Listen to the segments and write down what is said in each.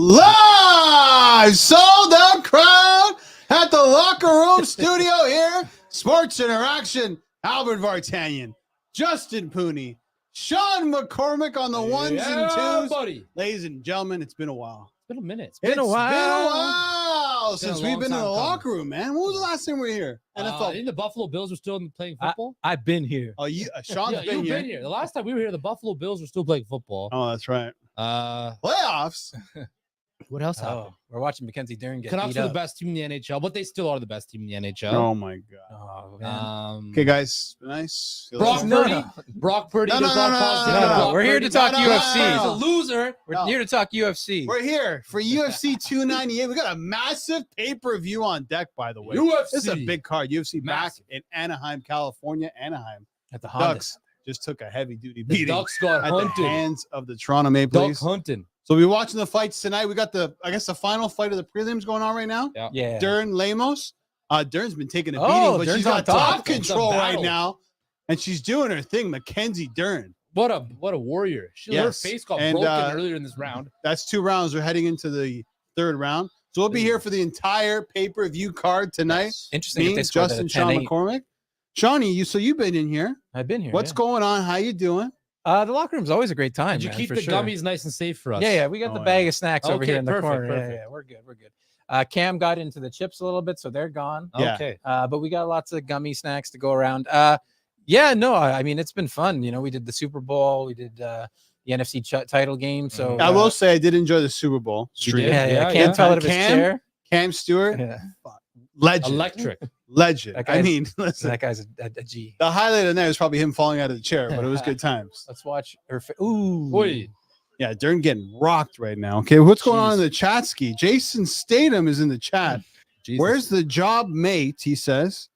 Live sold out crowd at the Locker Room Studio here. Sports Interaction. Albert Vartanian, Justin Pooni, Shawn McCormick on the ones and twos. Buddy. Ladies and gentlemen, it's been a while. It's been a minute. It's been a while since we've been in the locker room, man. When was the last time we were here? NFL. I think the Buffalo Bills were still playing football. I've been here. Oh, Sean's been here. The last time we were here, the Buffalo Bills were still playing football. Oh, that's right. Playoffs. What else happened? Oh, we're watching Mackenzie Dern get Canucks beat are the up. best team in the NHL, but they still are the best team in the NHL. Oh my god. Oh, man. Okay, guys. Nice. Brock Purdy. No. We're here to talk UFC. He's a loser. We're here to talk UFC. We're here for UFC 298. We got a massive pay-per-view on deck, by the way. UFC. This is a big card. UFC Massive. back in Anaheim, California. Anaheim. At the Honda. Ducks just took a heavy-duty The beating Ducks got at the hunted. hands of the Toronto Maple Duck Leafs. hunting. So we're watching the fights tonight. We got the final fight of the prelims going on right now. Yeah. Dern Lemos. Dern's been taking a beating, Oh, but Dern's she's got on top. top control It's a right battle. now, and she's doing her thing. Mackenzie Dern. What a warrior. Her Yes. face got And, broken earlier in this round. That's 2 rounds. We're heading into the 3rd round. So we'll be here for the entire pay-per-view card tonight. Interesting if Me, they scored Justin, at Shawn 10-8. McCormick. Shawnee, you've been in here. I've been here. What's going on? How you doing? The locker room's always a great time. Did you man, keep for the sure. gummies nice and safe for us? Yeah, we got the bag of snacks over Okay, here in the perfect, corner. perfect. Yeah, we're good. Cam got into the chips a little bit, so they're gone. Yeah. Okay. But we got lots of gummy snacks to go around. I mean, it's been fun. You know, we did the Super Bowl, we did the NFC title game. So I will say I did enjoy the Super Bowl You stream. did? Cam Yeah. fell out of his Cam? chair. Cam Stewart, Yeah. legend. Electric. Legend. That I guy's- mean, listen, That guy's a G. the highlight in there is probably him falling out of the chair, but it was good times. Let's watch her. Ooh. Oy. Yeah, Dern getting rocked right now. Okay, what's going on Jeez. in the chat ski? Jason Statham is in the chat. Jesus. Where's the job mate? He says.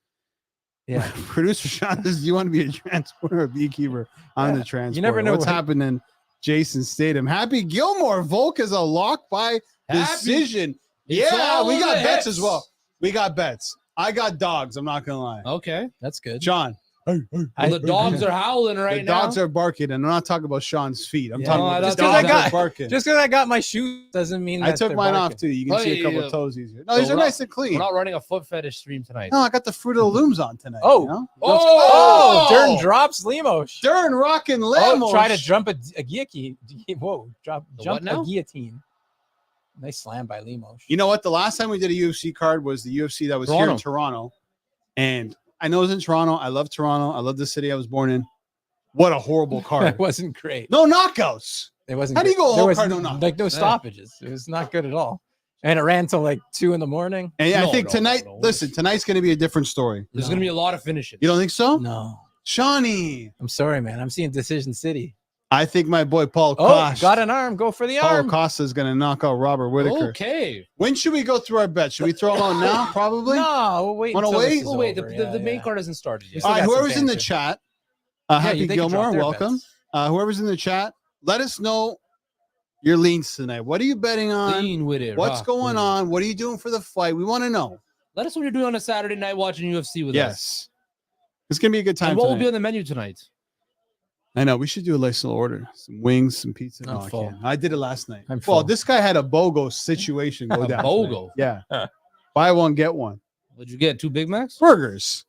Yeah. Producer Sean says, "Do you want to be a transporter or a beekeeper?" I'm the transporter. never know what's what- happening. Jason Statham. Happy Gilmore. Volk is a lock by decision. It's Yeah, all we got the bets hits. as well. We got bets. I got dogs. I'm not gonna lie. Okay. That's good. John. Well, the dogs are howling right The now. dogs are barking, and I'm not talking about Sean's feet. I'm Yeah. talking No, about that's the because dogs I that got- are barking. Just because I got my shoes doesn't mean I that took they're mine barking. off too. You can see a couple Hey, of toesies here. No, so these are we're nice and We're clean. not running a foot fetish stream tonight. No, I got the Fruit of the Looms on tonight. Oh. you know? Oh, Dern drops Lemos. Dern rocking Lemos. Oh, try to jump a guillotine. Whoa, jump what now? a guillotine. Nice slam by Lemos. You know what? The last time we did a UFC card was the UFC that was here in Toronto. And I know it was in Toronto. I love Toronto. I love the city I was born in. What a horrible It card. wasn't great. No knockouts. It wasn't. How do you great. go a There whole was card, no knock? like no stoppages. It was not good at all. And it ran till like 2 a.m. And I No, think no, tonight, no. listen, tonight's going to be a different story. There's going to be a lot of finishes. You don't think so? No, Shawnee. I'm sorry, man. I'm seeing Decision City. I think my boy Paul Oh, Costa. got an arm. Go for the Paul arm. Costa is going to knock out Robert Whittaker. Okay. When should we go through our bets? Should we throw them out now? Probably. No, we'll wait. Wanna until wait? this is Oh, wait. over. The main Yeah. card hasn't started yet. still All right, got some whoever's in the banter. chat, Yeah, Happy they can drop Gilmore, their welcome. bets. Whoever's in the chat, let us know your leans tonight. What are you betting on? Lean with it. What's rock going with it. on? What are you doing for the fight? We want to know. Let us know what you're doing on a Saturday night watching UFC with us. Yes. It's going to be a good time And what will tonight. be on the menu tonight? I know. We should do a nice little order. Some wings, some pizza. I'm No, I full. can't. I did it last night. I'm Well, full. this guy had a BOGO situation go A down. BOGO? tonight. Yeah. Buy one, get one. What'd you get? 2 Big Macs? Burgers.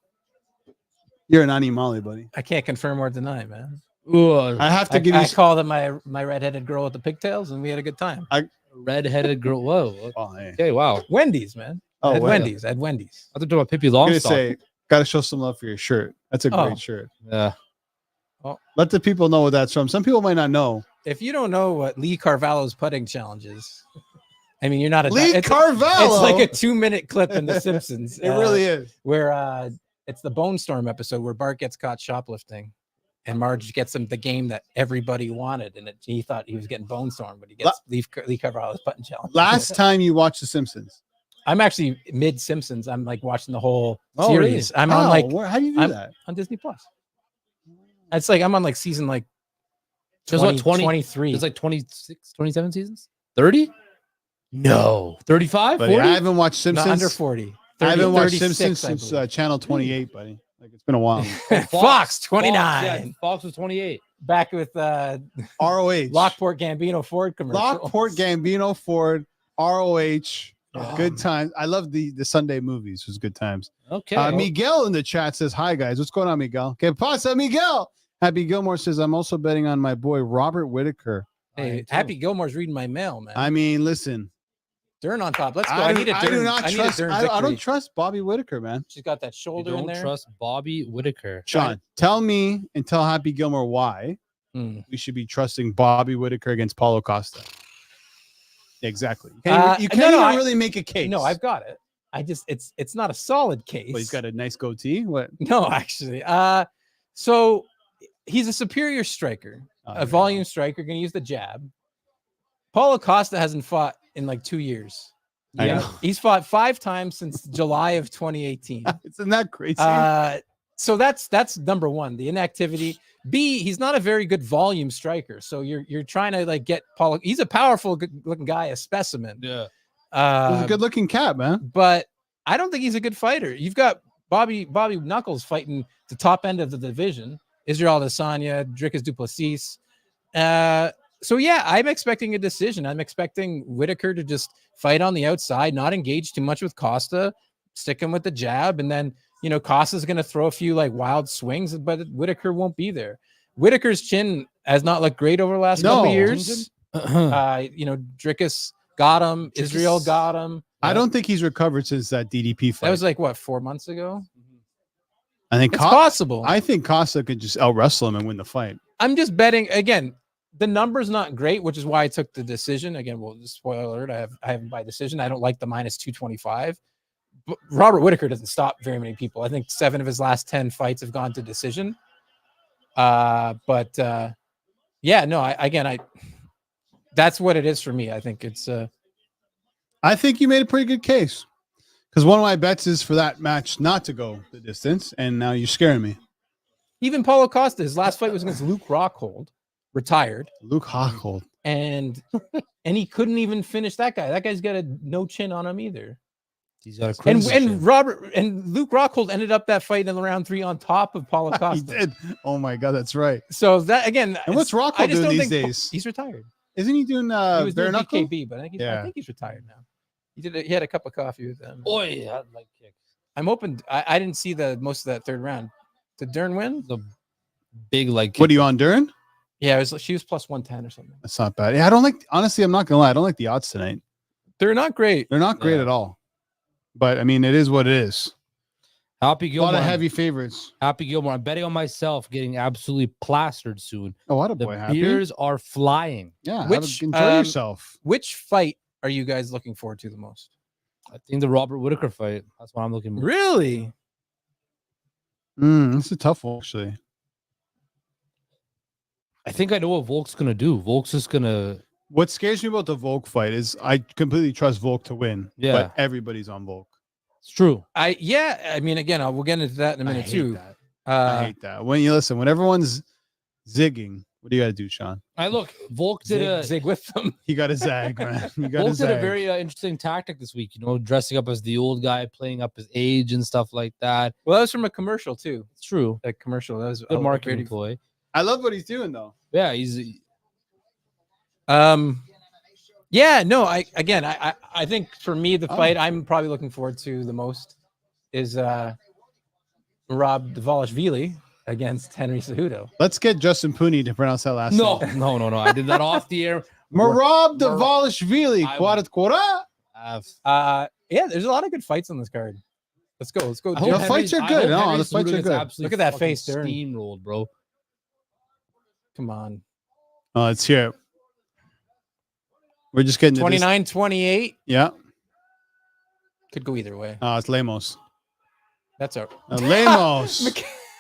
You're an animale, buddy. I can't confirm or deny, man. I have to give you I called him my redheaded girl with the pigtails, and we had a good time. Red-headed girl. Whoa. Oh, hey. Okay, wow. Wendy's, man. Oh, at wow. Wendy's. At Wendy's. I thought about Pippi I'm going to Longstocking. say, got to show some love for your shirt. That's a Oh. great shirt. Yeah. Let the people know what that's from. Some people might not know. If you don't know what Lee Carvalho's putting challenge is, I mean, you're not a Lee it's, Carvalho. It's like a 2-minute clip in The Simpsons. It really is. Where it's the Bone Storm episode where Bart gets caught shoplifting, and Marge gets him the game that everybody wanted, and he thought he was getting Bone Storm, but he gets Lee Carvalho's putting challenge. Last time you watched The Simpsons. I'm actually mid Simpsons. I'm like watching the whole Oh, series. really? I'm on like how do you do I'm- that? on Disney Plus. It's like I'm on like season like There's what, 20? 23. There's like 26, 27 seasons? 30? No. 35? Buddy, 40? I haven't watched not Simpsons. under 40. I haven't watched 36, Simpsons I since believe. channel 28, buddy. Like it's been a while. Fox Yeah, 29. Fox was 28. back with ROH. Lockport Gambino Ford commercial. Lockport Gambino Ford. ROH. Oh, Good times. I love the Sunday movies. It was good times. Okay. Miguel in the chat says, hi, guys. What's going on, Miguel? Que pasa, Miguel? Happy Gilmore says, I'm also betting on my boy, Robert Whitaker. Hey, Happy Gilmore's reading my mail, man. I mean, listen. Dern on top. Let's go. I need a Dern. do not I need trust. a Dern I don't victory. trust Bobby Whitaker, man. She's got that You shoulder in don't there. trust Bobby Whitaker. Sean, tell me and tell Happy Gilmore why we should be trusting Bobby Whitaker against Paulo Costa. Exactly. You can't even really make a case. No, I've got it. It's not a solid case. Well, he's got a nice goatee. What? No, actually. So he's a superior striker, a volume striker, going to use the jab. Paulo Costa hasn't fought in like 2 years. I know. He's fought 5 times since July of 2018. Isn't that crazy? So that's number one, the inactivity. B, he's not a very good volume striker. So you're trying to like get Paulo. He's a powerful, good looking guy, a specimen. Yeah. He's a good looking cat, man. But I don't think he's a good fighter. You've got Bobby Knuckles fighting the top end of the division. Israel Adesanya, Dricus Duplessis. So yeah, I'm expecting a decision. I'm expecting Whitaker to just fight on the outside, not engage too much with Costa, stick him with the jab, and then Costa's going to throw a few like wild swings, but Whitaker won't be there. Whitaker's chin has not looked great over the last couple of years. Dricus got him. Israel got him. I don't think he's recovered since that DDP fight. That was like what, 4 months ago? I think it's possible. I think Costa could just out wrestle him and win the fight. I'm just betting again. The number's not great, which is why I took the decision. Again, well, spoiler alert, I have him by decision. I don't like the minus 225. But Robert Whitaker doesn't stop very many people. I think 7 of his last 10 fights have gone to decision. Yeah, no, that's what it is for me. I think it's I think you made a pretty good case. Because one of my bets is for that match not to go the distance, and now you're scaring me. Even Paulo Costa, his last fight was against Luke Rockhold, retired. Luke Rockhold. And he couldn't even finish that guy. That guy's got no chin on him either. He's got a crazy and Luke Rockhold ended up that fight in the round 3 on top of Paulo Costa. He did. Oh my God, that's right. So that again, and what's Rockhold doing these days? He's retired. Isn't he doing he was doing bare-knuckle? BKB, but I think he's retired now. He had a cup of coffee with them. Boy, I like kicks. I'm open. I didn't see most of that third round. Did Dern win? The big like. What are you on, Dern? Yeah, she was plus 110 or something. That's not bad. Yeah, I don't like. Honestly, I'm not gonna lie. I don't like the odds tonight. They're not great. They're not great at all. But I mean, it is what it is. Happy Gilmore. A lot of heavy favorites. Happy Gilmore. I'm betting on myself getting absolutely plastered soon. Oh, what a The boy. Happy. beers are flying. Yeah. Which enjoy yourself. Which fight are you guys looking forward to the most? I think the Robert Whitaker fight. That's what I'm looking for. Really? It's a tough one, actually. I think I know what Volk's gonna do. Volk's just gonna. What scares me about the Volk fight is I completely trust Volk to win. Yeah. But everybody's on Volk. It's true. I mean, again, we'll get into that in a minute too. I hate that. When everyone's zigging, what do you got to do, Sean? Volk did zig with them. You got to zag, man. You got to Volk zag. did a very interesting tactic this week. Dressing up as the old guy, playing up his age and stuff like that. Well, that was from a commercial too. It's true. That commercial. That was Good marketing employee. I love what he's doing though. Yeah, he's. Yeah, no. I think for me the fight I'm probably looking forward to the most is Rob Dvalishvili against Henry Cejudo. Let's get Justin Pooni to pronounce that last name. No. I did that off the air. Marab Dvalishvili. Yeah, there's a lot of good fights on this card. Let's go. The fights are good. No, the fights are good. Look at that face, Dern. Steamrolled, bro. Come on. Let's hear it. We're just getting 29-28. Yeah. Could go either way. It's Lemos. That's our Lemos.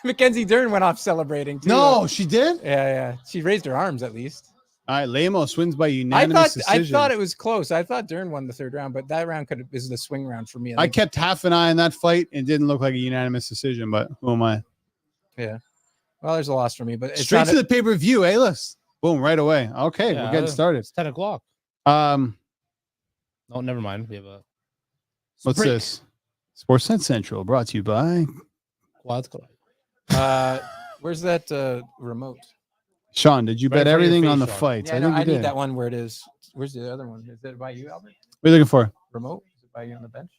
Mackenzie Dern went off celebrating too. No, she did? Yeah. She raised her arms at least. All right, Lemos wins by unanimous decision. I thought it was close. I thought Dern won the third round, but that round is the swing round for me. I kept half an eye on that fight. It didn't look like a unanimous decision, but who am I? Yeah. Well, there's a loss for me, but it's straight to the pay-per-view, let's boom, right away. Okay, Yeah, we're getting started. It's 10 o'clock. No, never mind. We have a what's this? Sportsnet Central brought to you by Quad. Where's that remote? Sean, did you Ready bet for your everything face, on the Sean. fights? Yeah, I no, think you I need did. that one where it is. Where's the other one? Is it by you, Albert? What are you looking for? Remote? Is it by you on the bench?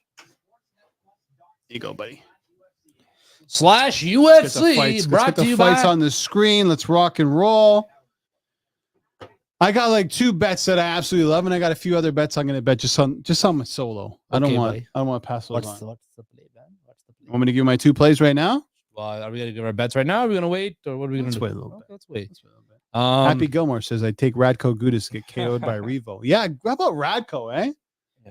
Here you go, buddy. / Let's get the UFC fights. Let's brought get to the you fights by. on the screen. Let's rock and roll. I got like 2 bets that I absolutely love, and I got a few other bets I'm going to bet just on my solo. I don't Okay, want buddy. to pass those What's on. the play, man? What's the play? Want me to give you my 2 plays right now? Well, are we gonna give our bets right now? Are we gonna wait, or what are we gonna Let's do? wait a little bit. Okay, let's wait. Let's wait a little bit. Happy Um, Gilmore says I take Radko Gudas to get KO'd by Revo. Yeah, how about Radko, eh?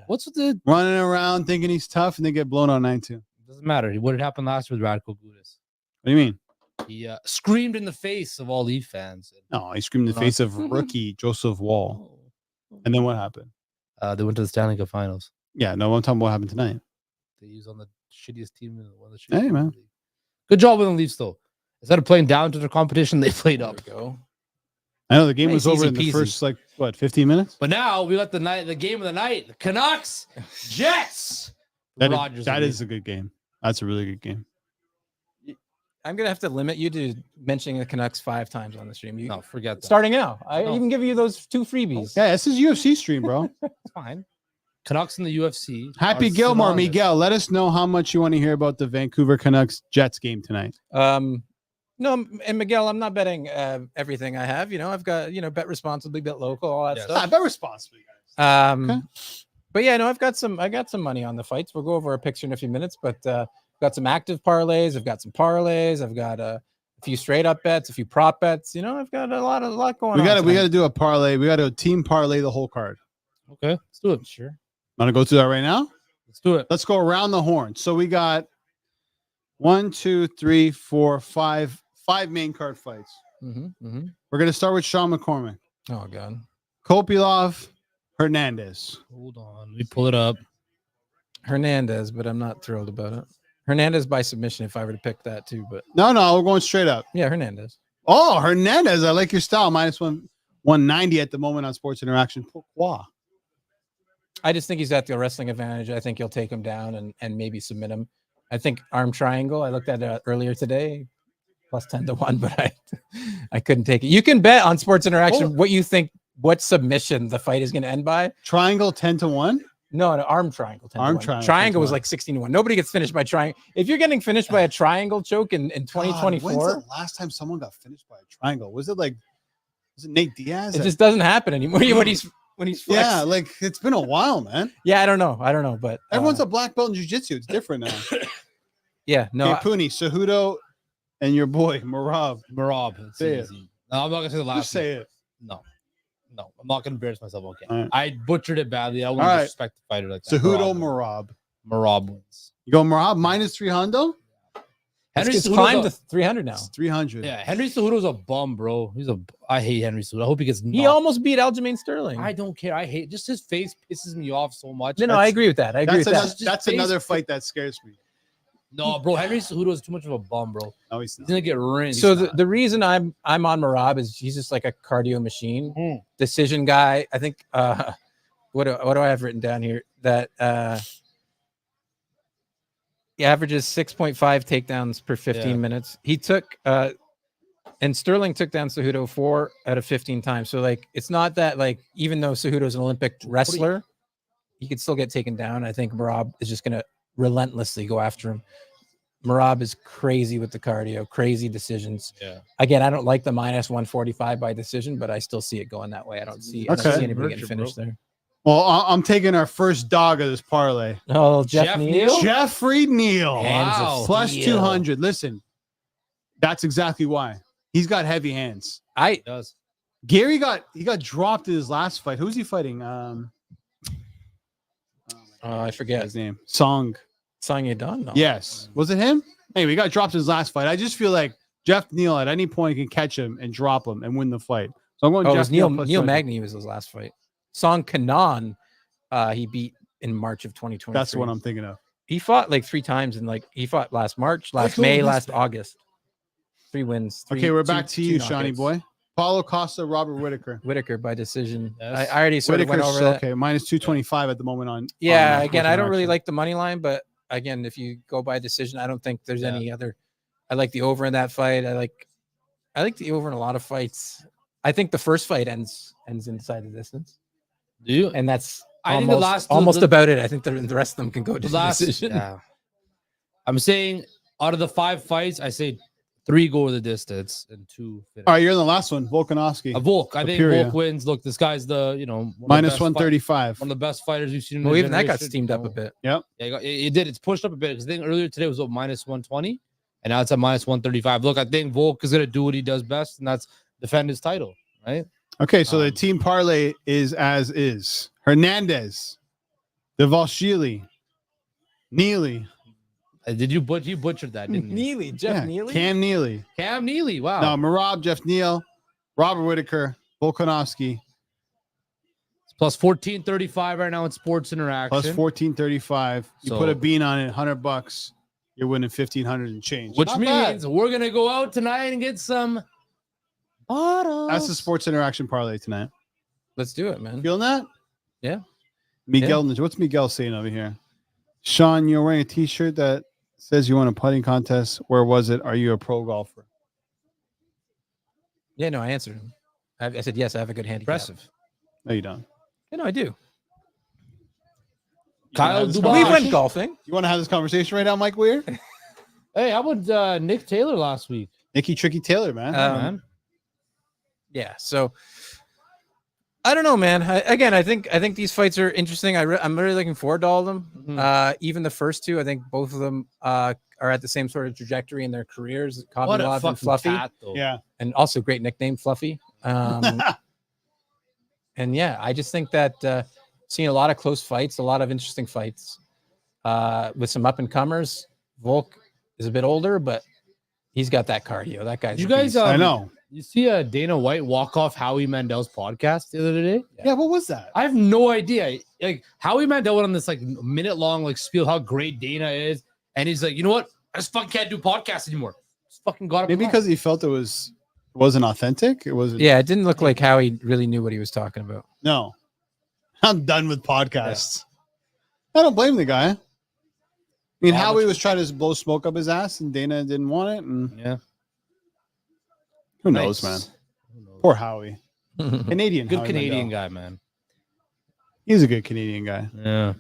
what's with the? Running around thinking he's tough and then get blown on 9-2. Doesn't matter. What had happened last year with Radko Gudas? What do you mean? He screamed in the face of all Leaf fans. No, he screamed in the face of rookie Joseph Wall. And then what happened? They went to the Stanley Cup Finals. Yeah, no, I'm talking about what happened tonight. They used on the shittiest team in one of the shittiest Hey, teams in man. the league. Good job with the Leafs, though. Instead of playing down to their competition, they played There up. we go. I know the game Nice, was over easy in the peasy. first, like, what, 15 minutes? But now we got the game of the night. The Canucks, Jets. Rogers. That is a good game. That's a really good game. I'm gonna have to limit you to mentioning the Canucks 5 times on the stream. You No, forget that. starting now. I No. even give you those 2 freebies. Yeah, this is UFC stream, bro. It's fine. Canucks in the UFC. Happy are Gilmore, synonymous. Miguel. Let us know how much you want to hear about the Vancouver Canucks Jets game tonight. No, and Miguel, I'm not betting everything I have. You know, I've got bet responsibly, bet local, all that Yes. stuff. bet responsibly, guys. Okay. But yeah, no, I got some money on the fights. We'll go over a picture in a few minutes, but got some active parlays. I've got some parlays. I've got a few straight up bets, a few prop bets. You know, I've got a lot going on. We got to do a parlay. We got to team parlay the whole card. Okay, let's do it. Sure. Want to go through that right now? Let's do it. Let's go around the horn. So we got 1, 2, 3, 4, 5 main card fights. Mm-hmm. We're going to start with Shawn McCormick. Oh god. Kopylov, Hernandez. Hold on. Let me pull it up. Hernandez, but I'm not thrilled about it. Hernandez by submission if I were to pick that too, but No, we're going straight up. yeah, Hernandez. Oh, Hernandez. I like your style. -190 at the moment on Sports Interaction. Pourquoi? I just think he's got the wrestling advantage. I think he'll take him down and maybe submit him. I think arm triangle. I looked at it earlier today, +10-1, but I couldn't take it. You can bet on Sports Interaction what you think, what submission the fight is going to end by. Triangle 10-1. No, an arm triangle. 10-1. Arm triangle, Triangle was 10-1. like 16-1. Nobody gets finished by triangle. If you're getting finished by a triangle choke in 2024, when's the last time someone got finished by a triangle? Was it Nate Diaz? it just doesn't happen anymore. When he's flexed. Yeah, like it's been a while, man. Yeah, I don't know, but Everyone's a black belt in jiu-jitsu. It's different now. yeah, no. Okay, Pooni, Cejudo, and your boy Marab. It's Say it. easy. No, I'm not gonna say the last. Just say it. No, I'm not gonna embarrass myself. Okay, All right. I butchered it badly. I wouldn't All right. disrespect the fighter like that. Cejudo, Marab. Marab wins. You go Marab -300. Henry Henry climbed to Cejudo's 300 now. It's 300. yeah, Henry Cejudo's a bum, bro. I hate Henry Cejudo. I hope he gets knocked. He almost beat Aljamain Sterling. I don't care. I hate just his face pisses me off so much. No, I agree with that. I agree with that. That's Face- another fight that scares me. No, bro, Henry Cejudo is too much of a bum, bro. No, he's He's not. gonna get rinsed. So the reason I'm on Marab is he's just like a cardio machine, decision guy. I think what do I have written down here? That he averages 6.5 takedowns per 15 minutes. He took and Sterling took down Cejudo 4 out of 15 times. So like it's not that like even though Cejudo's an Olympic wrestler, he could still get taken down. I think Marab is just gonna relentlessly go after him. Marab is crazy with the cardio, crazy decisions. Yeah. Again, I don't like the -145 by decision, but I still see it going that way. I don't see anybody getting finished there. Well, I'm taking our first dog of this parlay. Oh, Jeff Jeff Neal. Neal? Jeffrey Neal. Hands Wow. of Plus steel. 200. Listen, that's exactly why. He's got heavy hands. He does. Gary got dropped in his last fight. Who's he fighting? I forget His name. Song. Sanya Don. No. Yes. Was it him? Anyway, he got dropped in his last fight. I just feel like Jeff Neal at any point can catch him and drop him and win the fight. So I'm going Oh, it Jeff was Neil plus Neil 200. Magny was his last fight. Song Kanan, he beat in March of 2020. That's what I'm thinking of. He fought like 3 times and like he fought last March, last thought May, he last missed August. 3 wins. Okay, we're back to you, Shawnee boy. Paulo Costa, Robert Whitaker. Whitaker by decision. Yes. I already sort of went over that. Okay, -225 at the moment on. Yeah, on, again, I don't really Interaction. like the money line, but again, if you go by decision, I don't think there's any other. I like the over in that fight. I like the over in a lot of fights. I think the first fight ends inside the distance, Do you? and that's I think the last almost about it. I think the rest of them can go to the the last. decision. Yeah. I'm saying out of the 5 fights, I say 3 go the distance and 2 finish. All right, you're in the last one. Volkanovski. Volk. I think Topuria. Volk wins. Look, this guy's the one of the Minus best 135. one of the best fighters we've seen. In Well, the even that got generation. steamed up a bit. Yep. Yeah, it did. It's pushed up a bit because I think earlier today was minus 120, and now it's at minus 135. Look, I think Volk is gonna do what he does best, and that's defend his title, right? Okay, so the team parlay is as is. Hernandez, Devalshvili, Neely. Did you butchered that, didn't you? Neely, Jeff Neely, Cam Neely. Cam Neely. Wow. No, Marab, Jeff Neal, Robert Whitaker, Volkanovski. It's plus 1435 right now in Sports Interaction. Plus 1435. You So- put a bean on it, $100. You're winning 1,500 and change. Which Not bad. means we're gonna go out tonight and get some bottles. That's the Sports Interaction parlay tonight. Let's do it, man. Feeling that? Yeah. Miguel, what's Miguel saying over here? Sean, you're wearing a T-shirt that says you won a putting contest. Where was it? Are you a pro golfer? Yeah, no, I answered him. I said yes. I have a good handicap. Impressive. No, you don't. Yeah, no, I do. You Kyle wanna have this Dubois. We conversation? went golfing. You want to have this conversation right now, Mike Weir? Hey, how about Nick Taylor last week? Nicky Tricky Taylor, man. Man. Yeah. So I don't know, man. I think these fights are interesting. I'm really looking forward to all of them. Mhm. Even the first two, I think both of them are at the same sort of trajectory in their careers. What a Kovalev fucking and Fluffy, cat, though. Yeah. and also great nickname, Fluffy. And yeah, I just think that seeing a lot of close fights, a lot of interesting fights with some up and comers. Volk is a bit older, but he's got that cardio. That guy's. You a guys, beast. I know. You see Dana White walk off Howie Mandel's podcast the other day? Yeah, what was that? I have no idea. Like Howie Mandel went on this like minute long like spiel how great Dana is, and he's like, you know what? I just fucking can't do podcasts anymore. Just fucking got up. Maybe because he felt it wasn't authentic. It wasn't. Yeah, it didn't look like Howie really knew what he was talking about. No. I'm done with podcasts. I don't blame the guy. I mean, How Howie much- was trying to blow smoke up his ass, and Dana didn't want it. And yeah. who knows, man? Poor Howie. Canadian. Good Howie Canadian Mandel. guy, man. He's a good Canadian guy. Yeah.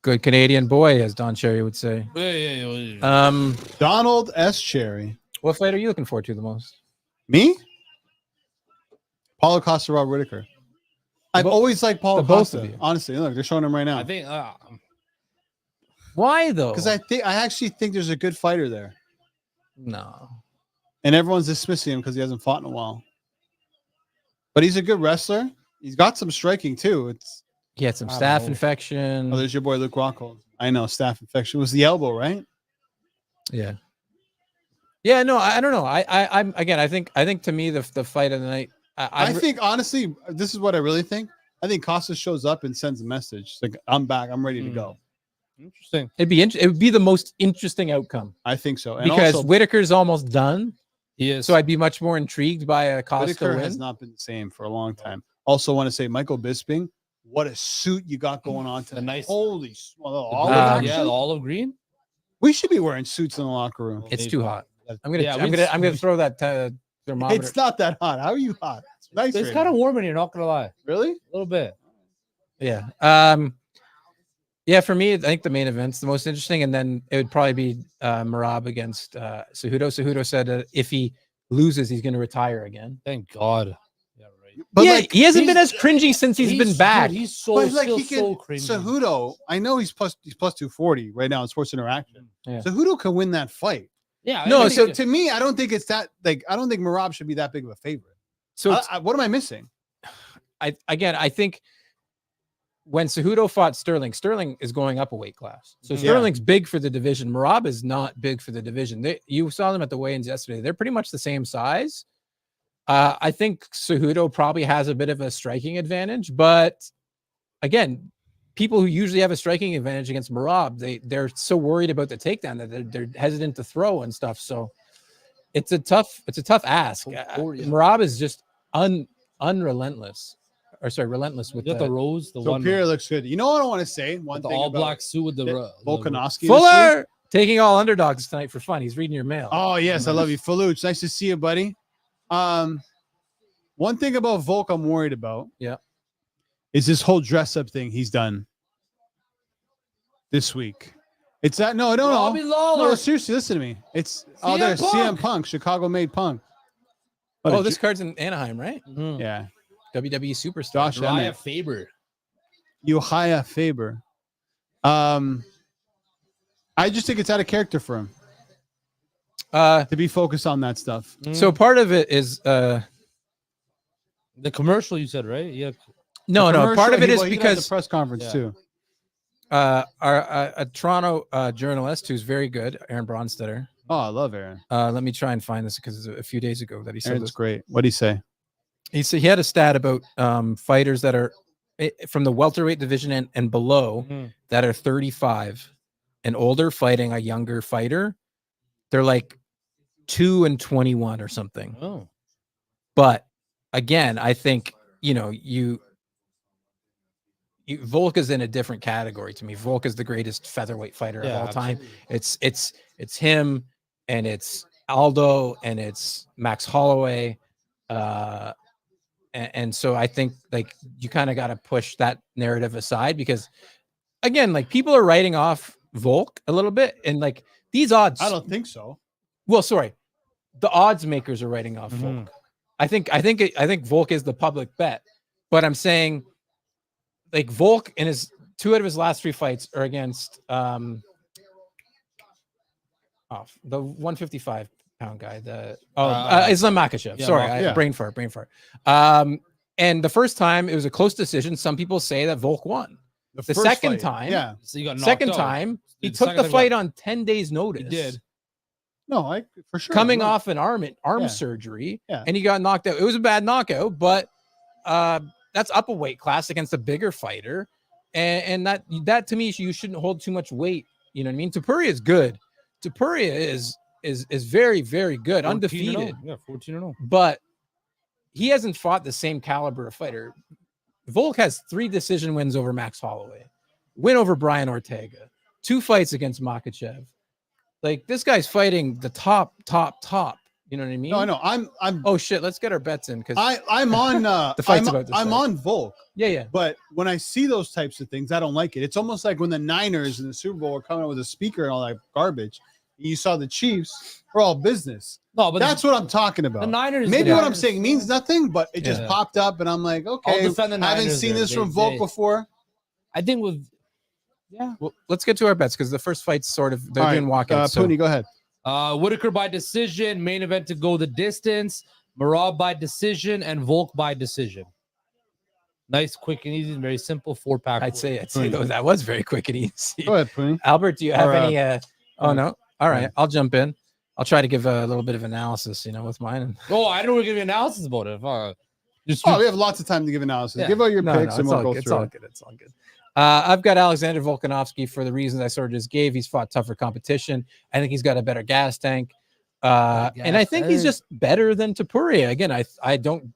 Good Canadian boy, as Don Cherry would say. Yeah. Donald S. Cherry. What fight are you looking forward to the most? Me? Paulo Costa, Rob Whitaker. I've always liked Paulo the both Costa. of you. Honestly, look, they're showing him right now. I think Why though? Because I actually think there's a good fighter there, no. and everyone's dismissing him because he hasn't fought in a while. But he's a good wrestler. He's got some striking too. He had some I don't staph know. infection. Oh, there's your boy Luke Rockhold. I know, staph infection. It was the elbow, right? Yeah. Yeah, no, I don't know. I'm again. I think to me the fight of the night. I think honestly, this is what I really think. I think Costa shows up and sends a message like, "I'm back. I'm ready to go." interesting. it would be the most interesting outcome I think so. And because also, Whitaker's almost done. He is. So I'd be much more intrigued by a Costa Whitaker win. has not been the same for a long time. Also, want to say Michael Bisping, what a suit you got going on The tonight. nice- Holy, olive olive action? yeah, the olive green. We should be wearing suits in the locker room. It's too hot. I'm Yeah, gonna throw that thermometer. It's not that hot. How are you hot? It's nice. It's right kind of now. warm in here. Not gonna lie, a Really. little bit. Yeah. Yeah, for me, I think the main event's the most interesting, and then it would probably be Marab against Cejudo. Cejudo said if he loses, he's going to retire again. Thank God. Yeah, right. But yeah, like, he hasn't been he's- as cringy since he's been back. Dude, he's so but like still he can. so cringy. Cejudo, I know he's plus 240 right now in Sports Interaction. Yeah. Cejudo can win that fight. Yeah. No, I So think- to me, I don't think it's that. Like, I don't think Marab should be that big of a favorite. So What am I missing? I think when Cejudo fought Sterling is going up a weight class. So Yeah. Sterling's big for the division. Marab is not big for the division. You saw them at the weigh-ins yesterday. They're pretty much the same size. I think Cejudo probably has a bit of a striking advantage, but again, people who usually have a striking advantage against Marab, they're so worried about the takedown that they're hesitant to throw and stuff. So it's a tough ask. Marab is just relentless with You got the rose, the So one Pierre looks good. You know what I want to say? One with the thing all about black suit with the Volkanovski. this week? Fuller taking all underdogs tonight for fun. He's reading your mail. Oh yes, I love you, Faluch. Nice to see you, buddy. One One thing about Volk I'm worried about. Yeah. Is this whole dress up thing he's done this week. It's that no, I don't Robbie know. Lawler. No, seriously, listen to me. It's there's CM Punk, Chicago made Punk. Oh, this card's in Anaheim, right? Yeah. WWE superstar. Josh Uriah Emmett. Faber. Uriah Faber. I just think it's out of character for him to be focused on that stuff. So part of it is The commercial you said, right? Yeah. no. Part of it is he did have because the press conference too. a Toronto journalist who's very good, Aaron Bronstetter. Oh, I love Aaron. Let me try and find this because it's a few days ago that he said Aaron's this. great. What did he say? He said he had a stat about fighters that are from the welterweight division and below that are 35 and older fighting a younger fighter. They're like 2-21 or something. Oh. But again, I think, Volk is in a different category to me. Volk is the greatest featherweight fighter of all time. Absolutely. It's him and it's Aldo and it's Max Holloway. And so I think like you kind of got to push that narrative aside because again, like people are writing off Volk a little bit and like these odds. I don't think so. Well, sorry. The odds makers are writing off Volk. I think Volk is the public bet, but I'm saying like Volk in his 2 out of his last 3 fights are against the 155-pound guy, Islam Makhachev. Yeah, Sorry, brain fart. And the first time it was a close decision. Some people say that Volk won. The second time, So you got second knocked out. time, he The took second the time fight what? on 10 days notice. He did. No, for sure. Coming No. off an arm Yeah. surgery, Yeah. and he got knocked out. It was a bad knockout, but that's up a weight class against a bigger fighter, and that to me you shouldn't hold too much weight. You know what I mean? Topuria is good. Topuria is very, very good, 14-0. undefeated. Yeah, 14-0. But he hasn't fought the same caliber of fighter. Volk has 3 decision wins over Max Holloway, win over Brian Ortega, 2 fights against Makhachev. Like this guy's fighting the top. You know what I mean? No, I know. I'm. Oh shit! Let's get our bets in because I'm on. The fight's about to I'm start. on Volk. yeah. But when I see those types of things, I don't like it. It's almost like when the Niners in the Super Bowl were coming out with a speaker and all that garbage. You saw the Chiefs were all business. No, but That's what I'm talking about. the Niners. Maybe the what I'm Niners- saying means nothing, but it just Yeah. popped up, and I'm like, okay, defend the I haven't Niners seen there. this from Volk before. I think with Well, let's get to our bets because the first fight's sort of they're All doing right, walkouts. So Pooni, go ahead. Whitaker by decision, main event to go the distance, Marab by decision, and Volk by decision. Nice, quick, and easy, very simple 4-pack. I'd say though, that was very quick and easy. Go ahead, Pooni. Albert, do you have Or, any? Oh uh, no. All right, I'll jump in. I'll try to give a little bit of analysis, with mine. Oh, I don't want to give you analysis about it. Just Oh, we have lots of time to give analysis. Yeah. Give out your No, picks, no, and it's we'll all go good. It's through all it. good. It's all good. I've got Alexander Volkanovski for the reasons I sort of just gave. He's fought tougher competition. I think he's got a better gas tank. And I think he's just better than Topuria. Again, I don't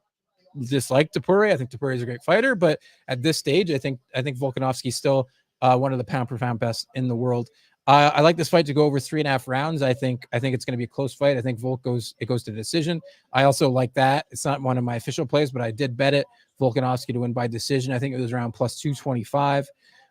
dislike Topuria. I think Topuria is a great fighter, but at this stage, I think Volkanovski is still one of the pound for pound best in the world. I like this fight to go over 3.5 rounds. I think it's going to be a close fight. I think Volk goes to decision. I also like that. It's not one of my official plays, but I did bet it. Volkanovski to win by decision. I think it was around plus 225.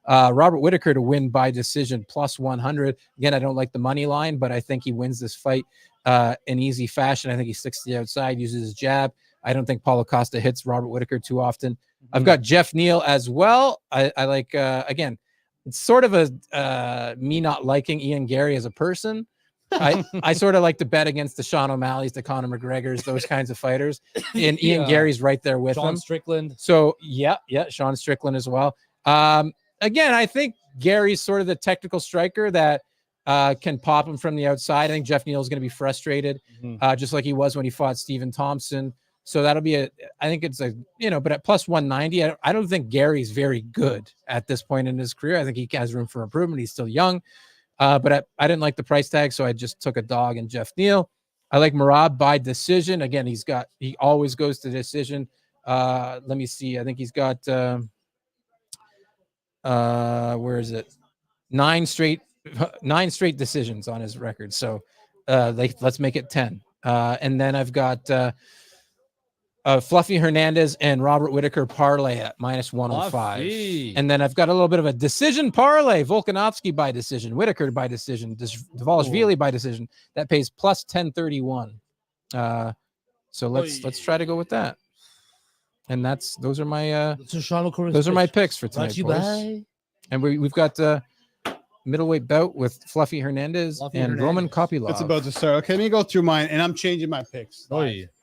Robert Whitaker to win by decision plus 100. Again, I don't like the money line, but I think he wins this fight in easy fashion. I think he sticks to the outside, uses his jab. I don't think Paulo Costa hits Robert Whitaker too often. I've got Jeff Neal as well. I like, again, it's sort of a me not liking Ian Gary as a person. I sort of like to bet against the Sean O'Malley's, the Conor McGregor's, those kinds of fighters. And Ian Gary's right there with Sean them. Strickland. So yeah, Sean Strickland as well. Again, I think Gary's sort of the technical striker that can pop him from the outside. I think Jeff Neal is going to be frustrated, just like he was when he fought Stephen Thompson. So that'll be I think it's but at plus 190, I don't think Gary's very good at this point in his career. I think he has room for improvement. He's still young. But I didn't like the price tag, so I just took a dog in Jeff Neal. I like Marab by decision. Again, he always goes to decision. Let me see. I think he's got where is it? 9 straight decisions on his record. So let's make it 10. And then I've got Fluffy Hernandez and Robert Whitaker parlay at -105. Fluffy. And then I've got a little bit of a decision parlay. Volkanovski by decision, Whitaker by decision, Dvalishvili by decision. That pays plus 1031. So let's try to go with that. And those are my picks for tonight, boys. And we've got middleweight bout with Fluffy Hernandez and Roman Kopylov. It's about to start. Okay, let me go through mine, and I'm changing my picks.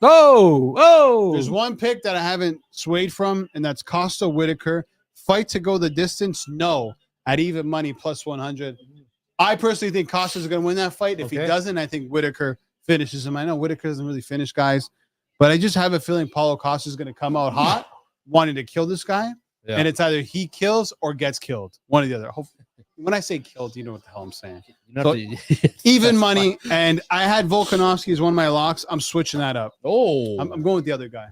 Oh! There's one pick that I haven't swayed from, and that's Costa Whitaker. Fight to go the distance? No. At even money, plus 100. I personally think Costa's going to win that fight. If he doesn't, I think Whitaker finishes him. I know Whitaker doesn't really finish guys, but I just have a feeling Paulo Costa's going to come out hot, wanting to kill this guy. Yeah. And it's either he kills or gets killed. One or the other. Hopefully. When I say killed, you know what the hell I'm saying. So, even money, and I had Volkanovski as one of my locks. I'm switching that up. I'm going with the other guy.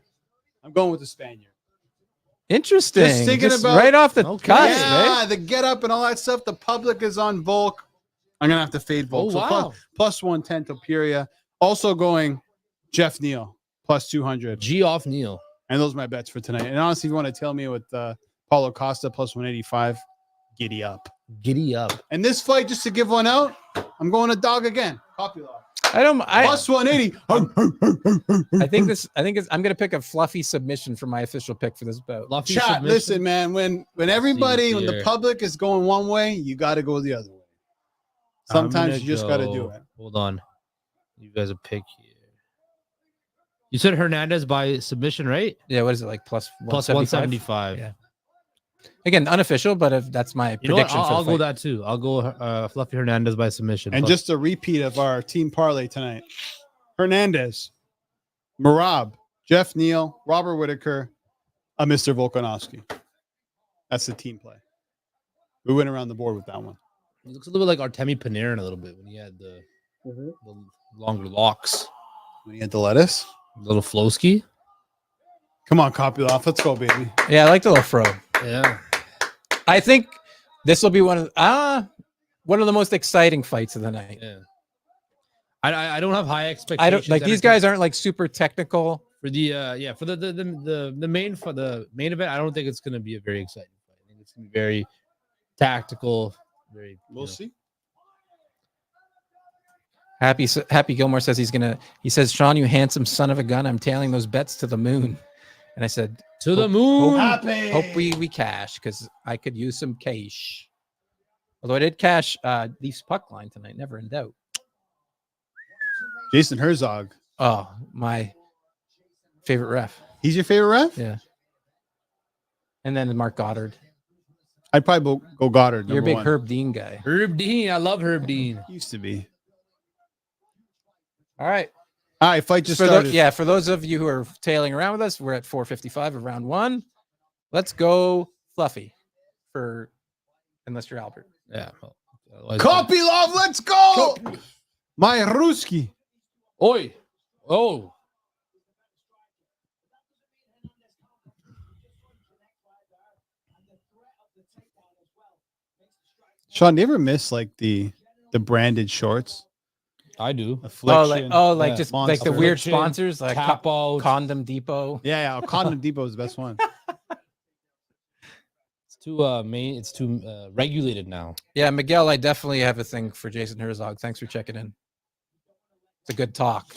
I'm going with the Spaniard. Interesting. Just thinking about right off the cut. Yeah, the get up and all that stuff. The public is on Volk. I'm gonna have to fade Volk. Plus 110 Topuria. Also going Jeff Neal plus 200. G off Neal. And those are my bets for tonight. And honestly, if you want to tell me with Paulo Costa plus 185, giddy up. Giddy up. And this fight, just to give one out, I'm going to dog again. Kopylov. Plus 180. I think I'm gonna pick a fluffy submission for my official pick for this bout. Chat, listen, man. When the public is going one way, you got to go the other way. Sometimes you just got to do it. Hold on. You guys a pick here. You said Hernandez by submission, right? Yeah. What is it like? Plus 175. Yeah. Again, unofficial, but if that's my prediction. I'll go that too. I'll go Fluffy Hernandez by submission. And just a repeat of our team parlay tonight: Hernandez, Merab, Jeff Neal, Robert Whitaker, Mr. Volkanovski. That's the team play. We went around the board with that one. It looks a little bit like Artemi Panarin a little bit when he had the longer locks. When he had the lettuce. Little Flowski. Come on, Kopylov. Let's go, baby. Yeah, I like the little fro. Yeah. I think this will be one of the most exciting fights of the night. Yeah. I don't have high expectations. I don't like these guys aren't like super technical. For the for the main event, I don't think it's gonna be a very exciting fight. I think it's gonna be very tactical. We'll see. Happy Gilmore says he says, Sean, you handsome son of a gun, I'm tailing those bets to the moon. And I said, to the moon. Hope we cash, because I could use some cash. Although I did cash Leafs puck line tonight, never in doubt. Jason Herzog. Oh, my favorite ref. He's your favorite ref? Yeah. And then Mark Goddard. I'd probably go Goddard. You're a big Herb Dean guy. Herb Dean. I love Herb Dean. Used to be. All right. Fight just started. For those of you who are tailing around with us, we're at 4:55 of round one. Let's go Fluffy unless you're Albert. Yeah. Kopylov, let's go. My Ruski. Oi. Oh. Sean, do you ever miss like the branded shorts? I do. Affliction. Just like the weird sponsors, like Condom Depot. Yeah, Condom Depot is the best one. It's too regulated now. Yeah, Miguel, I definitely have a thing for Jason Herzog. Thanks for checking in. It's a good talk.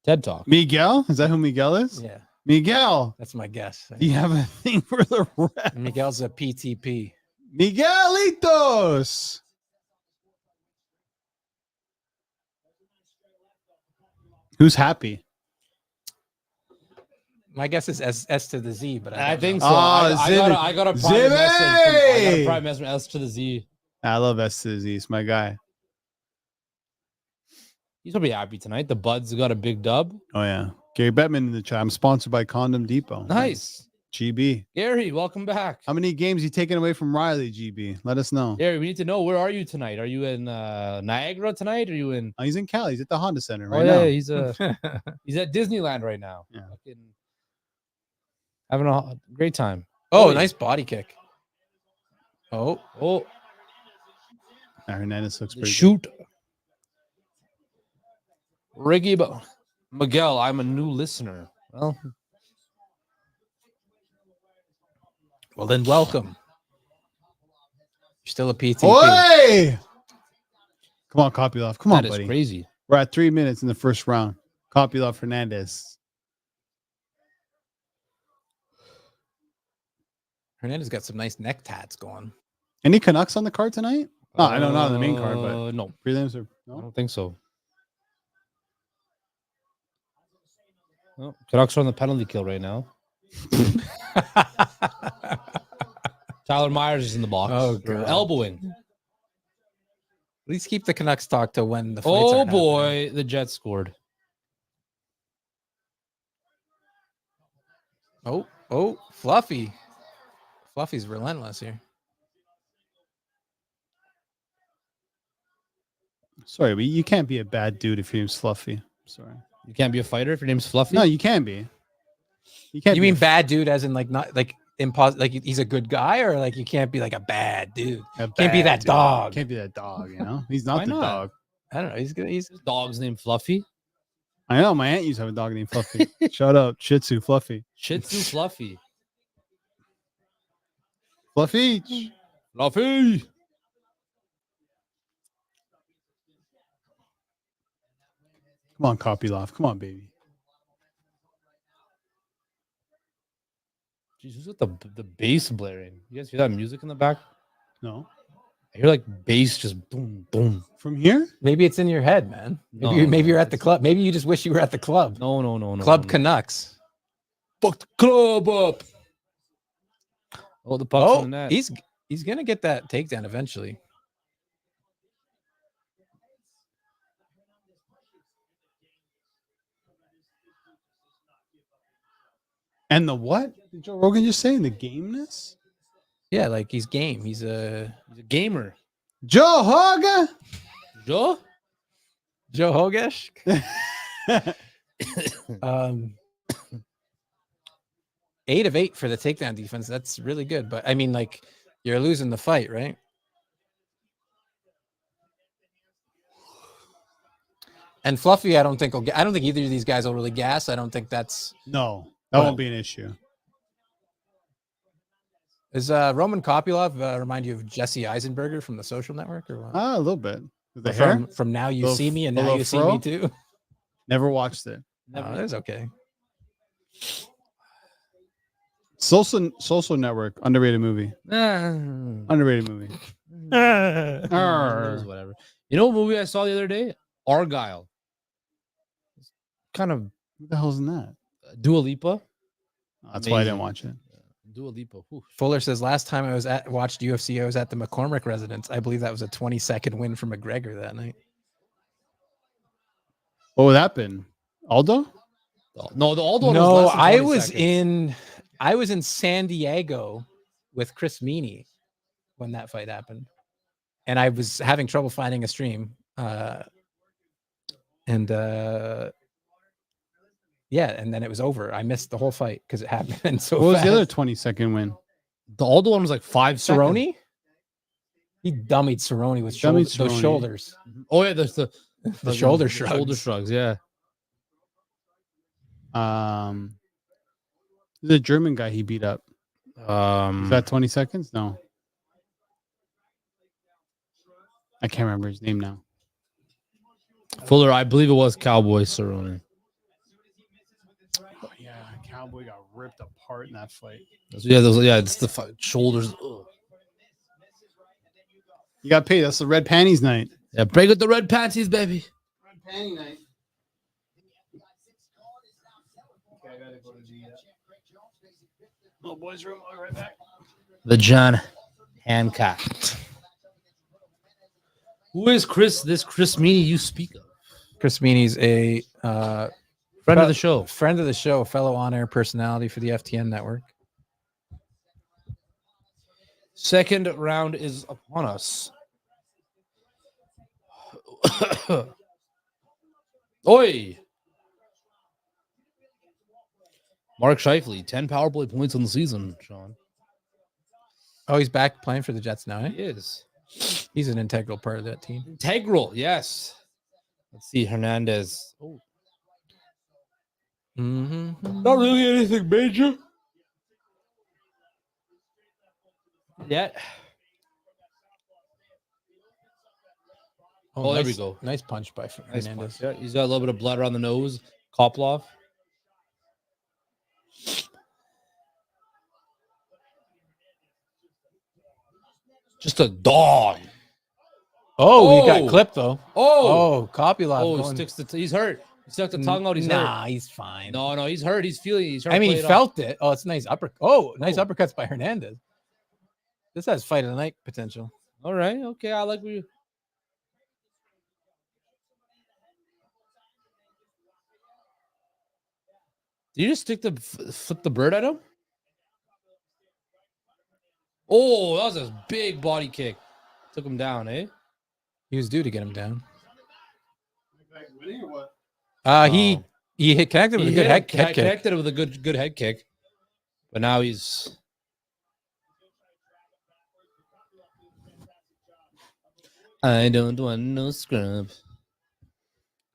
TED Talk. Miguel? Is that who Miguel is? Yeah. Miguel. That's my guess. Do you have a thing for the ref? Miguel's a PTP. Miguelitos. Who's happy? My guess is S to the Z, but I think so. Oh, I got a private message. I got a private message S to the Z. I love S to the Z. It's my guy. He's probably happy tonight. The Buds got a big dub. Oh yeah, Gary Bettman in the chat. I'm sponsored by Condom Depot. Nice. GB. Gary, welcome back. How many games you taking away from Riley, GB? Let us know. Gary, we need to know, where are you tonight? Are you in Niagara tonight? Are you in? Oh, he's in Cali. He's at the Honda Center right now. Yeah, he's at Disneyland right now. Yeah. Having a great time. Oh, nice body kick. Oh. Hernandez looks pretty Shoot. Good. Riggy, but Miguel, I'm a new listener. Well, Well, then welcome. You're still a PTP. Oi! Come on, Kopylov. Come on, That is buddy. crazy. We're at 3 minutes in the first round. Kopylov Hernandez. Hernandez got some nice neck tats going. Any Canucks on the card tonight? No, I know not on the main card, but No, prelims or I no? don't think so. No, Canucks are on the penalty kill right now. Tyler Myers is in the box. Oh, They're God. elbowing. At least keep the Canucks talk to when the fights Oh aren't happening. boy, the Jets scored. Oh, Fluffy. Fluffy's relentless here. Sorry, but you can't be a bad dude if your name's Fluffy. Sorry. You can't be a fighter if your name's Fluffy. No, you can be. You can't. You be mean bad dude as in like not like like he's a good guy, or like you can't be like a bad dude? Can't be that dog. Can't be that dog. You know, he's not Why the not? dog. I don't know. He's good. He's His dog's named Fluffy. I know. My aunt used to have a dog named Fluffy. Shout out, Shih Tzu Fluffy. Shih Tzu Fluffy. Fluffy. Fluffy. Come on, Kopylov. Come on, baby. Jeez, who's got the bass blaring? You guys hear that music in the back? No. I hear like bass just boom, boom. From here? maybe it's in your head, man. Maybe you're at the club. Maybe you just wish you were at the club. No. Club Canucks. Fuck the club up. Oh, the puck's in the net. He's gonna get that takedown eventually. And the what? Did Joe Rogan just say? The gameness? Yeah, like he's game. He's He's a gamer. Joe Hoga? Joe? Joe Hogesh. 8 of 8 for the takedown defense. That's really good. But I mean, like, you're losing the fight, right? And Fluffy, I don't think either of these guys will really gas. I don't think that's. No, that won't be an issue. Is Roman Kopylov remind you of Jesse Eisenberger from The Social Network, or what? A little bit. The hair? From Now You Little- See Me and a Now little You See fro? Me Too. Never watched it. No, that's okay. Social Network, underrated movie. Underrated movie. Whatever. You know what movie I saw the other day? Argyle. Kind of What the hell's in that? Dua Lipa. That's why I didn't Amazing. watch it. Dua Lipa. Whew. Fuller says last time I watched UFC, I was at the McCormick residence. I believe that was a 20-second win for McGregor that night. What would that been? Aldo? No, the Aldo one No, was less than 20 seconds. I was in San Diego with Chris Meany when that fight happened, and I was having trouble finding a stream. Yeah, and then it was over. I missed the whole fight because it happened so What was fast. the other 20-second win? The Aldo one was like 5 seconds. Cerrone? He dummied Cerrone with Dummied those Cerrone. shoulders. Oh yeah, there's the Shoulder shrugs. Shoulder shrugs, yeah. The German guy he beat up. Is that 20 seconds? No. I can't remember his name now. Fuller, I believe it was Cowboy Cerrone. Oh, yeah. Cowboy got ripped apart in that fight. Yeah, it's the shoulders. Ugh. You got paid. That's the red panties night. Yeah, break with the red panties, baby. Red panty night. Okay, I gotta go to the little boys' room. I'll be right back. The John Hancock. Who is this Chris Meany you speak of? Chris Meany's a Friend of the show. Friend of the show, fellow on-air personality for the FTN network. Second round is upon us. Oi! Mark Scheifele, 10 power play points on the season, Sean. Oh, he's back playing for the Jets now, eh? He is. He's an integral part of that team. Integral, yes. Let's see, Hernandez. Oh, Mm-hmm. not really anything major. yet. Oh, there we nice, go. Nice punch by Nice Hernandez. punch. Yeah, he's got a little bit of blood around the nose. Kopilov. Just a dog. Oh, he got Oh. clipped though. Oh, Kopilov oh, going. sticks the. He's hurt. He stuck the tongue out. He's Nah, hurt. he's fine. No, he's hurt. He's feeling. He's. I mean, he he felt it. Oh, it's nice nice Oh. uppercuts by Hernandez. This has fight of the night potential. All right. Okay. I like you. Did you just flip the bird at him? Oh, that was a big body kick. Took him down, eh? He was due to get him down. Winning or what? He hit connected with a good head kick. Connected with a good head kick, but now he's. I don't want no scrub.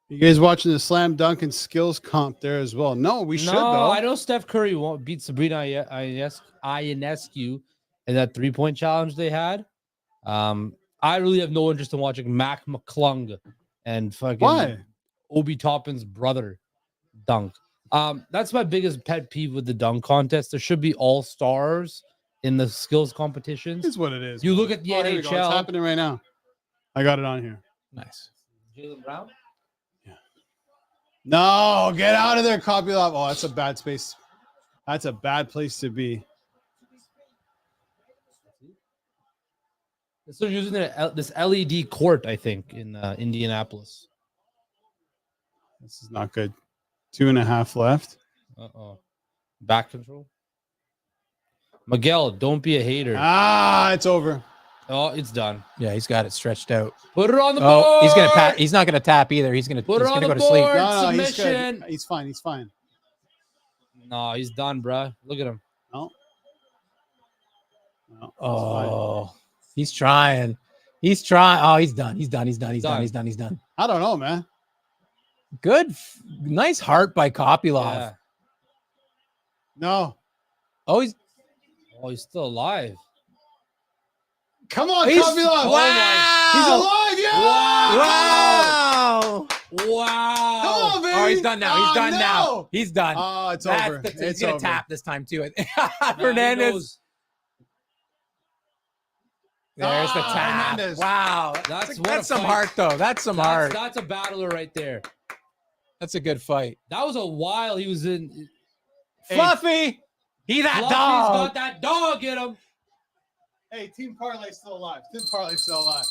You guys watching the slam dunk and skills comp there as well? No, we should though. I know Steph Curry won't beat Sabrina Ionescu in that 3-point challenge they had. I really have no interest in watching Mac McClung and fucking Why? Obi Toppin's brother dunk. That's my biggest pet peeve with the dunk contest. There should be all stars in the skills competitions. It's what it is. You look at the Here we go. It's NHL. happening right now. I got it on here. Nice. Jaylen Brown. No, get out of there, Kopilov. Oh, that's a bad space. That's a bad place to be. They're using this LED court, I think, in Indianapolis. This is not good. 2.5 left. Back control. Miguel, don't be a hater. Ah, it's over. Oh, it's done. Yeah, he's got it stretched out. Put it on the Oh, board. he's gonna pat. He's not gonna tap either. He's gonna Put it on go the to sleep. board. No, he's Submission. good. He's fine. He's fine. No, he's done, bruh. Look at him. No. No, Oh, he's trying. He's trying. Oh, he's done. He's done. He's done. He's done. He's done. He's done. I don't know, man. Good, nice heart by Kopilov. Yeah. No. Oh, he's still alive. Come on, He's- Kopilov. Wow. He's alive. Yeah. wow. Wow. Come on, baby. Oh, he's done now. He's done no. now. He's done. Oh, it's That's over. he's It's gonna over. tap this time too. Nah, he Fernandez. knows. There's the Ah, tap. Hernandez. Wow. That's what That's a some fight. heart though. That's some heart. That's a battler right there. That's a good fight. That was a while he was in. Fluffy. He that Fluffy's dog. got that dog in him. Hey, Team Parlay's still alive. Team Parlay's still alive.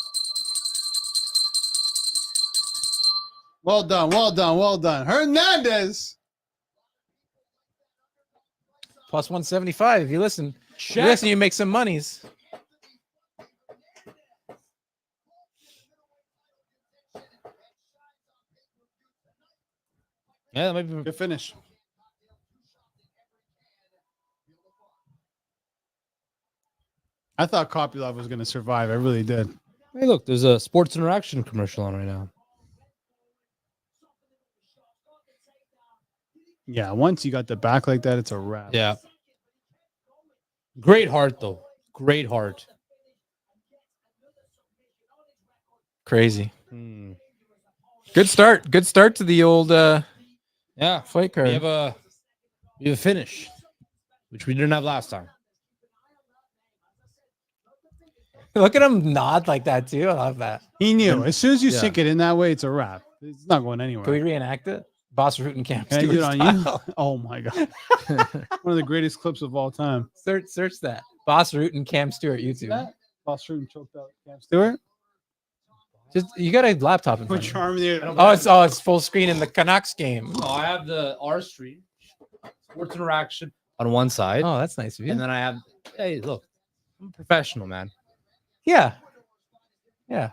Well done. Well done. Well done. Hernandez. Plus 175. If you listen, Check. you make some monies. Yeah, that might be. Good finish. I thought Kopilov was going to survive. I really did. Hey, look, there's a Sports Interaction commercial on right now. Yeah, once you got the back like that, it's a wrap. Yeah. Great heart, though. Great heart. Crazy. Hmm. Good start. Good start to the old Yeah. fight card. We have a finish, which we didn't have last time. Look at him nod like that too. I love that. He knew. As soon as you Yeah. sink it in that way, it's a wrap. It's not going anywhere. Can we reenact it? Boss Root and Camp Can I do it Stewart on you? style. Oh, my God. One of the greatest clips of all time. Search that. Boss Root and Cam Stewart YouTube. That? Boss Root and choked out Cam Stewart. Just you got a laptop in Put front of you. charm there. It's full screen in the Canucks game. Oh, I have the R stream, Sports Interaction on one side, Oh, that's nice of you. and then I have. Hey, look, I'm a professional, man. Yeah. Yeah.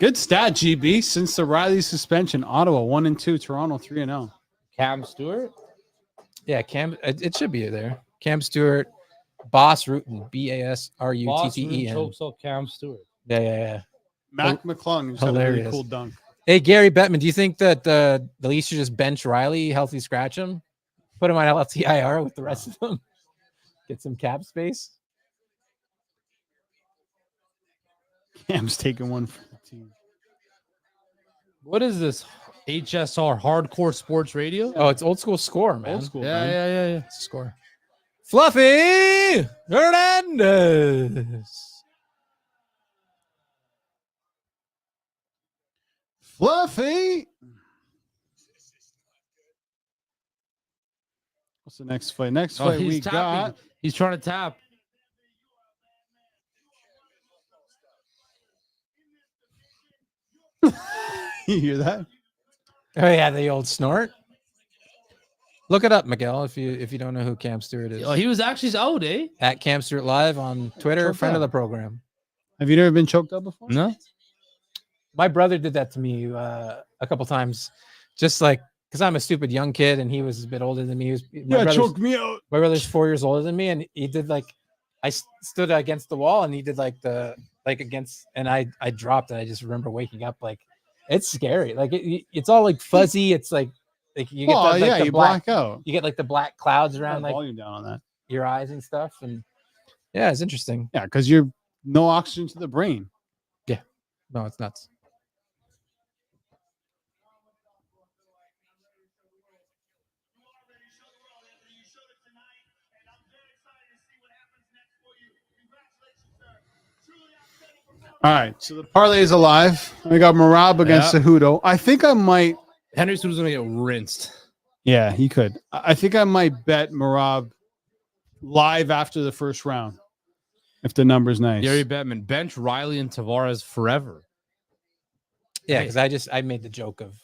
Good stat, GB. Since the Riley suspension, Ottawa 1-2, Toronto 3-0. Cam Stewart. Yeah, Cam. It should be there. Cam Stewart, Boss Rutten, BASRUTTEN. Chokes out Cam Stewart. Yeah. Mac McClung just had a really hilarious. cool dunk. Hey, Gary Bettman, do you think that the Leafs should just bench Riley, healthy scratch him, put him on LTIR with the rest of them, get some cap space? Cam's taking one for the team. What is this? HSR Hardcore Sports Radio? Oh, it's old school score, man. Old school, Yeah, man. yeah. It's a score. Fluffy Hernandez. Fluffy. What's the next fight? Next fight we got. He's trying to tap. You hear that? Oh yeah, the old snort. Look it up, Miguel, if you don't know who Cam Stewart is. Oh, he was actually out, eh? At Cam Stewart Live on Twitter, Choked friend of up. the program. Have you never been choked up before? No. My brother did that to me a couple times, just like because I'm a stupid young kid and he was a bit older than me. Choke me out. My brother's 4 years older than me, and he did like I stood against the wall and he did like against, and I dropped, and I just remember waking up like it's scary. Like it's all like fuzzy. It's like you get you black out. You get like the black clouds around like volume down on that. your eyes and stuff, and yeah, it's interesting. Yeah, because you're no oxygen to the brain. No, it's nuts. All right, so the parlay is alive. We got Merab against Cejudo. I think I might. Henry Cejudo's gonna get rinsed. Yeah, he could. I think I might bet Merab live after the first round if the number's nice. Gary Bettman, bench Riley and Tavares forever. Yeah, because I made the joke of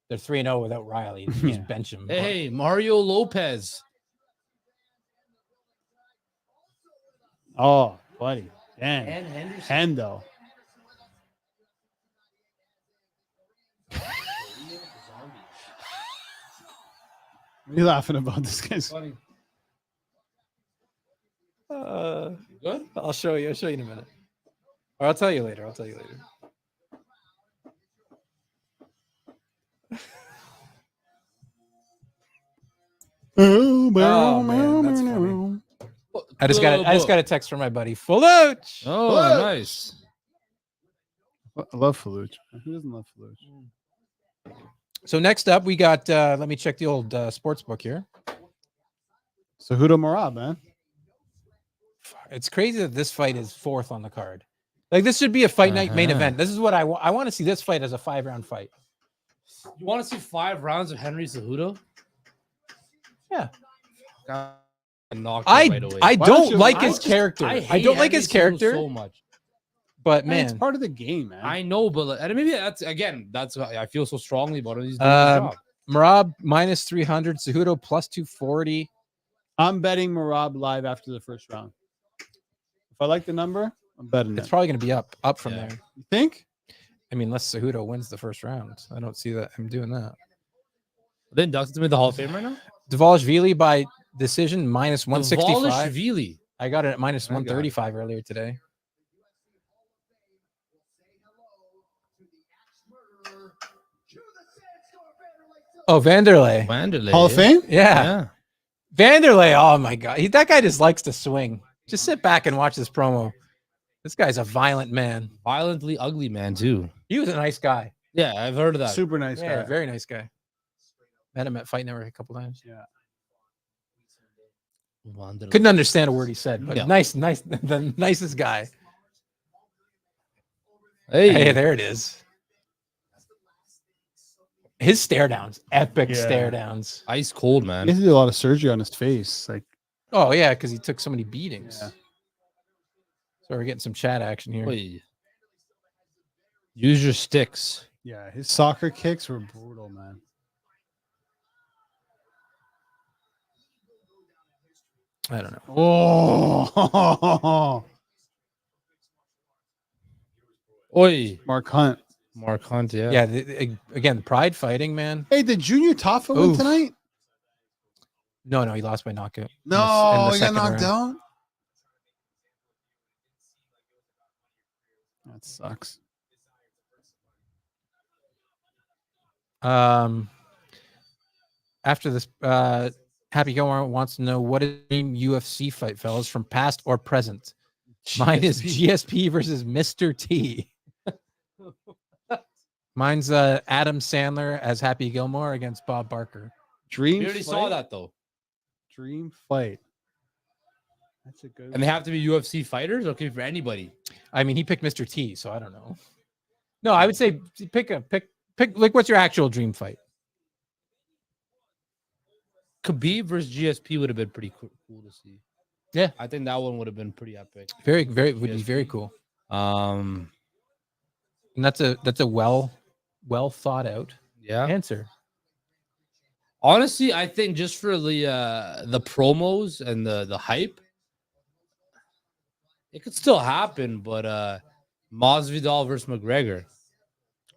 they're 3-0 without Riley. You just bench him. Hey, Mario Lopez. Oh, buddy. Dang. And Henderson. Hendo. What are you laughing about this guy's? Funny. Good. I'll show you. I'll show you in a minute. Or I'll tell you later. Oh, man, that's funny. I just got a text from my buddy Faluch. Oh, Faluch. nice. I love Faluch. Who doesn't love Faluch? So next up, we got. Let me check the old sports book here. Cejudo Merab, man. It's crazy that this fight is fourth on the card. Like this should be a fight night main event. This is what I want to see. This fight as a 5-round fight. You want to see 5 rounds of Henry Cejudo? Yeah. Knocked him right away. I Why don't don't you- like I his just- character. I don't like his character so much. but Man, man, it's part of the game, man. I know, but and maybe that's why I feel so strongly about him. He's doing a good job. Merab minus 300, Cejudo plus 240. I'm betting Merab live after the first round. If I like the number, I'm betting It's it. probably going to be up from Yeah. there. You think? I mean, unless Cejudo wins the first round. I don't see that him doing that. Then Dustin's made the Hall of Fame right now. Dvalishvili by decision minus 165. Dvalishvili. I got it at minus My God. 135 earlier today. Oh, Vanderlei. Wanderlei. Hall of Fame? Yeah. Vanderlei. Oh my God. That guy just likes to swing. Just sit back and watch this promo. This guy's a violent man. Violently ugly man too. He was a nice guy. Yeah, I've heard of that. Super nice Yeah, guy. very nice guy. Met him at Fight Network a couple times. Wanderlei. Couldn't understand a word he said, but Yeah. nice, the nicest guy. Hey, Hey, there it is. His stare downs, epic Yeah. stare downs. ice cold He man. had to do a lot of surgery on his face. Like, Oh yeah, because he took so many beatings. Yeah. So we're getting some chat action here. Oy. Use your sticks. yeah, his soccer kicks were brutal, man. I don't know. Oh, Oi, Mark Hunt. Mark Hunt. Yeah. Yeah, again, pride fighting, man. Hey, did Junior Taffa win Oof. tonight? No, he lost by knockout. No, he got second knocked round. out. That sucks. After this, Happy Gilmore wants to know what is the dream UFC fight, fellas, from past or present. Mine is GSP versus Mr. T. Mine's Adam Sandler as Happy Gilmore against Bob Barker. Dream We already fight? saw that though. Dream fight. That's a good And they have to be UFC fighters? Okay, for anybody. I mean, he picked Mr. T, so I don't know. No, I would say pick like what's your actual dream fight? Khabib versus GSP would have been pretty cool to see. Yeah. I think that one would have been pretty epic. Would be very cool. Um, And that's a well thought out yeah. answer. Honestly, I think just for the promos and the hype, it could still happen, but Masvidal versus McGregor.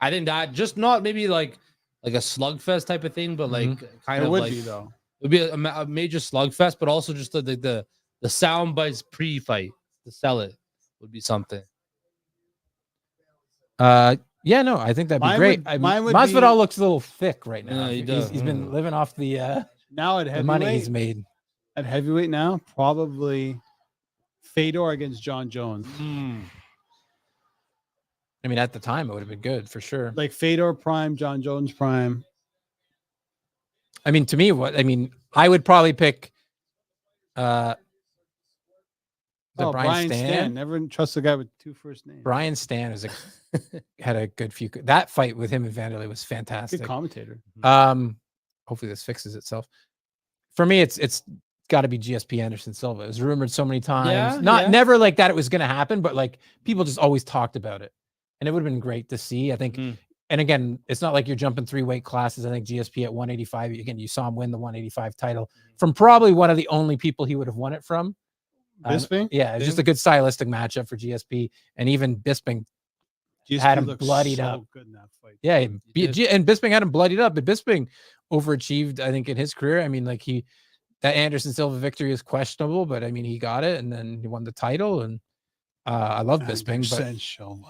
I think that just not maybe like a slugfest type of thing, but like kind It of would like be though. it would be a major slugfest, but also just the sound bites pre-fight to sell it would be something. Yeah, no, I think that'd be Mine great. would- mine would Masvidal be- looks a little thick right now. Yeah, he does. He's been living off the Now at money he's heavyweight, made. at heavyweight now, probably Fedor against John Jones. I mean, at the time, it would have been good for sure. Like Fedor prime, John Jones prime. I mean, to me, I would probably pick Brian Stan. Never trust a guy with two first names. Brian Stan had a good few. That fight with him and Vanderlei was fantastic. Good commentator. Hopefully this fixes itself. For me, it's got to be GSP Anderson Silva. It was rumored so many times. Never like that it was going to happen, but like people just always talked about it, and it would have been great to see. I think. And again, it's not like you're jumping 3 weight classes. I think GSP at 185. Again, you saw him win the 185 title from probably one of the only people he would have won it from. Bisping? Yeah, it's just a good stylistic matchup for GSP, and even Bisping had him looked bloodied so up. good in that fight. Yeah, and Bisping had him bloodied up, but Bisping overachieved, I think, in his career. I mean, like that Anderson Silva victory is questionable, but I mean, he got it, and then he won the title, and I love Bisping,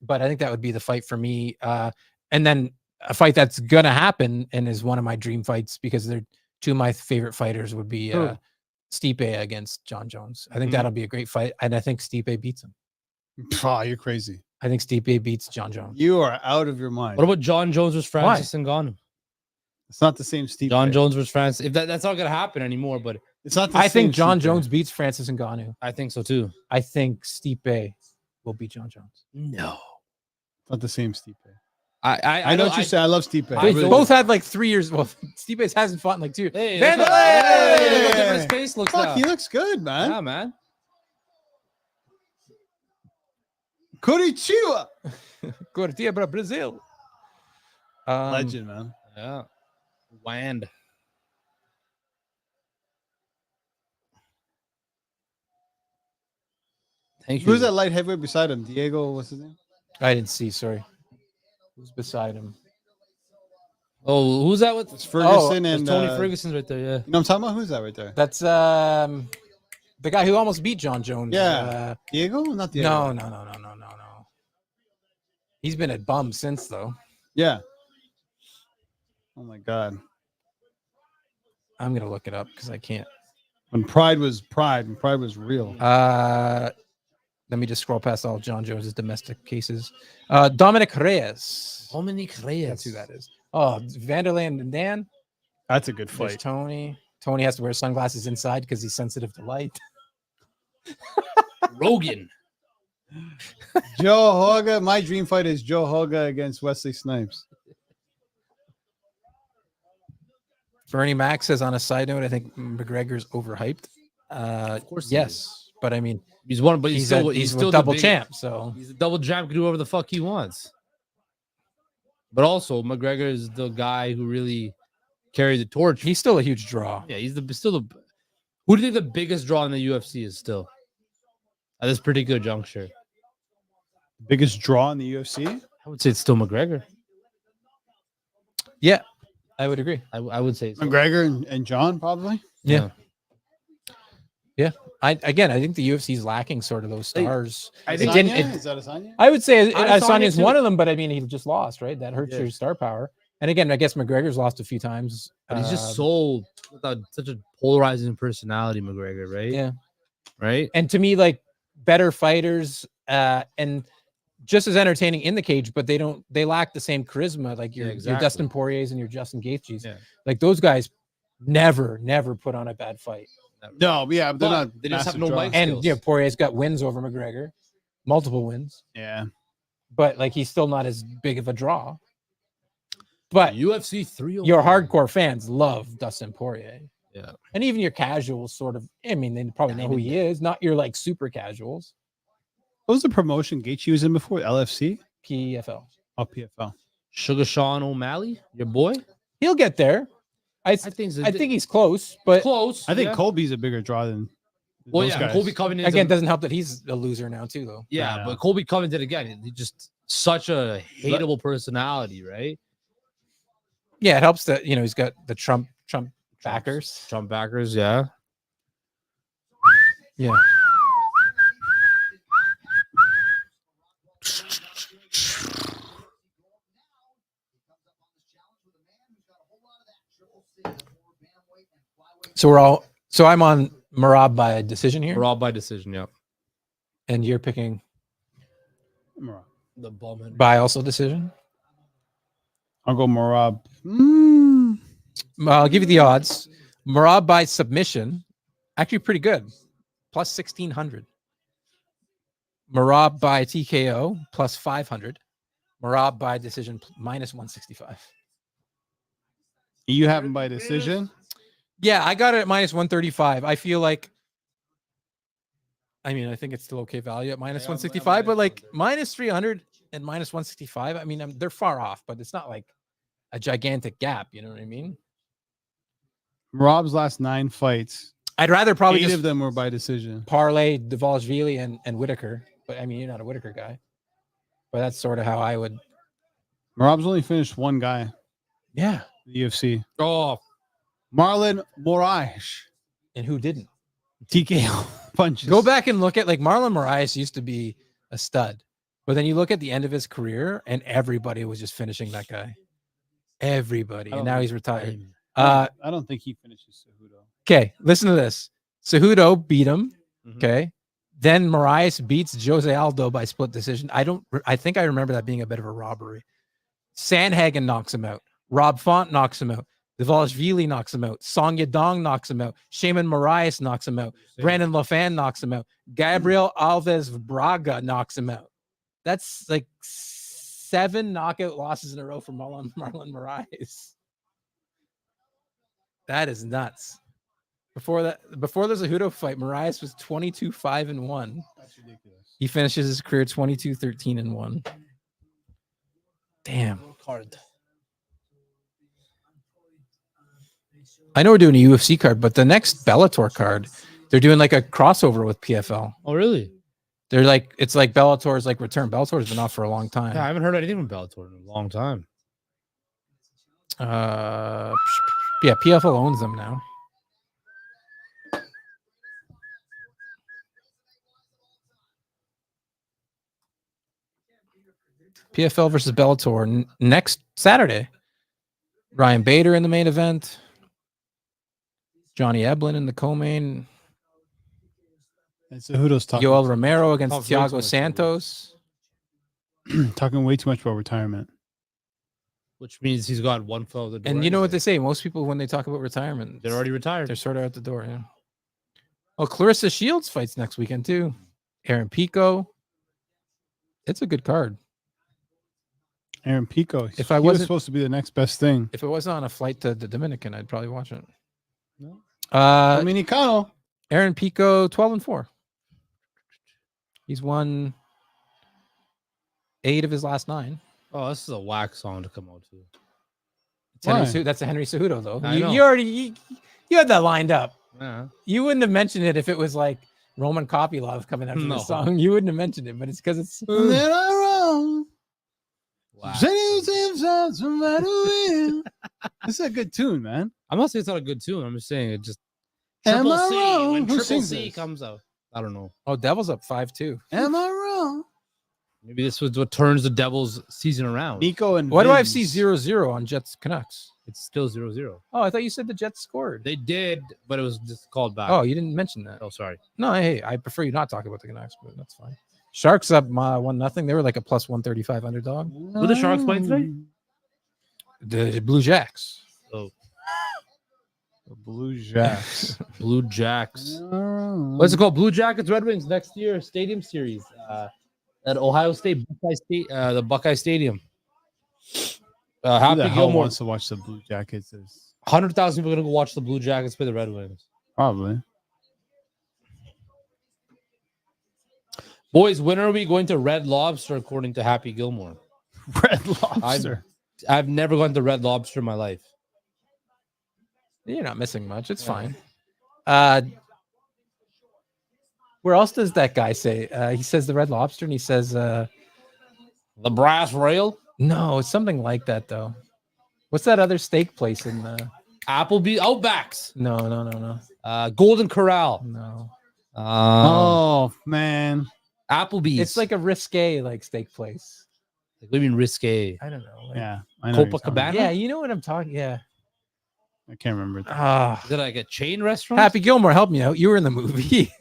but I think that would be the fight for me. And then a fight that's gonna happen and is one of my dream fights because they're two of my favorite fighters would be Stipe against John Jones. I think that'll be a great fight, and I think Stipe beats him. Oh, you're crazy. I think Stipe beats John Jones. You are out of your mind. What about John Jones versus Francis Ngannou? It's not the same Stipe. John Jones versus Francis. If that's not gonna happen anymore, but It's not. I think John Jones beats Francis Ngannou. I think so too. I think Stipe will beat John Jones. No, Not the same Stipe. I know what you say. I love Stipe. They both had like 3 years. Well, Stipe hasn't fought in like 2 years. Hey, Vanderlei! look at his face looks Fuck, now. he looks good, man. Yeah, man. Curitiba. Curitiba, Brazil. Legend, man. Yeah. Wand. Thank you. Who's that light heavyweight beside him? Diego, what's his name? I didn't see. Sorry. Who's beside him? Oh, who's that with? It's Ferguson There's and Tony Ferguson's right there. Yeah. You know what I'm talking about? Who's that right there? That's the guy who almost beat John Jones. Yeah. Diego? Not Diego. No. He's been at bum since though. Yeah. Oh my God. I'm gonna look it up because I can't. When pride was pride, and pride was real. Let me just scroll past all John Jones's domestic cases. Dominic Reyes. Dominic Reyes. That's who that is. Oh, Vanderlei and Dan. That's a good There's fight. Tony. Tony has to wear sunglasses inside because he's sensitive to light. Rogan. Joe Hoga. My dream fight is Joe Hoga against Wesley Snipes. Bernie Mac says on a side note, I think McGregor's overhyped. Of course, yes, but I mean, he's one, but he's still a double champ. So he's a double champ, can do whatever the fuck he wants. But also, McGregor is the guy who really carried the torch. he's still a huge draw. Yeah, he's still the. Who do you think the biggest draw in the UFC is still? At this pretty good juncture, Biggest draw in the UFC? I would say it's still McGregor. Yeah, I would agree. I would say it's McGregor and John, probably. Yeah. I think the UFC is lacking sort of those stars. Is It that didn't. Adesanya? I would say Adesanya Adesanya's too. one of them, but I mean, he just lost, right? That hurts Yeah. your star power. And again, I guess McGregor's lost a few times. But he's just so such a polarizing personality, McGregor, right? Yeah. Right. And to me, like better fighters and just as entertaining in the cage, but they lack the same charisma like your Dustin Poiriers and your Justin Gaethjes. Yeah. Like those guys never put on a bad fight. No, yeah, they're not. They just have massive no draws. mic And skills. yeah, Poirier's got wins over McGregor, multiple wins, Yeah. but like he's still not as big of a draw. But UFC 301. your hardcore fans love Dustin Poirier. Yeah. And even your casuals sort of, I mean, they probably know who he is, not your like super casuals. What was the promotion Gaethje was in before? LFC? PFL. Oh, PFL. Sugar Sean O'Malley, your boy. He'll get there. I think he's close, but Close. I think yeah. Colby's a bigger draw than Well, those yeah, guys. Colby Covington again, doesn't help that he's a loser now too, though. Yeah, Yeah. but Colby Covington again, he just such a hateable personality, right? Yeah, it helps that he's got the Trump backers. Trump backers, yeah. Yeah. So I'm on Merab by decision here, We're all by decision, yeah. and you're picking The bum. by also decision. I'll go Merab. I'll give you the odds. Merab by submission, actually pretty good, plus 1,600. Merab by TKO, plus 500. Merab by decision, minus 165. You have him by decision? Yeah, I got it at minus 135. I feel like, I think it's still okay value at minus 165, but like minus 300 and minus 165, they're far off, but it's not like a gigantic gap. You know what I mean? Merab's last 9 fights, I'd rather probably 8 just of them were by decision. parlay Dvalishvili and Whitaker, but you're not a Whitaker guy. But that's sort of how I would. Merab's only finished one guy Yeah. in the UFC. Oh, Marlon Moraes. And who didn't? TKO punches. Go back and look at like Marlon Moraes used to be a stud, but then you look at the end of his career and everybody was just finishing that guy. Everybody. And now he's retired. I don't think he finishes Cejudo. Okay, listen to this. Cejudo beat him. Mhm. Okay. Then Moraes beats Jose Aldo by split decision. I think I remember that being a bit of a robbery. Sandhagen knocks him out. Rob Font knocks him out. Dvalishvili knocks him out. Song Yadong knocks him out. Shaman Moraes knocks him out. Brandon Lafan knocks him out. Gabriel Alves Braga knocks him out. That's like 7 knockout losses in a row for Marlon Moraes. That is nuts. Before the Cejudo fight, Moraes was 22-5-1. That's ridiculous. He finishes his career 22-13-1. Damn. card. I know we're doing a UFC card, but the next Bellator card, they're doing like a crossover with PFL. Oh, really? They're like, it's like Bellator's like return. Bellator's been off for a long time. Yeah, I haven't heard anything from Bellator in a long time. Yeah, PFL owns them now. PFL versus Bellator next Saturday. Ryan Bader in the main event. Johnny Eblin in the co-main. And Cejudo's talking. Yoel Romero against Talks way too Thiago much Santos. Talking way too much about retirement. Which means he's got one foot out the door. And you know what anyway. they say? Most people, when they talk about retirement, They're already retired. they're sort of out the door. Yeah. Oh, Clarissa Shields fights next weekend too. Aaron Pico. It's a good card. Aaron Pico. If I he was wasn't- supposed to be the next best thing. If it wasn't on a flight to the Dominican, I'd probably watch it. No. Uh, Dominicano. Aaron Pico, 12-4. He's won 8 of his last 9. Oh, this is a whack song to come out to. It's Henry Why? that's a Henry Cejudo though. I know. You already you had that lined up. Yeah. You wouldn't have mentioned it if it was like Roman Kopylov coming after No. the song. You wouldn't have mentioned it, but it's because it's Then I wrong. Wow. This is a good tune, man. I'm not saying it's not a good tune. I'm just saying it just Am Triple I C wrong? when Who Triple sings C this? comes out. I don't know. oh, Devil's up 5-2. Am I wrong? Maybe this was what turns the Devils season around. Nico and Why do I have Vince. C0-0 on Jets Canucks? It's still 0-0. Oh, I thought you said the Jets scored. They did, but it was just called back. Oh, you didn't mention that. Oh, sorry. No, hey, I prefer you not talk about the Canucks, but that's fine. Sharks up 1-0. They were like a plus 135 underdog. Who the Sharks playing today? The Blue Jacks. Oh, The Blue Jacks. Blue Jacks. What's it called? Blue Jackets, Red Wings next year, Stadium Series at Ohio State, the Buckeye Stadium. Who the Happy hell Gilmore. wants to watch the Blue Jackets? 100,000 people are going to go watch the Blue Jackets play the Red Wings. Probably. Boys, when are we going to Red Lobster, according to Happy Gilmore? Red Lobster. I've never gone to Red Lobster in my life. You're not missing much. It's fine. Where else does that guy say? He says the Red Lobster, and he says The Brass Rail? no, it's something like that though. What's that other steak place in Applebee's, Outbacks, No. Golden Corral, No. Oh, man. Applebee's. It's like a risque like steak place. What do you mean risque? I don't know. Yeah. I know what you're talking about. Copacabana? Yeah, you know what I'm talking. Yeah. I can't remember. Ah, Is it like a chain restaurant? Happy Gilmore, help me out. You were in the movie.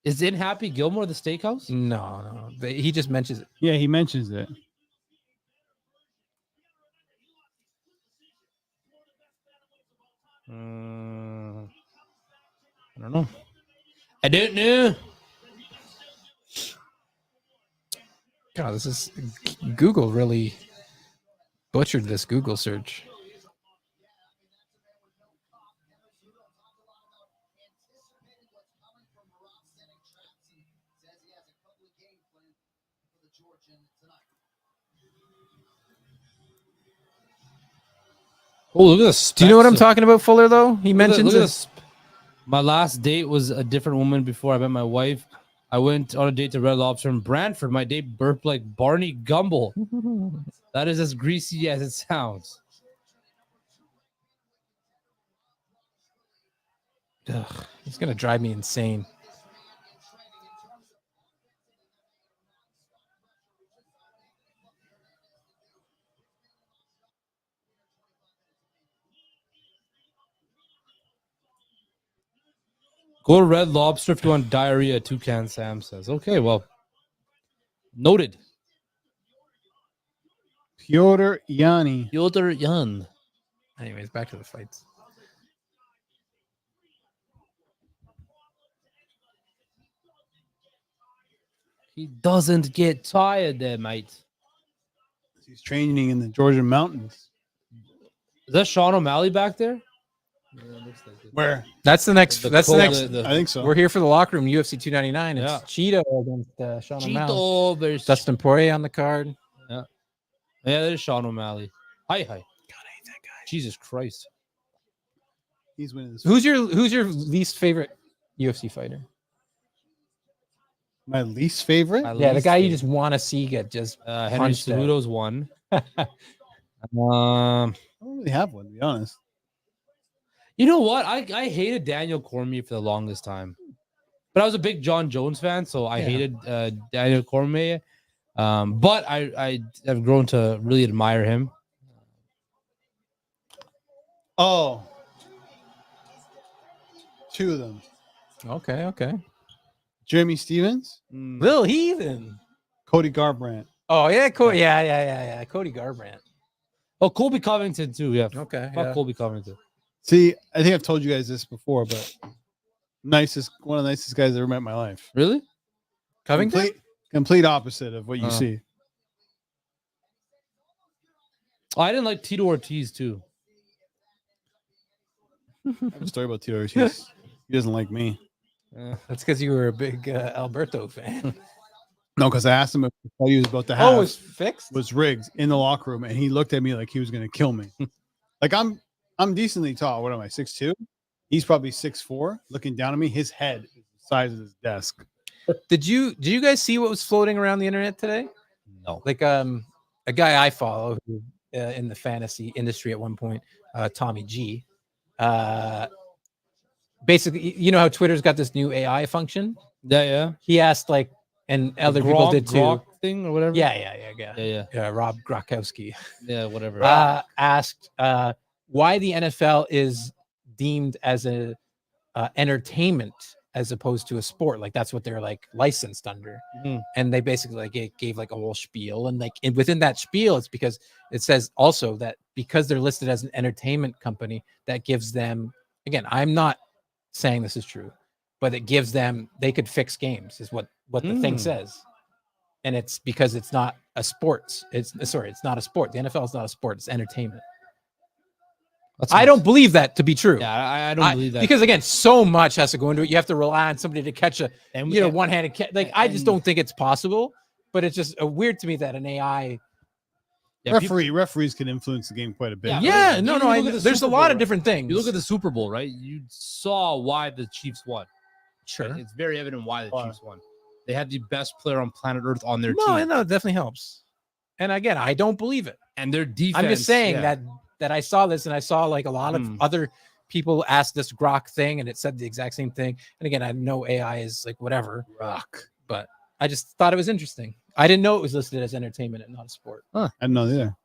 Is in Happy Gilmore the steakhouse? No. He just mentions it. Yeah, he mentions it. I don't know. I don't know. God, this is Google really butchered this Google search. Oh, look at this. Do you know what I'm talking about, Fuller? Though he mentions Look at this. this. My last date was a different woman before I met my wife. I went on a date to Red Lobster in Brantford. My date burped like Barney Gumble. That is as greasy as it sounds. Ugh, it's gonna drive me insane. Go to Red Lobster if you want diarrhea. Toucan Sam says. Okay, well, noted. Pyotr Yanni. Fyodor Yan. Anyways, back to the fights. He doesn't get tired there, mate. He's training in the Georgian mountains. Is that Sean O'Malley back there? Where? That's the next. That's the next. I think so. We're here for the locker room. UFC 299. It's Yeah. Cheeto against Sean O'Malley. Cheeto versus Dustin Poirier on the card. Yeah, that is Sean O'Malley. Hi. God, I hate that guy. Jesus Christ. He's winning this. Who's your least favorite UFC fighter? My least favorite? Yeah, the guy you just want to see get just Henry punched out. Cejudo's one. I don't really have one, to be honest. You know what? I hated Daniel Cormier for the longest time, but I was a big John Jones fan, so I hated Daniel Cormier. But I have grown to really admire him. Oh. Two of them. Okay. Jeremy Stevens, Lil Heathen. Cody Garbrandt. Oh yeah, Cody. Yeah. Cody Garbrandt. Oh, Colby Covington too. Yeah. Okay. Fuck Yeah. Colby Covington. See, I think I've told you guys this before, but one of the nicest guys I ever met in my life. Really? Covington. Complete opposite of what you see. Oh, I didn't like Tito Ortiz too. I have a story about Tito Ortiz. He doesn't like me. That's because you were a big Alberto fan. No, because I asked him if the fight he was about to have Oh, it's fixed. was rigged in the locker room, and he looked at me like he was going to kill me. Like I'm decently tall. What am I, 6'2"? He's probably 6'4", looking down at me. His head is the size of his desk. Did you guys see what was floating around the internet today? No. Like a guy I follow who, in the fantasy industry at one point, Tommy G. Basically, you know how Twitter's got this new AI function? Yeah. He asked and other people did too. thing or whatever. Yeah. Rob Gronkowski Whatever. asked why the NFL is deemed as a entertainment as opposed to a sport. Like that's what they're like licensed under. Mhm. And they basically like gave like a whole spiel, and like within that spiel, it's because it says also that because they're listed as an entertainment company, that gives them, again, I'm not saying this is true, but it gives them, they could fix games is what the thing says. And it's because it's not a sports. It's not a sport. The NFL is not a sport. It's entertainment. I don't believe that to be true. Yeah, I don't believe that because again, so much has to go into it. You have to rely on somebody to catch a one-handed catch. Like I just don't think it's possible. But it's just weird to me that an AI referees can influence the game quite a bit. There's a lot of different things. You look at the Super Bowl, right? You saw why the Chiefs won. Sure, right? It's very evident why the Chiefs won. They had the best player on planet Earth on their team. No, it definitely helps. And again, I don't believe it. And their defense. I'm just saying that I saw this, and I saw like a lot of other people ask this Grok thing, and it said the exact same thing. And again, I know AI is like whatever, but I just thought it was interesting. I didn't know it was listed as entertainment and not a sport. I didn't know either.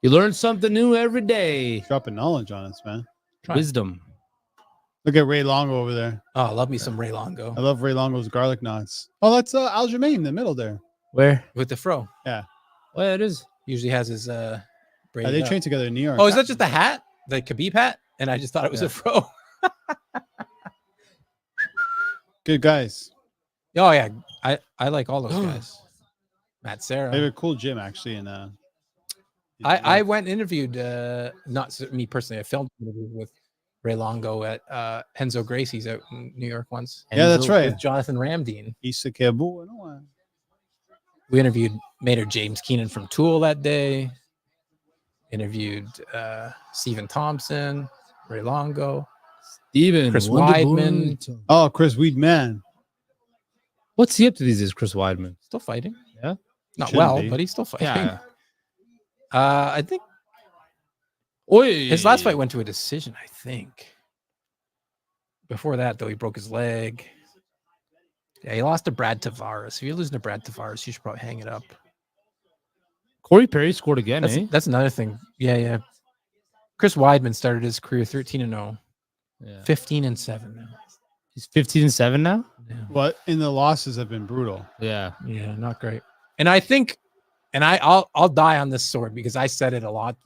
You learn something new every day. Dropping knowledge on us, man. Wisdom. Look at Ray Longo over there. Oh, I love me some Ray Longo. I love Ray Longo's garlic knots. Oh, that's Aljamain in the middle there. Where? With the fro. Yeah. Well, it is. Usually has his they train together in New York. Oh, is that just the hat? The Khabib hat? And I just thought it was a fro. Good guys. Oh yeah. I like all those guys. Matt Serra. They have a cool gym actually in I went and interviewed not me personally, I filmed an interview with Ray Longo at Henzo Gracie's out in New York once. Yeah, that's right. With Jonathan Ramdeen. We interviewed Maynard James Keenan from Tool that day. Interviewed Stephen Thompson, Ray Longo, Chris Weidman. Oh, Chris Weidman. What's he up to these days, Chris Weidman? Still fighting. Yeah. Not well, but he's still fighting. Yeah. I think his last fight went to a decision, I think. Before that, though, he broke his leg. Yeah, he lost to Brad Tavares. If you're losing to Brad Tavares, you should probably hang it up. Corey Perry scored again, That's another thing. Yeah. Chris Weidman started his career 13-0. Yeah. 15-7 now. He's 15-7 now? Yeah. What? And the losses have been brutal. Yeah. Yeah, not great. And I think, and I'll die on this sword because I said it a lot.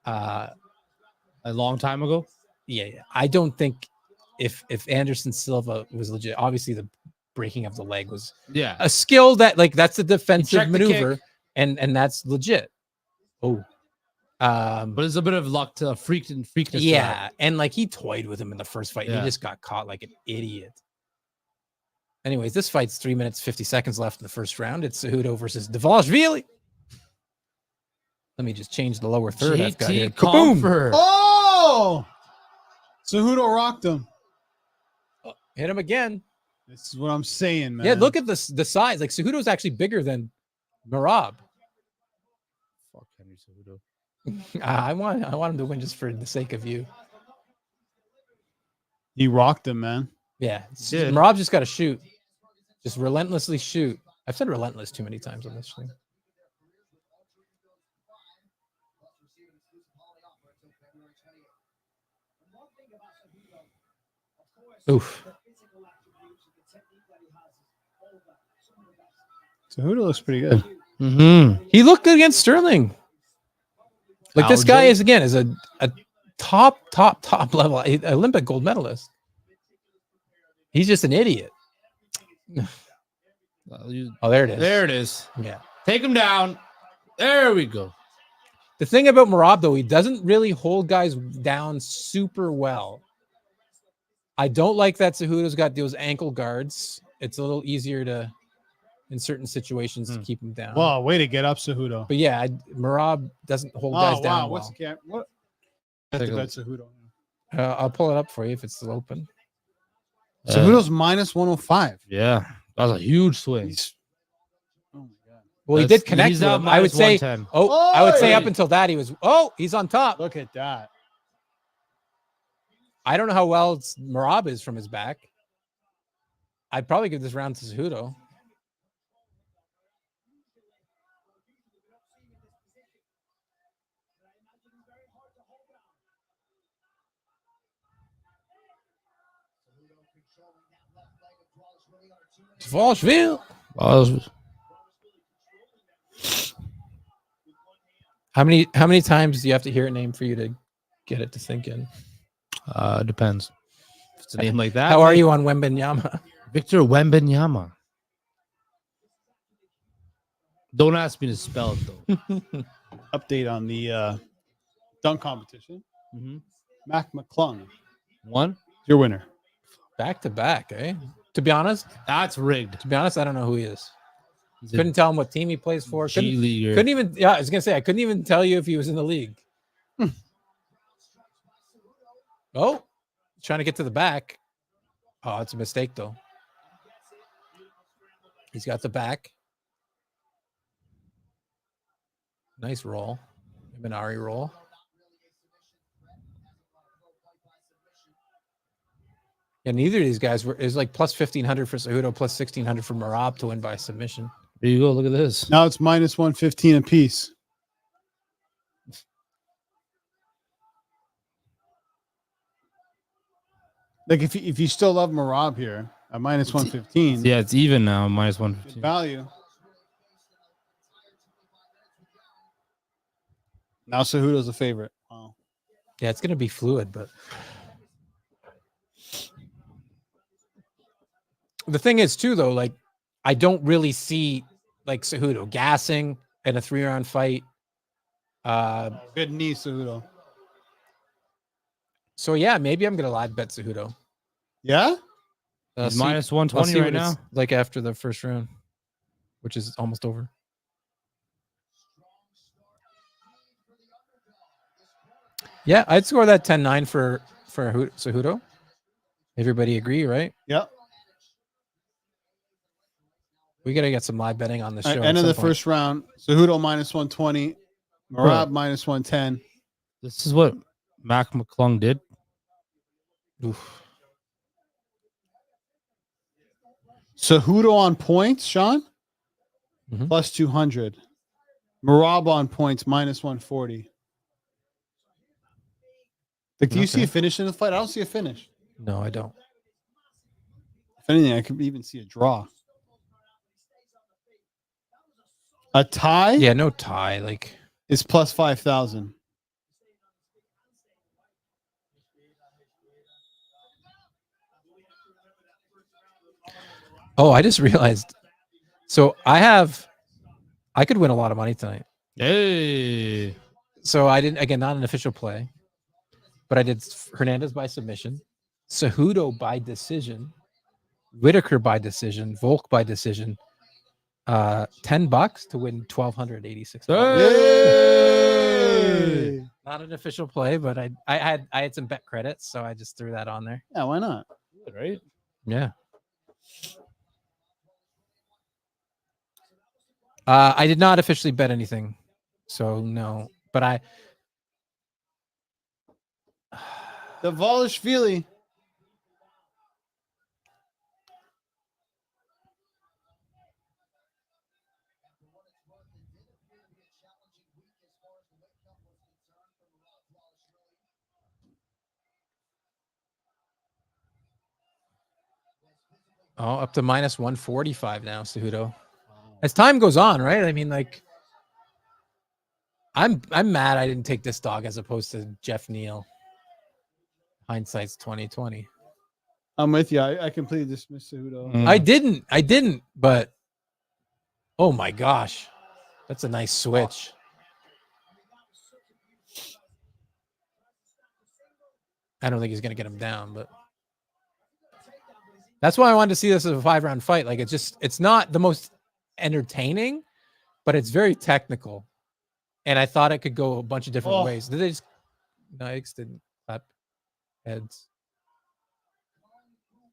A long time ago? Yeah. I don't think if Anderson Silva was legit, obviously the breaking of the leg was a skill that that's a defensive maneuver, and that's legit. But it's a bit of luck to freakness. Yeah, and he toyed with him in the first fight. And he just got caught like an idiot. Anyways, this fight's 3 minutes 50 seconds left in the first round. It's Cejudo versus Dvalishvili. Let me just change the lower third. I've got here. Kaboom! Oh, Cejudo rocked him. Hit him again. This is what I'm saying, man. Yeah, look at the size. Like Cejudo's actually bigger than Merab. Fuck Henry Cejudo. I want him to win just for the sake of you. He rocked him, man. Yeah, Merab's just got to shoot. Just relentlessly shoot. I've said relentless too many times on this thing. Oof. Cejudo looks pretty good. Mm-hmm. He looked good against Sterling. Like this guy is a top level Olympic gold medalist. He's just an idiot. Oh, there it is. There it is. Yeah. Take him down. There we go. The thing about Merab, though, he doesn't really hold guys down super well. I don't like that Cejudo's got those ankle guards. It's a little easier to, in certain situations, to keep him down. Wow, way to get up, Cejudo. But yeah, Merab doesn't hold guys down What's well. the camera? What? That's Cejudo. I'll pull it up for you if it's still open. Cejudo's minus 105. Yeah, that was a huge swing. Oh my god. Well, he did connect with him. I would say. I would say up until that he was. Oh, he's on top. Look at that. I don't know how well Merab is from his back. I'd probably give this round to Cejudo. Dvalishvili. How many times do you have to hear a name for you to get it to sink in? Depends. If it's a name like that. How are you on Wembanyama? Victor Wembanyama. Don't ask me to spell it though. Update on the dunk competition. Mm-hmm. Mac McClung, One. your winner. Back to back, eh? To be honest, That's rigged. I don't know who he is. Couldn't tell him what team he plays for. G leaguer. Couldn't even. Yeah, I was gonna say I couldn't even tell you if he was in the league. Oh, trying to get to the back. Oh, it's a mistake though. He's got the back. Nice roll. Minari roll. And neither of these guys is like plus 1,500 for Cejudo, plus 1,600 for Merab to win by submission. There you go. Look at this. Now it's minus 115 apiece. Like if you still love Merab here at minus 115, Yeah, it's even now. Minus good 115. value. Now Cejudo's a favorite. Wow. Yeah, it's gonna be fluid, but the thing is too, though, like I don't really see like Cejudo gassing in a 3-round fight. Good knee, Cejudo. So yeah, maybe I'm gonna live bet Cejudo. Yeah? He's See- minus I'll 120 see right what now. it's like after the first round, which is almost over. Yeah, I'd score that 10-9 for Cejudo. Everybody agree, right? Yep. We gotta get some live betting on the show. All right, at end of some the point. first round. Cejudo minus 120. Merab minus 110. This is what Mac McClung did. Oof. Cejudo on points, Sean? Mhm. Plus 200. Merab on points, minus 140. Like, do you see Okay. a finish in the fight? I don't see a finish. No, I don't. If anything, I could even see a draw. A tie Yeah, no tie. Like, is plus 5,000. oh, I just realized. So I could win a lot of money tonight. Hey. So I didn't, again, not an official play, but I did Hernandez by submission, Cejudo by decision, Whitaker by decision, Volk by decision. $10 to win $1,286. Hey! Not an official play, but I had some bet credits, so I just threw that on there. Yeah, why not? Right? Yeah. I did not officially bet anything, so no. But I Dvalishvili. up to minus 145 now, Cejudo. As time goes on, right? I mean, like, I'm mad I didn't take this dog as opposed to Jeff Neal. Hindsight's 2020. I'm with you. I completely dismissed Cejudo. I didn't, but oh my gosh, that's a nice switch. I don't think he's gonna get him down, but that's why I wanted to see this as a 5-round fight. Like, it's not the most entertaining, but it's very technical. And I thought it could go a bunch of different ways. Did they just Nikes didn't clap heads?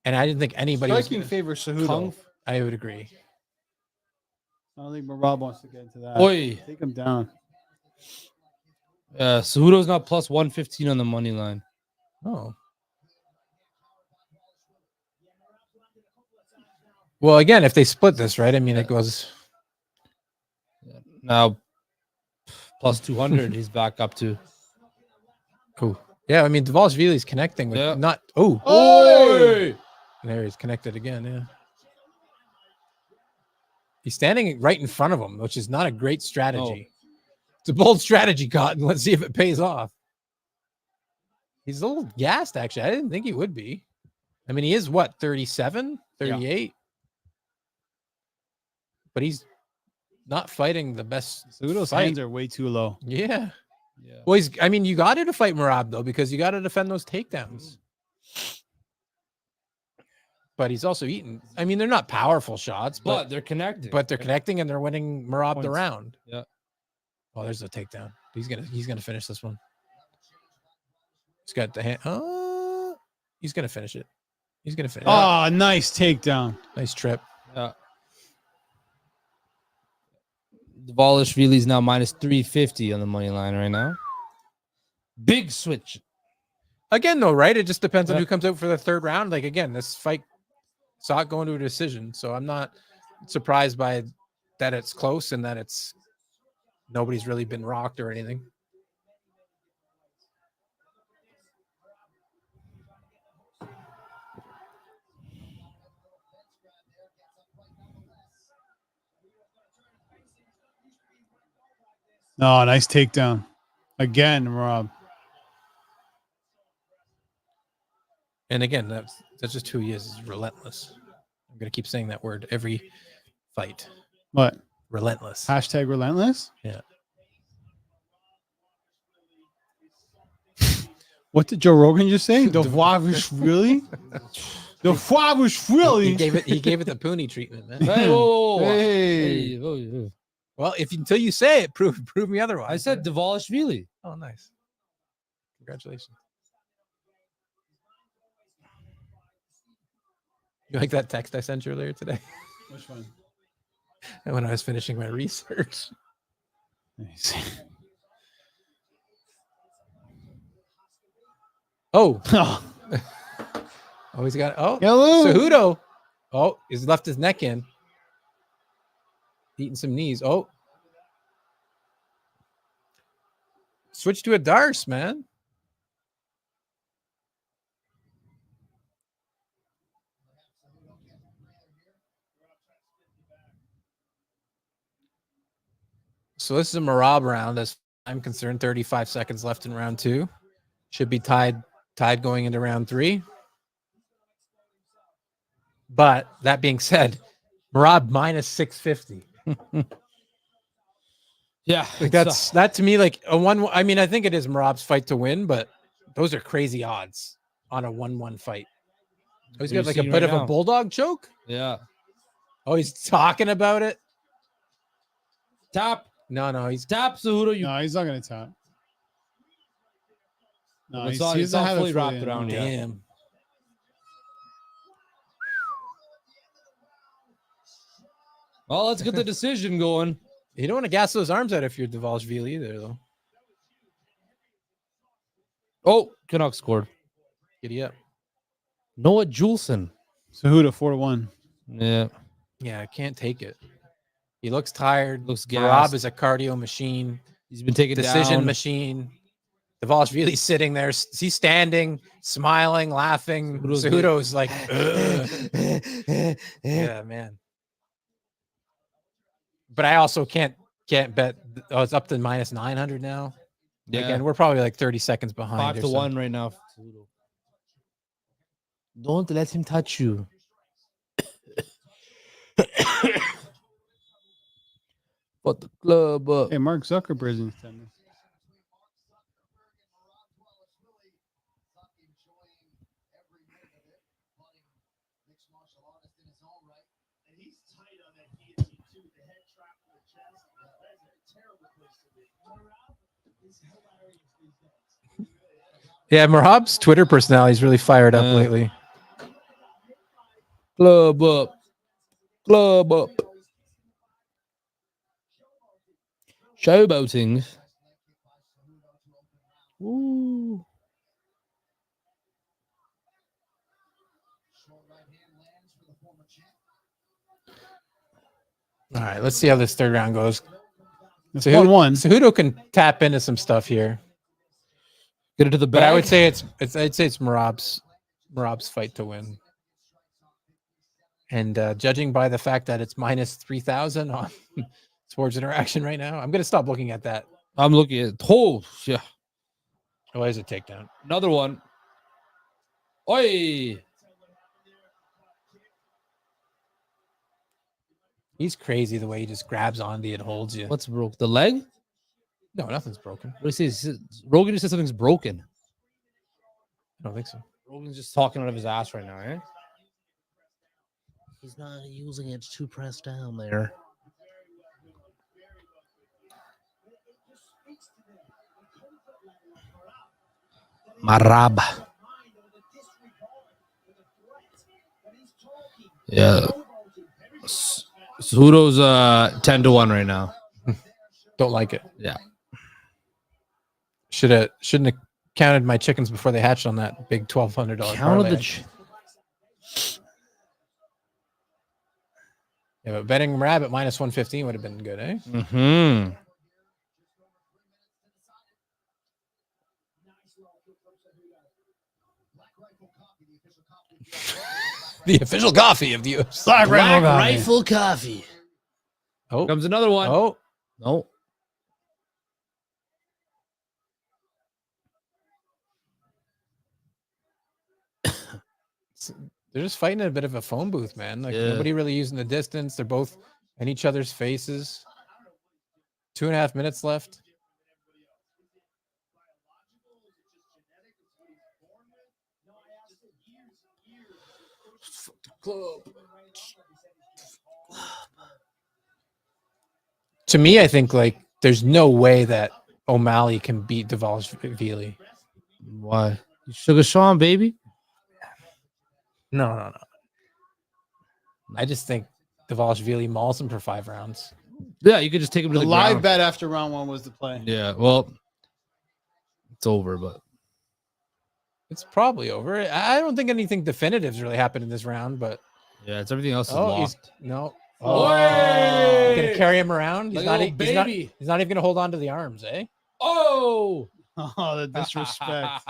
And I didn't think anybody was Striking gonna, favor Cejudo. I would agree. I don't think Merab wants to get into that. Oi. Take him down. Cejudo's not plus 115 on the money line. Oh. Well, again, if they split this, right? I mean, it goes. Now, plus 200, he's back up to. Cool. Yeah, I mean, Dvalishvili's connecting with Yeah. not. Oh, Oh! There he's connected again. Yeah. He's standing right in front of him, which is not a great strategy. It's a bold strategy, Cotton. Let's see if it pays off. He's a little gassed, actually. I didn't think he would be. I mean, he is what, 37, 38? Yeah. But he's not fighting the best. Cejudo's hands are way too low. Yeah. Well, you got to fight Merab, though, because you got to defend those takedowns. But he's also eating. I mean, they're not powerful shots, but they're connecting. But they're connecting and they're winning Merab the round. Yeah. Oh, there's a takedown. He's gonna finish this one. He's got the hand. Oh, he's gonna finish it. He's gonna finish. Oh, nice takedown. Nice trip. Yeah. Dvalishvili's now minus 350 on the money line right now. Big switch. Again, though, right? It just depends on who comes out for the third round. Like, again, this fight saw it going to a decision. So I'm not surprised by that it's close and that it's nobody's really been rocked or anything. Oh, nice takedown. Again, Rob. And again, that's just who he is. He's relentless. I'm going to keep saying that word every fight. What? Relentless. Hashtag relentless? Yeah. What did Joe Rogan just say? Dvalishvili? Dvalishvili. He gave it the Pooni treatment, man. Hey, whoa. Hey. Whoa. Well, until you say it, prove me otherwise. I said Dvalishvili. Oh, nice. Congratulations. You like that text I sent you earlier today? Which one? When I was finishing my research. Nice. Oh. Oh. Oh, he's got. Oh, Hello. Cejudo. Oh, he's left his neck in. Eating some knees. Oh. Switch to a Darce, man. So this is a Merab round, as I'm concerned. 35 seconds left in round 2. Should be tied going into round 3. But that being said, Merab minus 650. Yeah, like that to me, like a 1. I mean, I think it is Merab's fight to win, but those are crazy odds on a 1-1 fight. Oh, he's got like a bit of a bulldog choke. Yeah. Oh, he's talking about it. Tap. No, he's tap Cejudo. No, he's not gonna tap. No, it's not fully wrapped around. Damn. Well, let's get the decision going. You don't want to gas those arms out if you're Dvalishvili either, though. Oh, Canucks scored. Giddy up. Noah Juleson. Cejudo 4-1. Yeah. Yeah, I can't take it. He looks tired. Looks gassed. Rob is a cardio machine. He's been taking decision machine. Dvalishvili's sitting there. He's standing, smiling, laughing. Cejudo's like, yeah, man. But I also can't bet. Oh, it's up to minus 900 now. Yeah. Again, we're probably like 30 seconds behind. 5-1 right now. Don't let him touch you. But the club up. Hey, Mark Zuckerberg's in attendance. Yeah, Merab's Twitter personality's really fired up lately. Club up. Club up. Showboating. Ooh. All right, let's see how this third round goes. It's 1-1. Cejudo can tap into some stuff here. Get it to the back. But I would say it's Merab's fight to win. And judging by the fact that it's minus 3,000 on Sports Interaction right now, I'm going to stop looking at that. I'm looking at. Oh, yeah. Oh, there's a takedown. Another one. Oi. He's crazy the way he just grabs onto you and holds you. What's broke? The leg? No, nothing's broken. What do you say? Rogan just said something's broken. I don't think so. Rogan's just talking out of his ass right now, eh? He's not using it to press down there. Marab. Yeah. Cejudo's 10-1 right now. Don't like it. Yeah. Shouldn't have counted my chickens before they hatched on that big $1,200 Counted parlay. Yeah, but betting Rabbit minus 115 would have been good, eh? Mm-hmm. The official coffee of the UFC. Black Rifle coffee. Oh, Comes another one. oh, No. they're just fighting in a bit of a phone booth, man. Like Yeah. nobody really using the distance. They're both in each other's faces. 2.5 minutes left. To me, I think like there's no way that O'Malley can beat Dvalishvili. Why? Sugar Sean, baby. No. I just think Dvalishvili mauls him for 5 rounds. Yeah, you could just take him to The the live ground. bet after round 1 was the play. Yeah, well, it's over, but It's probably over. I don't think anything definitive's really happened in this round, but yeah, it's everything else is oh, locked. no. Oh. Gonna carry him around. Like a little baby. He's not even gonna hold on to the arms, eh? Oh, Oh, the disrespect.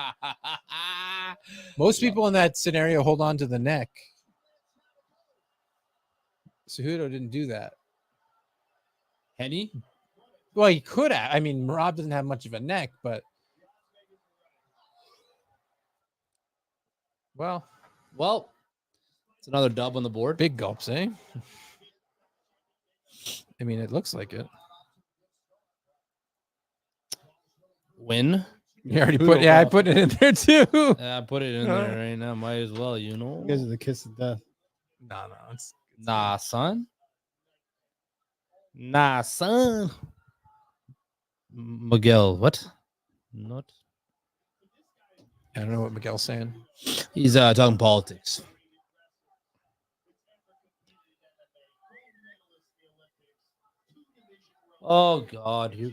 Most people in that scenario hold on to the neck. Cejudo didn't do that. Henny. Well, he could have. I mean, Rob doesn't have much of a neck, but well, It's another dub on the board. big gulps, eh? I mean, it looks like it. Win. You already put, I put it in there too. I put it in there right now. Might as well, you know. You guys are the kiss of death. No, it's Nah, son. Nah, son. Miguel, what? Not. I don't know what Miguel's saying. He's talking politics. Oh God, you.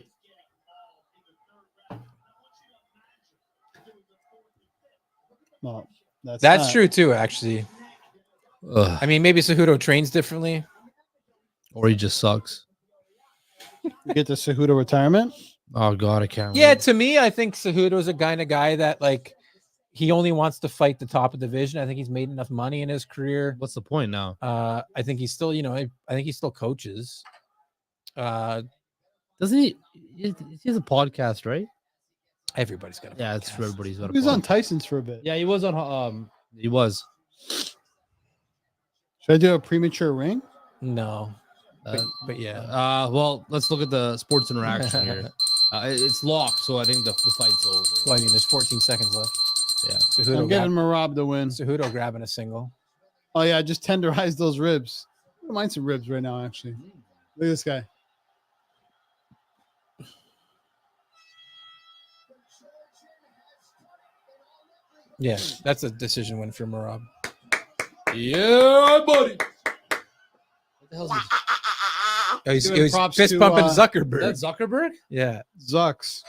Well, that's That's true too, actually. Ugh. I mean, maybe Cejudo trains differently. Or he just sucks. You get the Cejudo retirement. Oh God, I can't. Yeah, wait. to me, I think Cejudo's a kind of guy that like he only wants to fight the top of the division. I think he's made enough money in his career. What's the point now? I think he's still, I think he still coaches. Doesn't he? He has a podcast, right? Everybody's got a Yeah, it's podcast. for everybody's got a He was on podcast. Tyson's for a bit. Yeah, he was on. He was. Should I do a premature ring? No, Uh, but yeah. Well, let's look at the sports interaction here. It's locked, so I think the fight's over. Well, I mean, there's 14 seconds left. Yeah. Cejudo, I'm getting Marab to win. Cejudo grabbing a single. Oh yeah, just tenderize those ribs. I don't mind some ribs right now, actually. Look at this guy. Yeah, that's a decision win for Marab. Yeah, buddy. What the hell is this? Oh, he's Giving props fist to, pumping Is Zuckerberg. that Zuckerberg? Yeah. Zucks.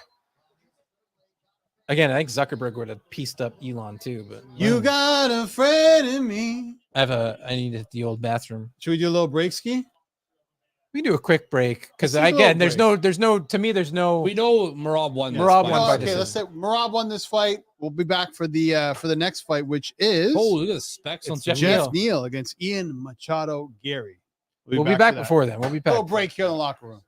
Again, I think Zuckerberg would have pieced up Elon too, but You got a friend in me. I need to hit the old bathroom. Should we do a little break ski? We can do a quick break because Let's do a again, little there's no. To me, there's no. We know Marab won. this Merab fight. won by Okay, let's say decision. Marab won this fight. We'll be back for the next fight, which is Oh, look at the specs on It's Jeff Topuria. Jeff Neal against Ian Machado Gary. We'll be back for that. before then. We'll be back. Little break here in the locker room.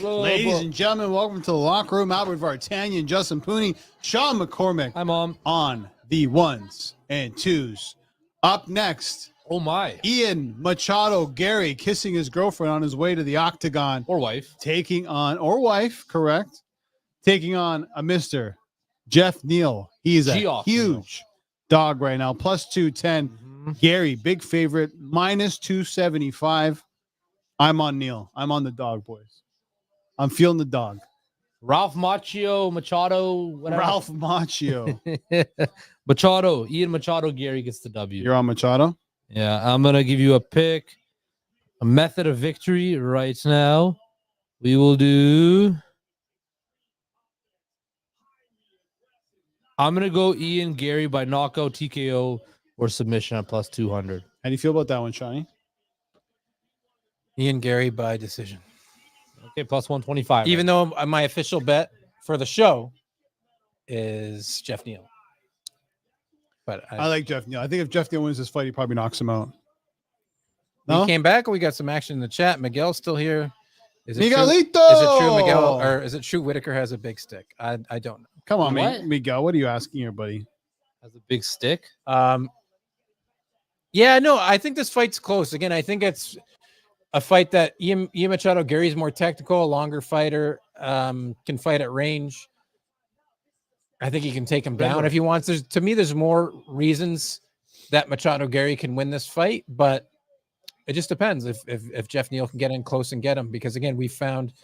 Ladies and gentlemen, welcome to the locker room. Albert Vartanian, Justin Pooni, Shawn McCormick. Hi, Mom. On the ones and twos. Up next, Oh, my. Ian Machado Gary kissing his girlfriend on his way to the octagon. Or wife. Taking on, or wife, correct. Taking on a Mr. Jeff Neal. He's a Geoff huge dog right now. Plus 210. Mm-hmm. Gary, big favorite. Minus 275. I'm on Neal. I'm on the dog, boys. I'm feeling the dog. Ralph Machado, whatever. Ralph Macchio. Machado. Ian Machado Gary gets the W. You're on Machado? Yeah, I'm going to give you a pick. A method of victory right now. We will do... I'm going to go Ian Gary by knockout, TKO, or submission at plus 200. How do you feel about that one, Shawnee? Ian Gary by decision. Okay, plus 125. Even though my official bet for the show is Jeff Neal. But I like Jeff Neal. I think if Jeff Neal wins this fight, he probably knocks him out. We No? came back. We got some action in the chat. Miguel's still here. Is it Miguelito! true? Is it true Miguel, or is it true Whitaker has a big stick? I don't know. Come on, What? Miguel. What are you asking here, buddy? Has a big stick. Yeah, no, I think this fight's close. Again, I think it's a fight that Ian Machado Gary's more technical, a longer fighter, can fight at range. I think he can take him down if he wants. To me, there's more reasons that Machado Gary can win this fight, but it just depends if Jeff Neal can get in close and get him. Because again, we found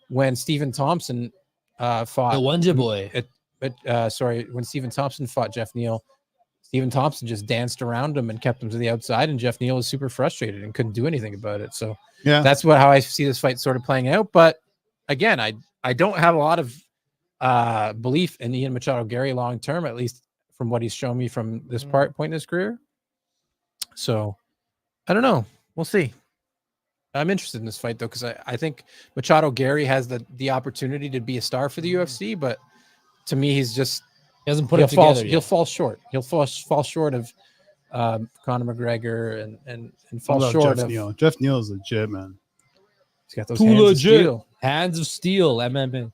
when Stephen Thompson fought The Wonder Boy. when Stephen Thompson fought Jeff Neal, Stephen Thompson just danced around him and kept him to the outside, and Jeff Neal was super frustrated and couldn't do anything about it. So Yeah. that's how I see this fight sort of playing out. But again, I don't have a lot of belief in Ian Machado Gary long term, at least from what he's shown me from this point in his career. So I don't know. We'll see. I'm interested in this fight though, because I think Machado Gary has the opportunity to be a star for the UFC, but to me, he's just He hasn't put it together yet. He'll fall short. He'll fall short of Conor McGregor and fall short Jeff of Neal. Jeff Neal is legit, man. He's got those Too hands of legit. steel. Hands of Steel, MMA.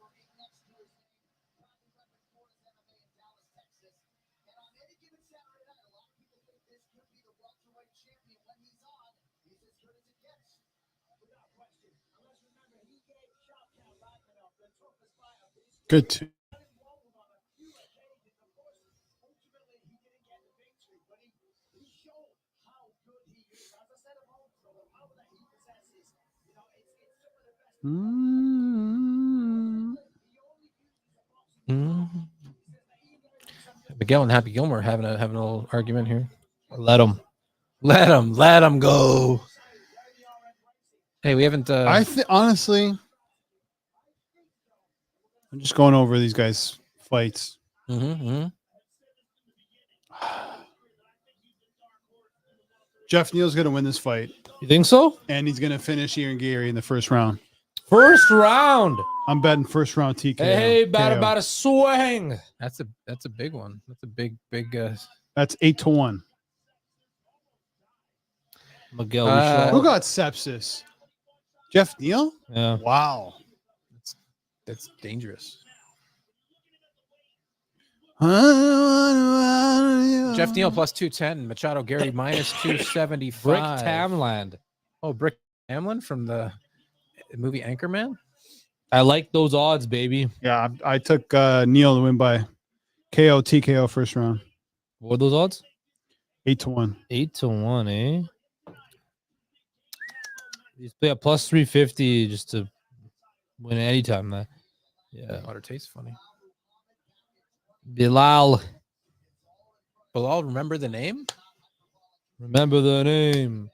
Good. Too. Miguel and Happy Gilmore having a little argument here. Let him. Let him go. Hey, we haven't. I think honestly, I'm just going over these guys' fights. Jeff Neal's going to win this fight, You think so? and he's going to finish Ian Gary in the first round. First round. I'm betting first round TKO. Hey, KO. about a swing. That's a big one. That's a big. That's 8-1. Miguel. Who got sepsis? Jeff Neal? Yeah. Wow. That's dangerous. Jeff Neal plus 210, Machado Gary minus 275. Brick Tamland. Oh, Brick Tamland from the movie Anchorman. I like those odds, baby. Yeah, I took Neal to win by KO, TKO first round. What are those odds? 8-1. 8-1, eh? You play at plus 350 just to win anytime, man. Yeah. Water tastes funny. Bilal. Bilal, remember the name? Remember the name.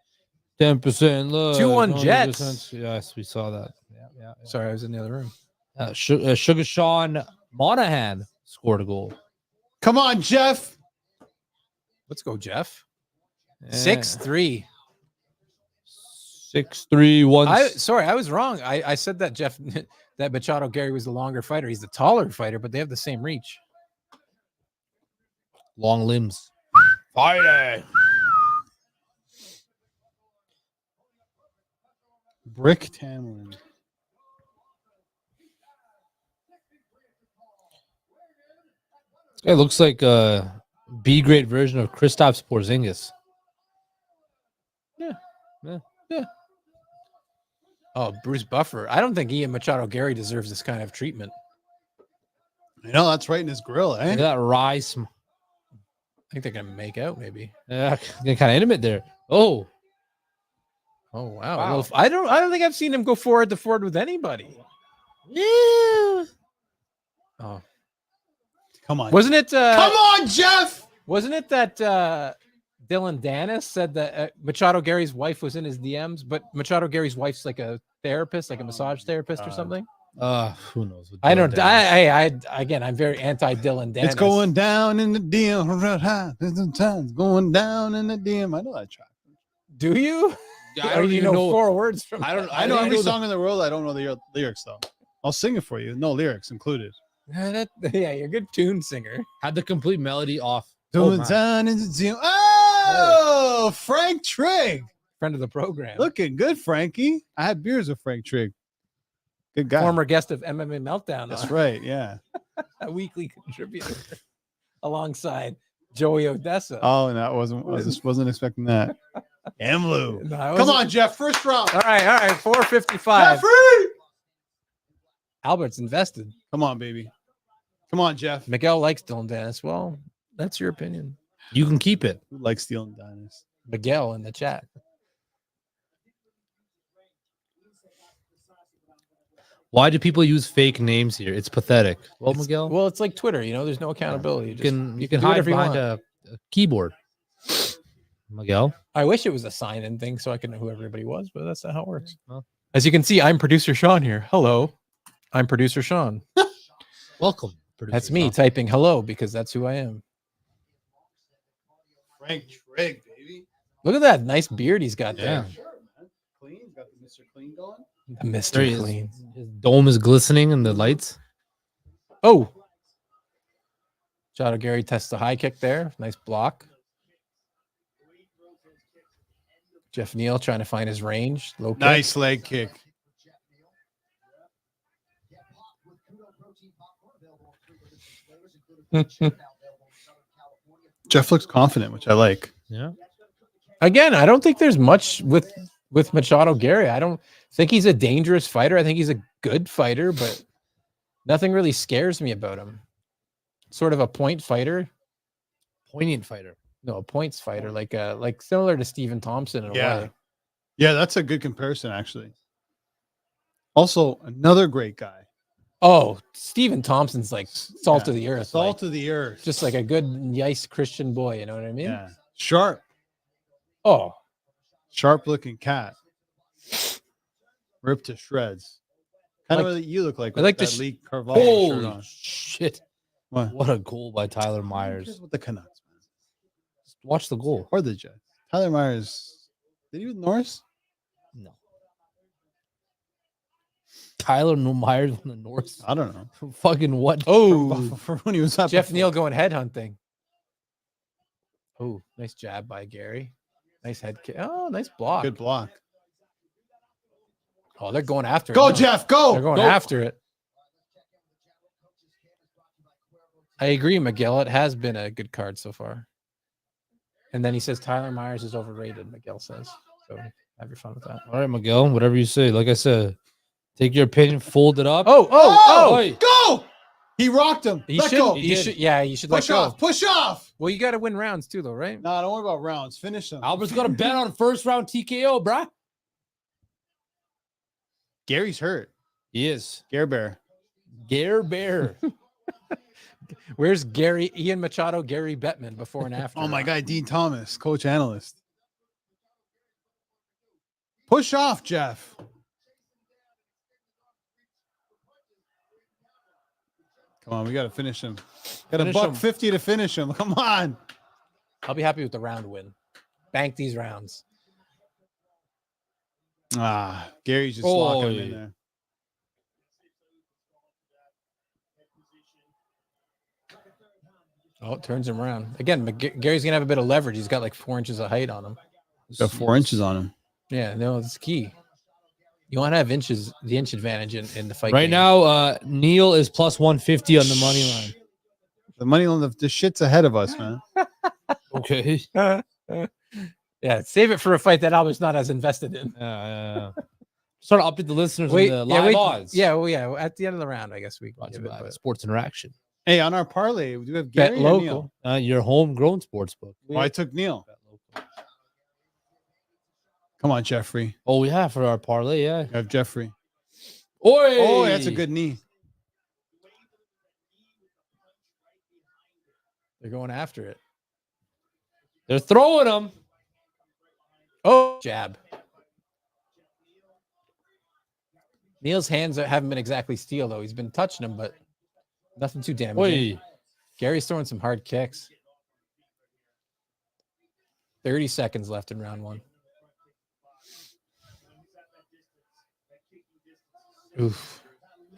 10% love. 2-1 Jets. 100%. Yes, we saw that. Yeah. Sorry, I was in the other room. Sugar Sean Monahan scored a goal. Come on, Jeff. Let's go, Jeff. Yeah. 6'3". 6'3", 1. Sorry, I was wrong. I said that that Machado Gary was the longer fighter. He's the taller fighter, but they have the same reach. Long limbs. Fighter. Brick Tamland. It looks like a B grade version of Kristaps Porzingis. Oh, Bruce Buffer. I don't think Ian Machado Gary deserves this kind of treatment. You know, that's right in his grill, Look at eh? that rice. I think they're gonna make out, maybe. Yeah, getting kind of intimate there. Oh, Oh wow. Wow. Well, I don't think I've seen him go forward to forward with anybody. yeah. Oh, Come on. wasn't it? Come on, Jeff. Wasn't it that Dylan Dennis said that Machado Gary's wife was in his DMs, but Machado Gary's wife's like a therapist, like a massage therapist or something? Who knows? I don't. Again, I'm very anti Dylan Dennis. It's going down in the DM. It's going down in the DM. I know that track. Do you? I Or don't you even know 4 words from? I don't. I know every the- song in the world. I don't know the lyrics though. I'll sing it for you. No lyrics included. Yeah, you're a good tune singer. Had the complete melody off. Oh, Going my. down in the DM. Oh, Frank Trigg. Friend of the program. Looking good, Frankie. I had beers with Frank Trigg. Good guy. Former guest of MMA Meltdown. That's right. Yeah. A weekly contributor alongside Joey Odessa. Oh, and that wasn't expecting that. Emlu. No, Come on, Jeff. First round. All right. 455. Jeffrey. Albert's invested. Come on, baby. Come on, Jeff. Miguel likes Dylan Dennis. Well, that's your opinion. You can keep it. Who likes stealing dinos? Miguel in the chat. Why do people use fake names here? It's pathetic. Well, Miguel, Well, it's like Twitter. There's no accountability. you can do hide whatever you behind want. a keyboard. Miguel, I wish it was a sign-in thing so I could know who everybody was, but that's not how it works. Well. As you can see, I'm producer Sean here. Hello, I'm producer Sean. welcome. Producer That's me Sean. typing hello because that's who I am. Frank Trigg, baby. Look at that nice beard he's got Yeah. there. Sure, man. Clean. Got the Mr. Clean going. Mr. There he is. Clean. His dome is glistening in the lights. Oh, Shadow Gary tests the high kick there. Nice block. Jeff Neal trying to find his range. Low kick. Nice leg kick. Jeff looks confident, which I like. Yeah. Again, I don't think there's much with Machado Gary. I don't think he's a dangerous fighter. I think he's a good fighter, but nothing really scares me about him. Sort of a point fighter. Poignant fighter. No, a points fighter, like similar to Stephen Thompson in a way. Yeah, that's a good comparison, actually. Also, another great guy. Oh, Stephen Thompson's like salt of the earth. Salt of the earth. Just like a good, nice Christian boy. You know what I mean? Yeah. Sharp. Oh, Sharp looking cat. Ripped to shreds. Kind of Like- what you look like I with like that to Lee Carvalho shirt Holy on. shit. What? What a goal by Tyler Who Myers. cares about the Canucks, man? Watch the goal. Or the Jets. Tyler Myers. Did he with Norris? No. Tyler Myers on the North. I don't know. Fucking what? oh, For when he was up Jeff before. Neal going head hunting. Oh, nice jab by Gary. Nice head kick. Oh, nice block. Good block. Oh, they're going after it. Go, now. Jeff. They're Go. going Go. after it. I agree, Miguel. It has been a good card so far. And then he says Tyler Myers is overrated, Miguel says. So have your fun with that. All right, Miguel, whatever you say. Like I said, take your opinion, fold it up. Oh! Oi. Go. He rocked him. You Let should, go. you should, yeah, you should Push let go. off. Push off. Well, you got to win rounds too, though, right? No, don't worry about rounds. Finish them. Albert's got a bet on first round TKO, bruh. Gary's hurt. He is. Gare Bear. Gare Bear. Where's Gary, Ian Machado, Gary Bettman before and after? Oh my God, Dean Thomas, coach analyst. Push off, Jeff. Come on, we got to finish him. Got Finish a him. $1.50 to finish him. Come on. I'll be happy with the round win. Bank these rounds. Ah, Gary's just locking him in Oy. there. Oh, it turns him around. Again, Gary's going to have a bit of leverage. He's got like 4 inches of height on him. Got 4 inches on him. Yeah, no, it's key. You want to have the inch advantage in the fight. Right game. now, Neil is plus 150 on the money line. The money on the shit's ahead of us, man. Okay. Yeah, save it for a fight that Albert's not as invested in. Sort of update the listeners on the live odds. Yeah, well, yeah. At the end of the round, I guess we can Brought to give you it, by but Sports Interaction. Hey, on our parlay, we do have bet Gary or local. Neil? Your homegrown sports book. Oh, I took Neil. Come on, Jeffrey. Oh, yeah, for our parlay, yeah. I have Jeffrey. Oi! Oh, that's a good knee. They're going after it. They're throwing them. Oh, jab. Neil's hands haven't been exactly steel, though. He's been touching them, but nothing too damaging. Oi. Gary's throwing some hard kicks. 30 seconds left in round one. Oof.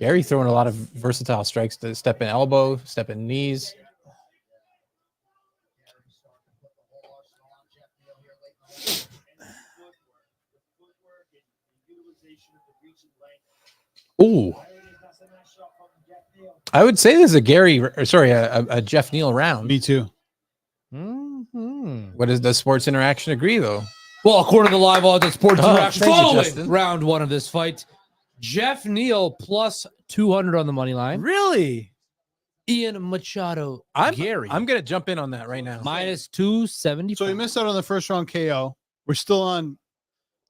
Gary throwing a lot of versatile strikes to step in elbow, step in knees. Ooh. I would say this is a a Jeff Neal round. Me too. Mm-hmm. What does the Sports Interaction agree, though? Well, according to the live odds at Sports Interaction, thank you, following Justin. round one of this fight, Jeff Neal plus 200 on the money line. Really? Ian Machado. Gary. I'm going to jump in on that right now. minus 270. So we missed out on the first round KO. We're still on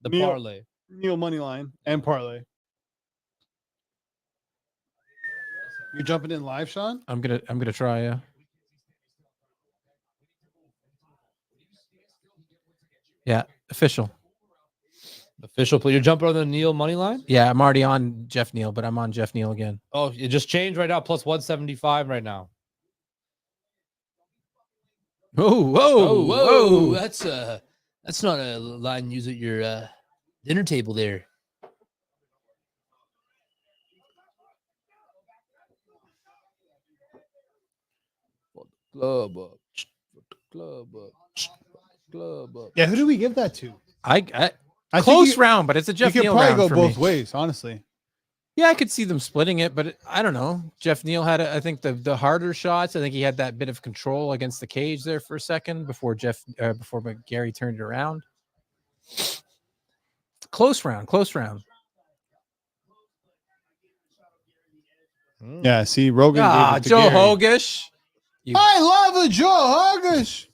the Neal. parlay. Neil money line and parlay. You're jumping in live, Sean? I'm gonna try. Yeah, official. Official play. You're jumping on the Neal money line? Yeah, I'm already on Jeff Neal, but I'm on Jeff Neal again. Oh, it just changed right now. Plus 175 right now. Whoa. That's not a line used at your dinner table there. Club up. Club up. Yeah, who do we give that to? I I close think round, but it's a Jeff you could Neal probably round go for both me. ways, honestly. Yeah, I could see them splitting it, but I don't know. Jeff Neal had, I think, the harder shots. I think he had that bit of control against the cage there for a second before Gary turned it around. Close round. Yeah, see, Rogan gave it to Joe Gary. Hogish. I love a Joe Hogish.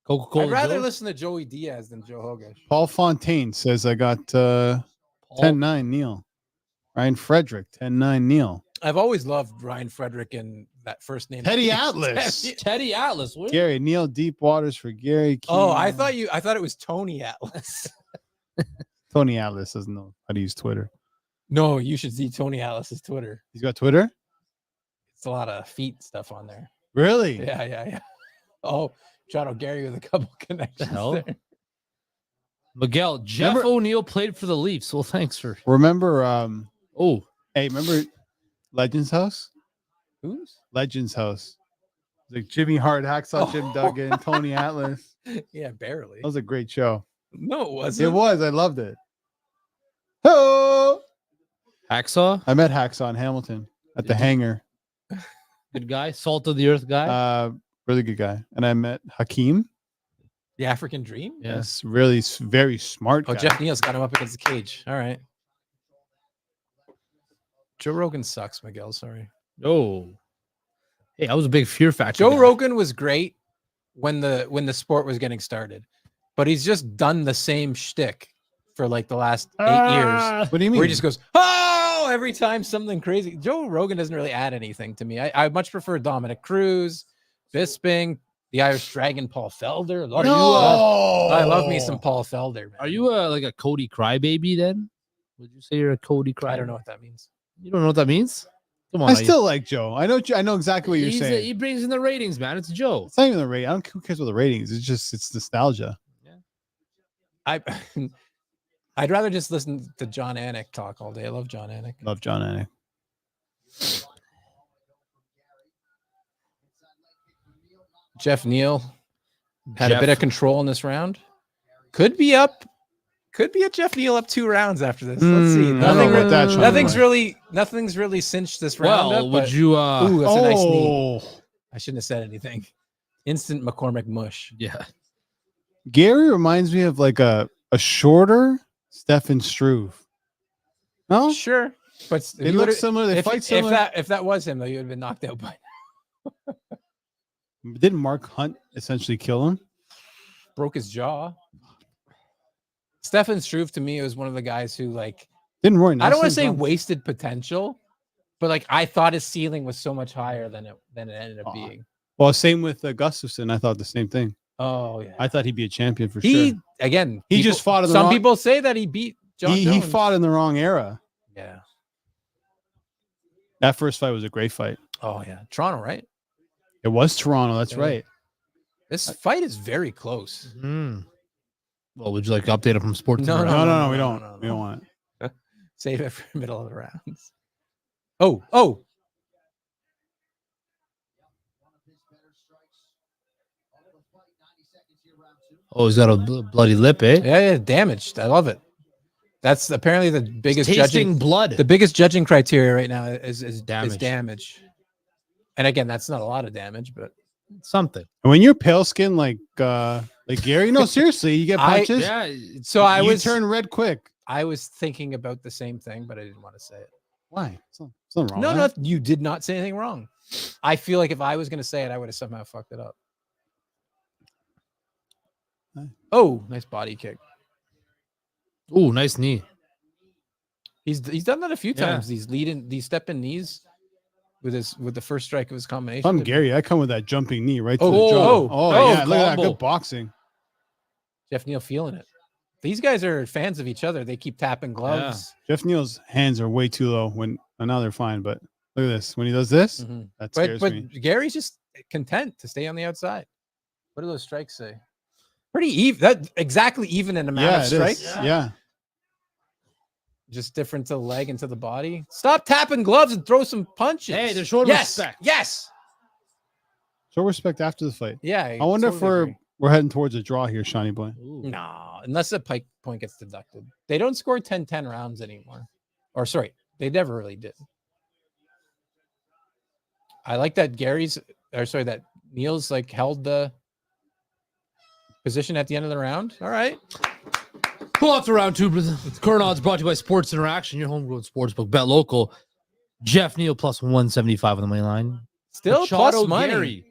Coca-Cola. I'd rather Joe? listen to Joey Diaz than Joe Hogish. Paul Fontaine says I got 10-9 Neil. Ryan Frederick, 10-9 Neil. I've always loved Ryan Frederick and that first name. Teddy Atlas. Teddy Atlas. What? Gary, Neil, Deep Waters for Gary. Oh, Keane. I thought it was Tony Atlas. Tony Atlas doesn't know how to use Twitter. No, you should see Tony Atlas's Twitter. He's got Twitter? It's a lot of feet stuff on there. Really? Yeah. Oh, shout out Gary with a couple connections hell? there. Miguel, Jeff Remember- O'Neal played for the Leafs. Well, thanks for. Remember, remember Legends House? Who's? Legends House. Like Jimmy Hart, Hacksaw Jim Duggan, Tony Atlas. Yeah, barely. That was a great show. No, it wasn't. It was. I loved it. Oh, Hacksaw, I met Hacksaw in Hamilton at the hangar. good guy, salt of the earth guy. Really good guy. And I met Hakeem. The African Dream? Yeah. Yes, really very smart guy. Oh, Jeff Neal's got him up against the cage. All right. Joe Rogan sucks, Miguel. Sorry. Oh, hey, I was a big Fear Factor. Joe guy. Rogan was great when the sport was getting started, but he's just done the same shtick for like the last 8 years. What do you mean? Where he just goes, oh, every time something crazy. Joe Rogan doesn't really add anything to me. I much prefer Dominic Cruz, Bisping, the Irish Dragon, Paul Felder. I love me some Paul Felder. Man. Are you like a Cody crybaby then? Would you say you're a Cody crybaby? I don't know what that means. You don't know what that means? Come on. I still like Joe. I know exactly what you're saying. He brings in the ratings, man. It's Joe. It's not even the rating. I don't care who cares about the ratings. It's nostalgia. I'd rather just listen to John Anik talk all day. I love John Anik. Love John Anik. Jeff Neal had a bit of control in this round. Could be a Jeff Neal up 2 rounds after this. Let's see. I don't know about that, Sean. Nothing's really cinched this round. Well, up, would but- you Ooh, that's a nice knee. I shouldn't have said anything. Instant McCormick mush. Yeah. Gary reminds me of like a shorter Stefan Struve. No, Sure, but if they you look would've- similar. They fight similar. If that was him, though, you would have been knocked out by. Didn't Mark Hunt essentially kill him? Broke his jaw. Stefan Struve to me was one of the guys who like Didn't Roy? I don't want to Nelson say drop- wasted potential, but like I thought his ceiling was so much higher than it ended up being. Well, same with Gustafson. I thought the same thing. Oh yeah, I thought he'd be a champion for he sure. again. He just fought in the Some wrong- people say that he beat John He Jones. fought in the wrong era. Yeah. That first fight was a great fight. Oh yeah, Toronto, right? It was Toronto. That's Yeah. right. This fight is very close. Well, would you like to update it from sports? No, No, we no, don't. no, We don't want it. Save it for the middle of the rounds. Oh, Oh, he's got a bloody lip, eh? yeah, damaged. I love it. That's apparently the biggest Tasting judging. blood. The biggest judging criteria right now is Damage. damage. And again, that's not a lot of damage, but Something. And when you're pale skin like Gary, no, seriously, you get punches. Yeah. so I you was turn red quick. I was thinking about the same thing, but I didn't want to say it. Why? Something wrong. No, with no, that. you did not say anything wrong. I feel like if I was going to say it, I would have somehow fucked it up. Nice. Oh, nice body kick. Oh, nice knee. He's done that a few Yeah. times. These step in knees with the first strike of his combination. If I'm Gary, I come with that jumping knee right to Oh, the jaw. oh, Oh, oh, yeah, look at that. combo. Good boxing. Jeff Neal feeling it. These guys are fans of each other. They keep tapping gloves. Jeff Neal's hands are way too low now they're fine, but look at this. When he does this, Mhm. that But scares but me. Gary's just content to stay on the outside. What do those strikes say? Pretty even. That exactly even in amount Yeah, of it strikes. is. Yeah. Just different to the leg and to the body. Stop tapping gloves and throw some punches. Hey, they're showing yes, respect. yes, Show respect after the fight. yeah. I wonder totally agree. if we're heading towards a draw here, Shawnee boy. Ooh. No, unless the pike point gets deducted. They don't score 10-10 rounds anymore. Or sorry, they never really did. I like that that Neal's like held the position at the end of the round. All right. Pull off to round two. Current odds brought to you by Sports Interaction, your homegrown sportsbook. Bet local. Jeff Neal plus 175 on the money line. Still Machado plus money. Gary,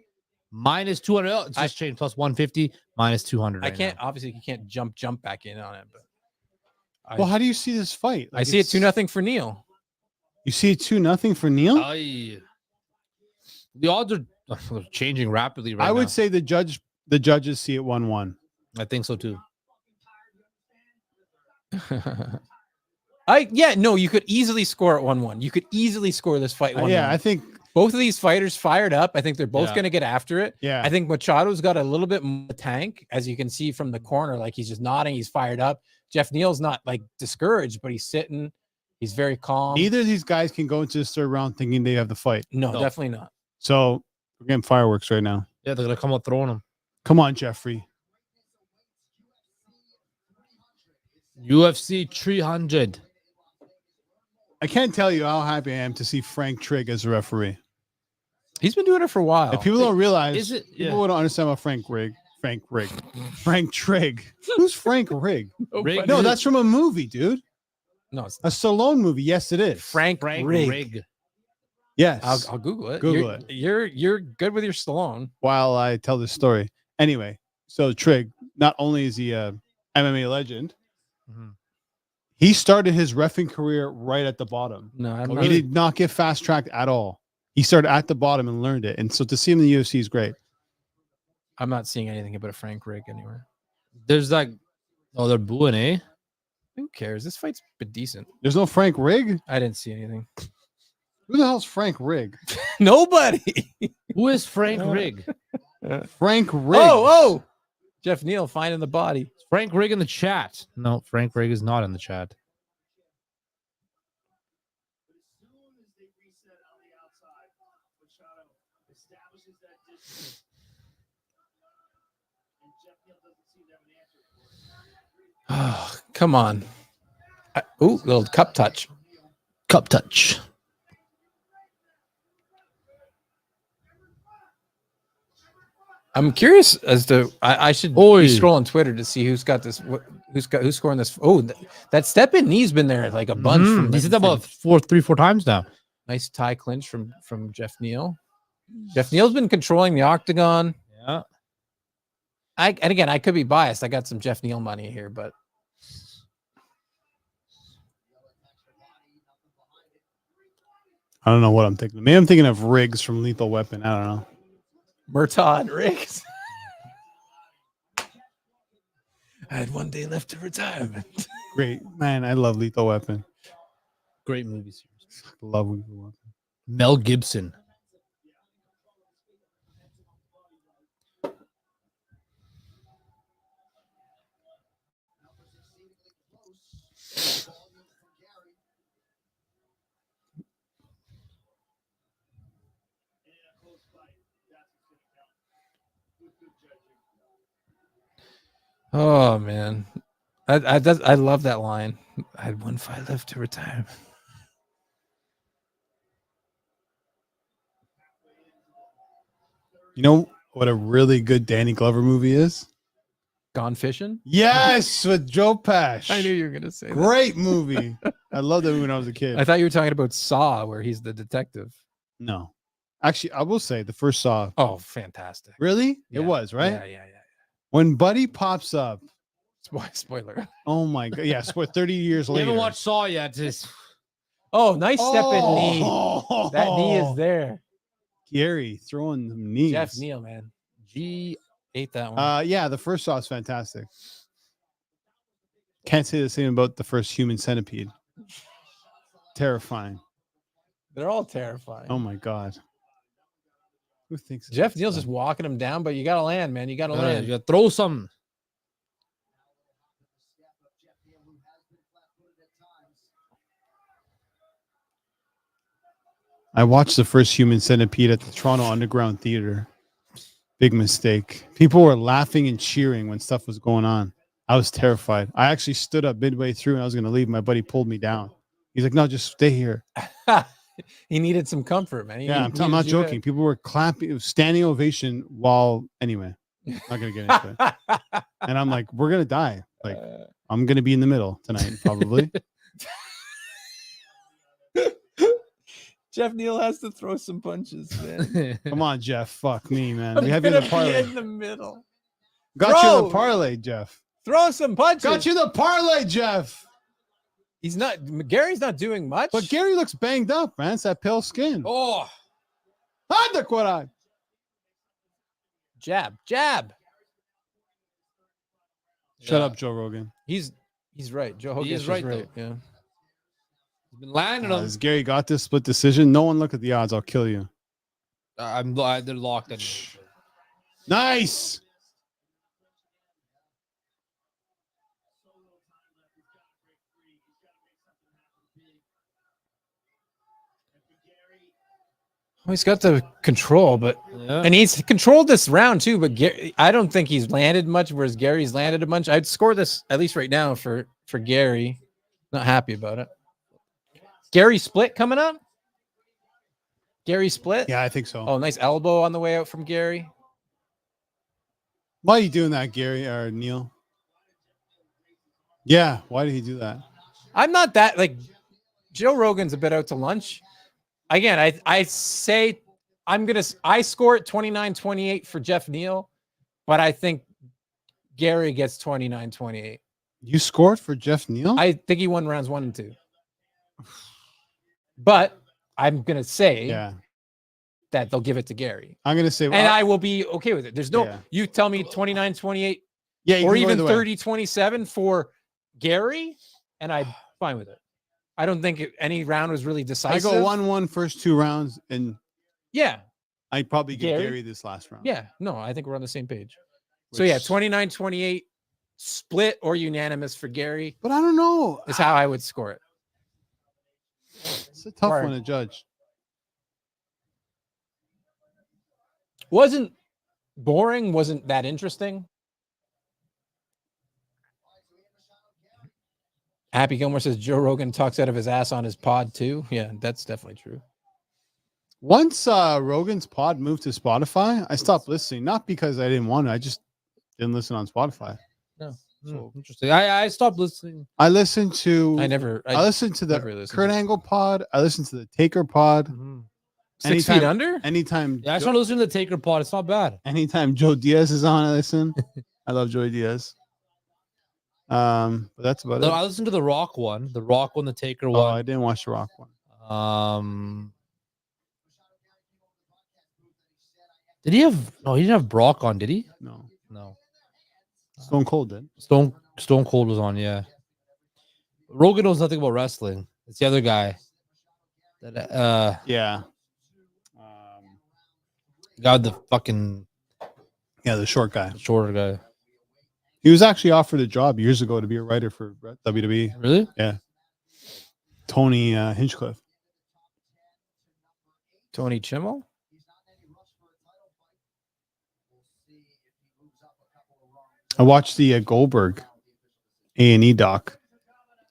minus 200. Oh, it's just changed. Plus 150, minus 200. I right can't now. obviously you can't jump back in on it, but Well, how do you see this fight? I see it 2-0 for Neal. You see it 2-0 for Neal? Aye. The odds are changing rapidly right I now. would say the judges see it 1-1. I think so too. You could easily score at 1-1. You could easily score this fight 1-1. Yeah, I think. Both of these fighters fired up. I think they're both Yeah. going to get after it. Yeah, I think Machado's got a little bit more tank, as you can see from the corner. Like he's just nodding. He's fired up. Jeff Neal's not like discouraged, but he's sitting. He's very calm. neither of these guys can go into this third round thinking they have the fight. No, No. definitely not. So we're getting fireworks right now. Yeah, they're gonna come out throwing them. Come on, Jeffrey. UFC 300. I can't tell you how happy I am to see Frank Trigg as a referee. He's been doing it for a while. If people don't realize, Is it? people Yeah. don't understand about Frank Trigg. Who's Frank Rigg? Rig- No, that's from a movie, dude. No, it's A Stallone movie. Yes, it is. Frank Rigg. Rig. Yes. I'll Google it. Google it. You're good with your Stallone. While I tell this story. Anyway, so Trigg, not only is he a MMA legend, Mhm. he started his reffing career right at the bottom. No, I'm He not. did not get fast tracked at all. He started at the bottom and learned it. And so to see him in the UFC is great. I'm not seeing anything about a Frank Rigg anywhere. There's like, oh, they're booing, eh? Who cares? This fight's been decent. There's no Frank Rigg. I didn't see anything. Who the hell's Frank Rigg? Nobody. Who is Frank Rig? Frank Rigg. Oh. Jeff Neal finding the body. Frank Rig in the chat. No, Frank Rig is not in the chat. Oh, come on. Little cup touch. Cup touch. I'm curious as to I should Oy. be scrolling Twitter to see who's got this. Who's scoring this? Oh, that step in knee's been there like a bunch. From He said that about 4 times now. nice tie clinch from Jeff Neal. Jeff Neal's been controlling the octagon. Yeah. And again, I could be biased. I got some Jeff Neal money here, but I don't know what I'm thinking. Maybe I'm thinking of Riggs from Lethal Weapon. I don't know. Murtaugh Riggs. I had 1 day left to retirement. Great. Man, I love Lethal Weapon. Great movie series. Love Lethal Weapon. Mel Gibson. Oh man, I love that line. I had 1 fight left to retire. You know what a really good Danny Glover movie is? Gone fishing. Yes, with Joe Pesci. I knew you were gonna say that. Great movie. I loved that movie when I was a kid. I thought you were talking about Saw, where he's the detective. No. Actually, I will say the first Saw. Oh, fantastic! Really? Yeah. It was, right? Yeah. When Buddy pops up. Spoiler. Oh my god. Yeah, 30 years You later. haven't watched Saw yet. Just Oh, nice step in knee. Oh. That knee is there. Gary throwing them knees. Jeff Neal, man. G ate that one. Yeah, the first Saw is fantastic. Can't say the same about the first Human Centipede. Terrifying. They're all terrifying. Oh my god. Who thinks Jeff Neal's just walking him down, but you gotta land, man. You gotta land. you gotta throw some. I watched the first Human Centipede at the Toronto Underground Theater. Big mistake. People were laughing and cheering when stuff was going on. I was terrified. I actually stood up midway through and I was going to leave. My buddy pulled me down. He's like, no, just stay here. He needed some comfort, man. I'm not joking. People were clapping, it was standing ovation while, anyway, not going to get into it. And I'm like, we're going to die. Like, I'm going to be in the middle tonight, probably. Jeff Neal has to throw some punches, man. Come on, Jeff. Fuck me, man. I'm We have you in the gonna be parlay. in the middle. Got you in Throw. the parlay, Jeff. Throw some punches. Got you the parlay, Jeff. He's not. Gary's not doing much. But Gary looks banged up, man. It's that pale skin. Oh, Jab. Shut up, Joe Rogan. He's right. Joe Hogan is right, right. Yeah. he's been landing them. Has Gary got this split decision? No one look at the odds. I'll kill you. They're locked in. Nice. Well, he's got the control, but Yeah. and he's controlled this round too. But I don't think he's landed much, whereas Gary's landed a bunch. I'd score this at least right now for Gary. Not happy about it. Gary split coming up. Gary split. Yeah, I think so. Oh, nice elbow on the way out from Gary. Why are you doing that, Gary or Neil? Yeah, why did he do that? I'm not that like Joe Rogan's a bit out to lunch. Again, I say I score it 29-28 for Jeff Neal, but I think Gary gets 29-28. You scored for Jeff Neal? I think he won rounds 1 and 2. But I'm gonna say that they'll give it to Gary. I'm gonna say, And I will be okay with it. There's no you tell me 29-28 you or can go even either way. 30-27 for Gary, and I'm fine with it. I don't think any round was really I decisive. go 1-1 first 2 rounds, and Yeah. I'd probably give Gary? Gary this last round. Yeah. No, I think we're on the same page. So yeah, 29-28 split or unanimous for Gary But I don't know. is how I would score it. It's a tough Right. one to judge. Wasn't boring, wasn't that interesting. Happy Gilmore says Joe Rogan talks out of his ass on his pod too. Yeah, that's definitely true. Once Rogan's pod moved to Spotify, I stopped listening. Not because I didn't want to. I just didn't listen on Spotify. So interesting. I stopped listening. I listened to. I listened to the never listened Kurt to- Angle pod. I listened to the Taker pod. 6 feet under. Anytime. Yeah, I started listening to the Taker pod. It's not bad. Anytime Joe Diaz is on, I listen. I love Joey Diaz. But that's about No, it. I listened to the Rock one, the Taker Oh, one. I didn't watch the Rock one. Did he have? No, he didn't have Brock on, did he? No. No. Stone Cold did. Stone Cold was on, yeah. Rogan knows nothing about wrestling. It's the other guy. That Yeah. got the fucking Yeah, the short guy. shorter guy. He was actually offered a job years ago to be a writer for WWE. Really? Tony Hinchcliffe. Tony Chimmel. I watched the Goldberg A&E doc.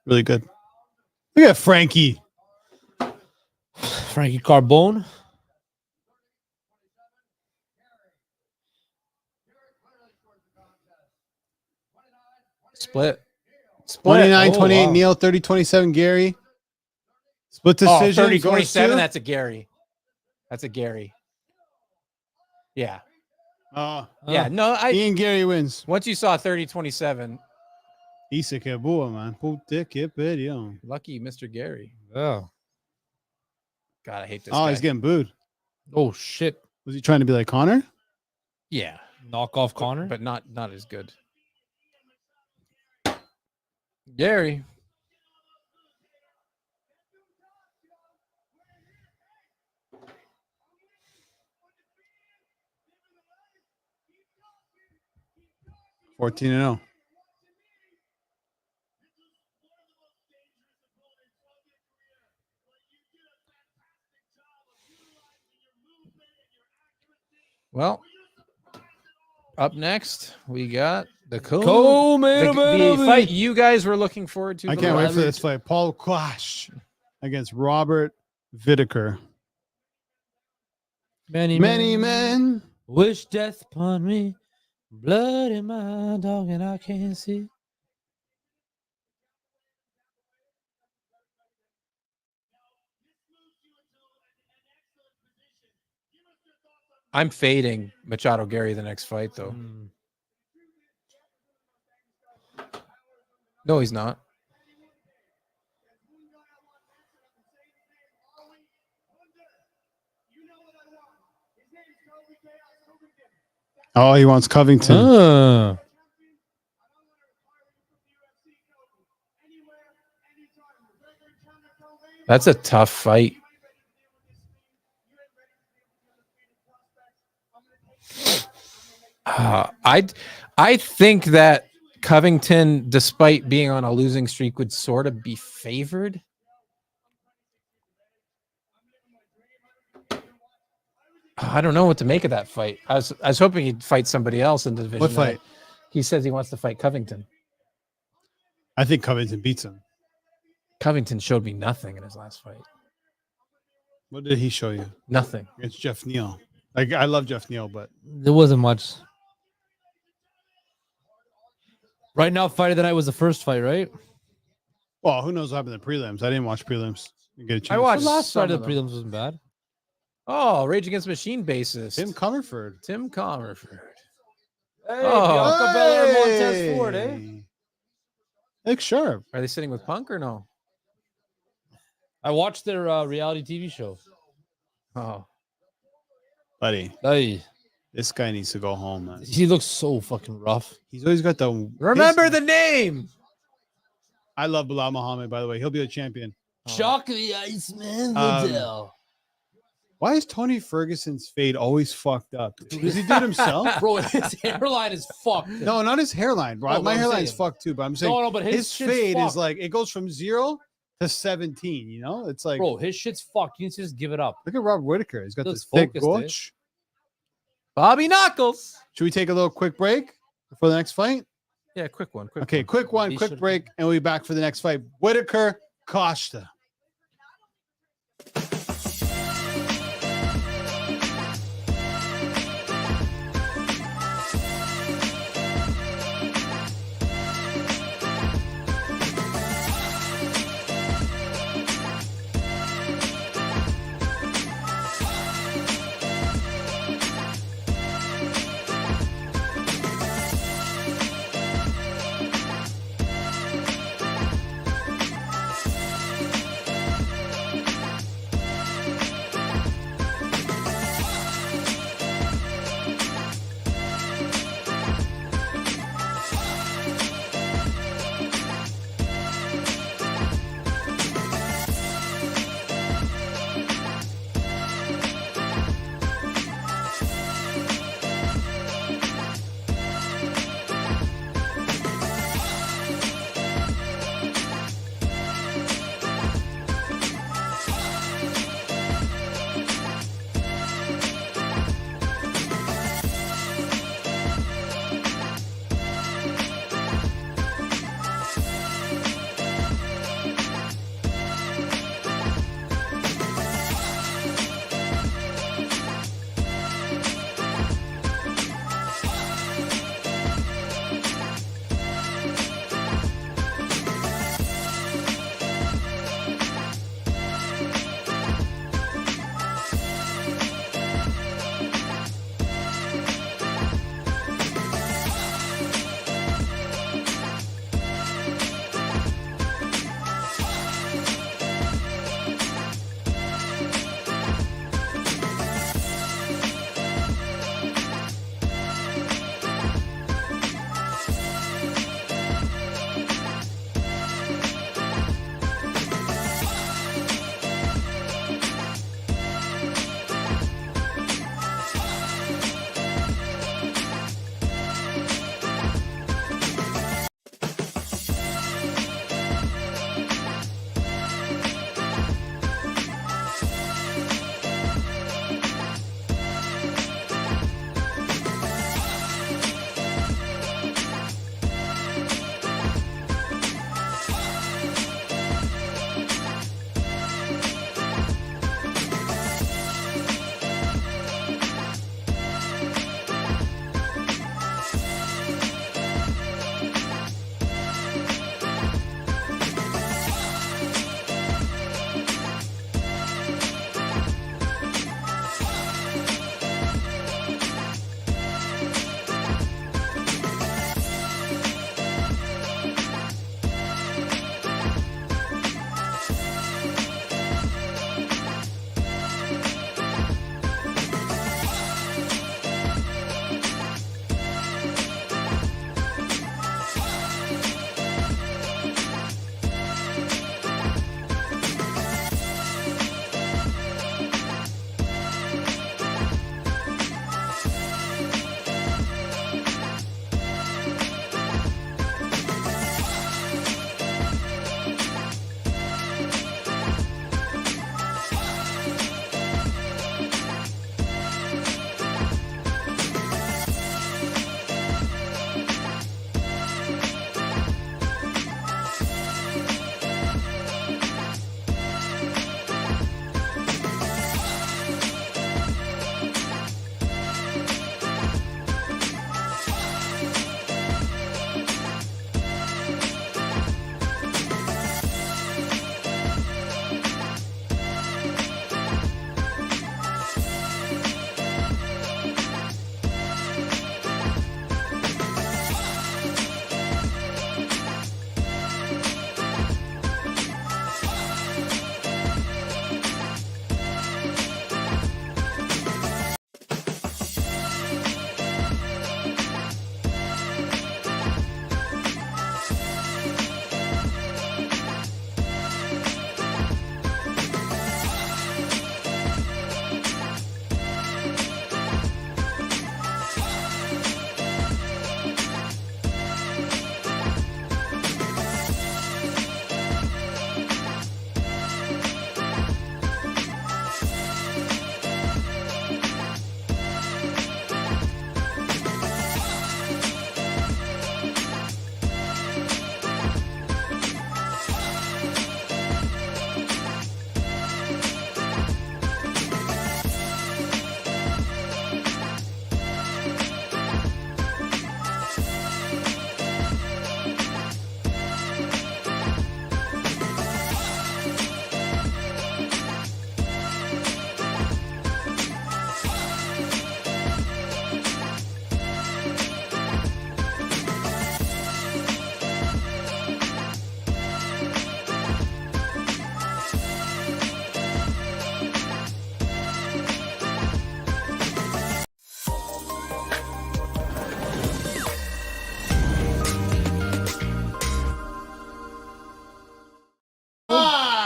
Really good. Look at Frankie. Frankie Carbone. Split. 29-28 wow. Neil, 30-27 Gary. Split Oh, decision. 30-27. goes to- That's a Gary. That's a Gary. Yeah. Yeah. No, Ian Gary wins. once you saw 30-27, Isa que boa, man. Puta que pariu. lucky Mr. Gary. Yeah. God, I hate this Oh, guy. he's getting booed. Oh shit. Was he trying to be like Connor? Yeah, Knock off Connor. but not as good. Gary. Oh. 14-0. Well, up next we got the Co-main the fight you guys were looking forward to. I the can't wait last- for this fight. Paul Quash against Robert Whittaker. Many men. wish death upon me. Blood in my dog and I can't see. I'm fading Machado Gary the next fight, though. No, he's not. Oh, he wants Covington. That's a tough fight. I think that Covington, despite being on a losing streak, would sort of be favored. I don't know what to make of that fight. I was hoping he'd fight somebody else in the division. What fight? He says he wants to fight Covington. I think Covington beats him. Covington showed me nothing in his last fight. What did he show you? Nothing. Against Jeff Neal. Like, I love Jeff Neal, but There wasn't much. Right now, fight of the night was the first fight, right? well, who knows what happened in the prelims? I didn't watch prelims. Didn't get a chance. I watched The last some fight of of the them. prelims wasn't bad. Oh, Rage Against the Machine bassist. Tim Comerford. Tim Comerford. Hey, Oh. Bianca Belair, Montez Ford, eh? Look sharp. Are they sitting with Punk or no? I watched their reality TV show. Oh, Buddy, Hey, this guy needs to go home, man. he looks so fucking rough. He's always got the... remember the name. I love Bilal Muhammad, by the way. He'll be a champion. Shock the Iceman Um, Liddell. Why is Tony Ferguson's fade always fucked up? Does he do it himself? Bro, his hairline is fucked. No, not his hairline, bro. No, My but I'm hairline's saying- fucked too, but I'm saying No, but his shit's fade is fucked. like, it goes from 0 to 17, you know? It's like, Bro, his shit's fucked. You need to just give it up. look at Robert Whittaker. He's got Looks this thick focused, eh? goch. Bobby Knuckles. Should we take a little quick break before the next fight? Yeah, quick one. Okay, quick one, He quick should- break, and we'll be back for the next fight. Whittaker, Costa.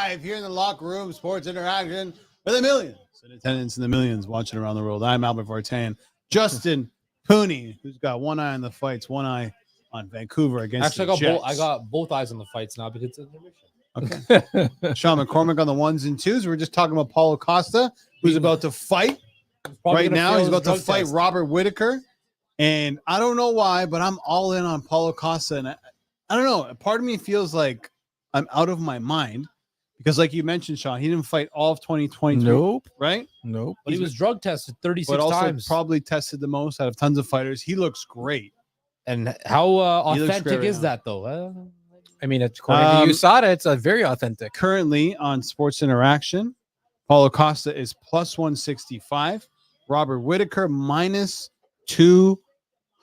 live here in the locker room, sports interaction for the millions in attendance and the millions watching around the world. I'm Albert Vartanian. Justin Pooni, who's got one eye on the fights, one eye on Vancouver against Actually, the I Jets. got both eyes on the fights now because it's intermission. Okay. Shawn McCormick on the ones and twos. We're just talking about Paulo Costa, who's about to fight right now. He's about to fight Robert Whittaker. And I don't know why, but I'm all in on Paulo Costa. And I don't know. Part of me feels like I'm out of my mind because, like you mentioned, Sean, he didn't fight all of 2023. Nope. Right? Nope. But he was drug tested 36 but also times. probably tested the most out of tons of fighters. He looks great. And how He looks authentic great is right that, though? I mean, according to USADA, it's a very authentic. Currently on Sports Interaction, Paulo Costa is plus 165. Robert Whittaker minus 2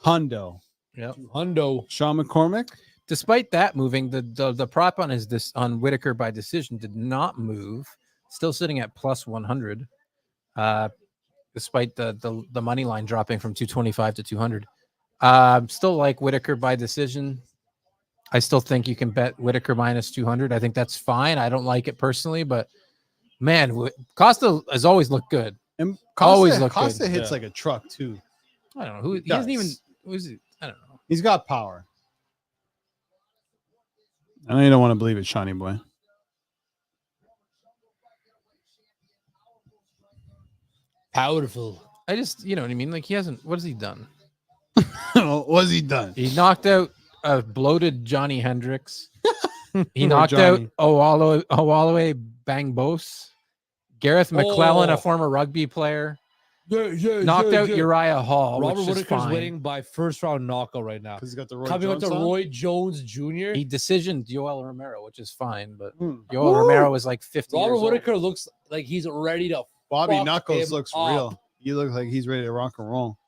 hundo. Yep. Hundo. Shawn McCormick. Despite that moving, the prop on on Whittaker by decision did not move. Still sitting at plus 100. Despite the money line dropping from 225 to 200. Still like Whittaker by decision. I still think you can bet Whittaker minus 200. I think that's fine. I don't like it personally, but man, Costa has always looked good. And Costa hits like a truck too. I don't know who he doesn't even. Who's he? I don't know. He's got power. I know you don't want to believe it, Shawnee boy. Powerful. I just, you know what I mean? Like he hasn't. What has he done? What's he done? He knocked out a bloated Johnny Hendricks. He knocked Johnny. out Owalwe Bangbos. Gareth McClellan, a former rugby player. Knocked out Uriah Hall. Robert which is Whittaker's fine. winning by first round knockout right now. Because he's got the Roy Coming up Jones to on? Roy Jones Jr. He decisioned Yoel Romero, which is fine, but Yoel Romero was like 50 Robert years old. Whittaker looks like he's ready to. Bobby fuck Knuckles him looks up. real. He looks like he's ready to rock and roll.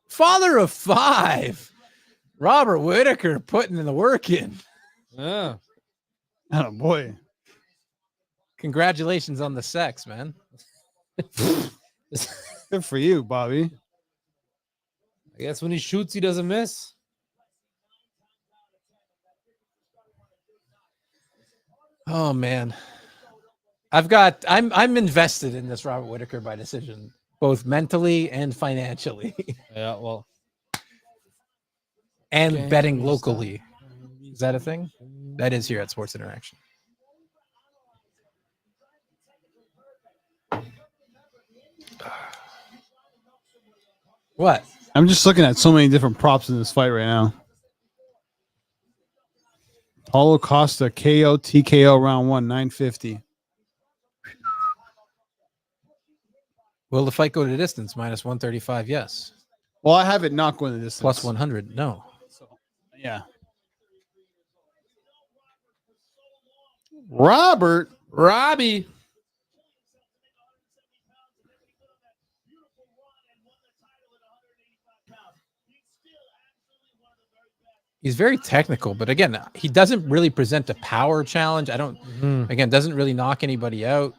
Father of 5. Robert Whittaker putting in the work in. Yeah. Oh boy. Congratulations on the sex, man. Good for you, Bobby. I guess when he shoots, he doesn't miss. Oh man. I'm invested in this Robert Whittaker by decision, both mentally and financially. Yeah, well. And betting locally. Is that a thing? That is here at Sports Interaction. What? I'm just looking at so many different props in this fight right now. Paulo Costa KO TKO round 1 950. Will the fight go to distance? Minus 135, yes. Well, I have it not going to this Plus 100, no. So, yeah. Robbie. He's very technical, but again, he doesn't really present a power challenge. Again, doesn't really knock anybody out.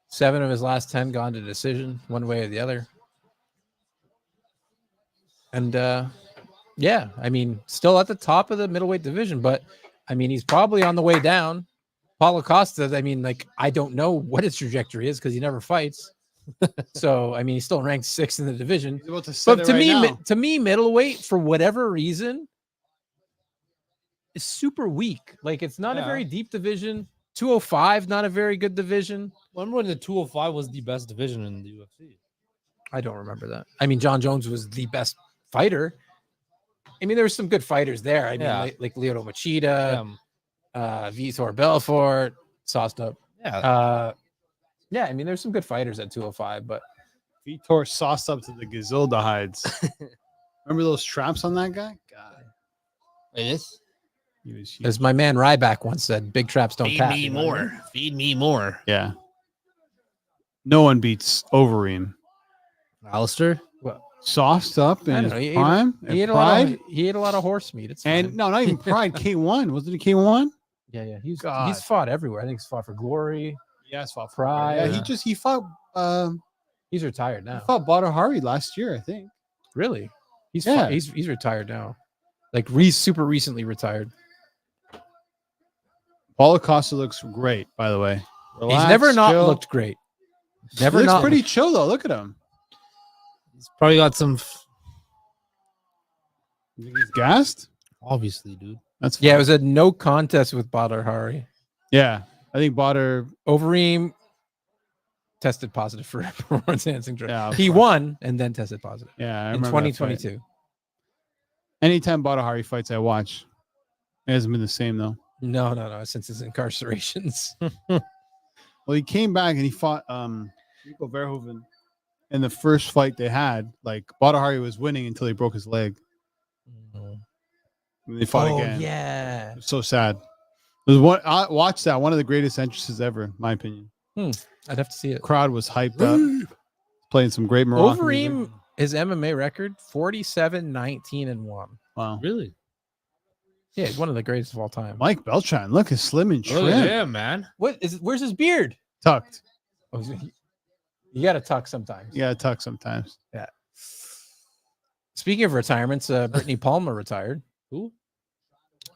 7 of his last 10 gone to decision, one way or the other. And yeah, I mean, still at the top of the middleweight division, but I mean, he's probably on the way down. Paulo Costa, I mean, like, I don't know what his trajectory is because he never fights. So, I mean, he's still ranked 6th in the division. He's about to set But it right now. to me, middleweight, for whatever reason, is super weak. Like, it's not a very deep division. 205, not a very good division. Remember when the 205 was the best division in the UFC? I don't remember that. I mean, John Jones was the best fighter. I mean, there were some good fighters there. I mean, like Lyoto Machida, Vitor Belfort, sauced up. Yeah. Yeah, I mean, there's some good fighters at 205, but Vitor sauced up to the Gazilda hides. Remember those traps on that guy? God. Yes. He was huge. as my man Ryback once said, big traps don't tap. me you know what I mean? more. Feed me more. Yeah. No one beats Overeem. Alistair? Well, Sauced up I in don't know. his prime. He ate Pride. a lot of horse meat. It's And fine. no, not even Pride. K1. Wasn't it K1? yeah. God. He's fought everywhere. I think he's fought for Glory. Yeah, it's fought Pride. Yeah, he fought He's retired he now. fought Badr Hari last year, I think. Really? He's Yeah. he's retired now. Like super recently retired. Paulo Costa looks great, by the way. He's never Relaxed, not chill. looked great. He Never looks not pretty chill though. Look at him. He's probably got some. You think he's gassed? Obviously, dude. That's Yeah, fine. it was a no contest with Badr Hari. Yeah, I think Badr. Overeem tested positive for performance enhancing drug. Yeah, of He course. won and then tested positive Yeah, I in remember that fight. 2022. Anytime Badr Hari fights, I watch. It hasn't been the same though. No, since his incarcerations. Well, he came back and he fought Rico Verhoeven in the first fight they had. Like Badr Hari was winning until he broke his leg. And they fought again. Yeah. It was so sad. It was one. I watched that. One of the greatest entrances ever, in my opinion. I'd have to see it. Crowd was hyped up. Playing some great Moroccan music. Overeem, his MMA record 47-19-1. Wow. Really? Yeah, he's one of the greatest of all time. Mike Beltran, look, is slim and trim. Look at him, man. Where's his beard? Tucked. Oh, you got to tuck sometimes. You gotta tuck sometimes. Yeah. Speaking of retirements, Brittany Palmer retired. Who?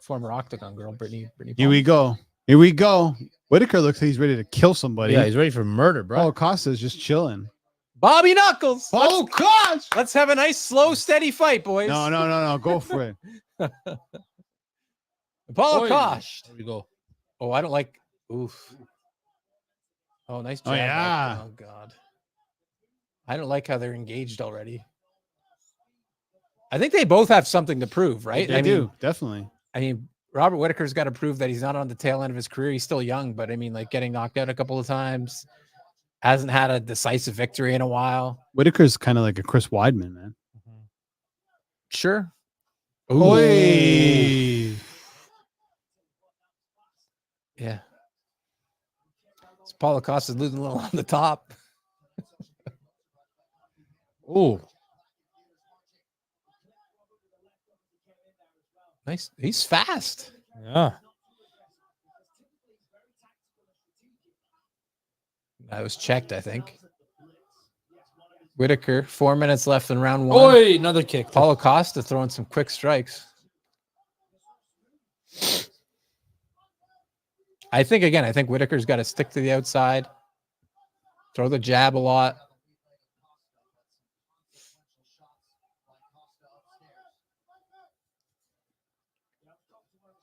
Former Octagon girl, Brittany Palmer. Here we go. Here we go. Whitaker looks like he's ready to kill somebody. Yeah, he's ready for murder, bro. Paulo Costa is just chilling. Bobby Knuckles. Oh gosh! Let's have a nice, slow, steady fight, boys. No. Go for it. Apollo Oi. Kosh. There we go. Oh, I don't like. Oof. Oh, nice jab. Oh, yeah. Oh, God. I don't like how they're engaged already. I think they both have something to prove, right? They do, definitely. I mean, Robert Whitaker's got to prove that he's not on the tail end of his career. He's still young, but I mean, like getting knocked out a couple of times, hasn't had a decisive victory in a while. Whitaker's kind of like a Chris Weidman, man. Sure. Oy. Yeah. Paulo Costa's losing a little on the top. Oh, Nice. He's fast. yeah. That was checked, I think. Whitaker, 4 minutes left in round one. Oi, another kick. Paulo Costa throwing some quick strikes. I think Whitaker's got to stick to the outside, throw the jab a lot.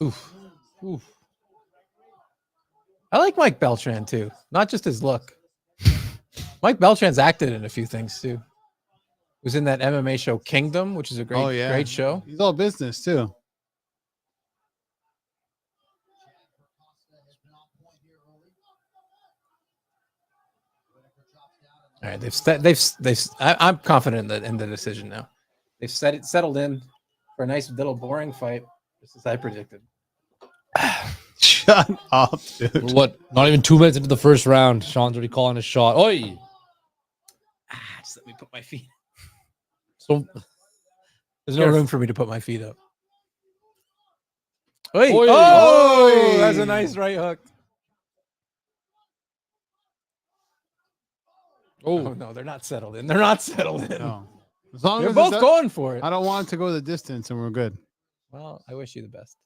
Oof. I like Mike Beltran too, not just his look. Mike Beltran's acted in a few things too. Was in that MMA show Kingdom, which is a great show. He's all business too. All right, I'm confident in the decision now. They've settled in for a nice little boring fight, just as I predicted. Shut up, dude. What? Not even 2 minutes into the first round. Sean's already calling a shot. Oi. Just let me put my feet. So There's no room for me to put my feet up. Oi. Oi. Oh, that's a nice right hook. Oh no, they're not settled in. No. As long They're as both going for it. I don't want it to go the distance, and we're good. Well, I wish you the best.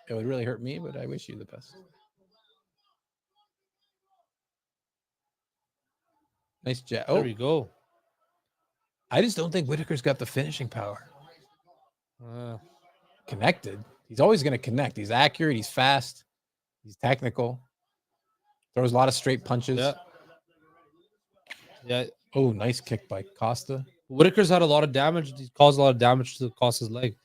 It would really hurt me, but I wish you the best. Nice jab. there Oh, we go. I just don't think Whitaker's got the finishing power. Connected. He's always going to connect. He's accurate. He's fast. He's technical. Throws a lot of straight punches. Yeah. Oh, nice kick by Costa. Whitaker's had a lot of damage. He's caused a lot of damage to Costa's leg.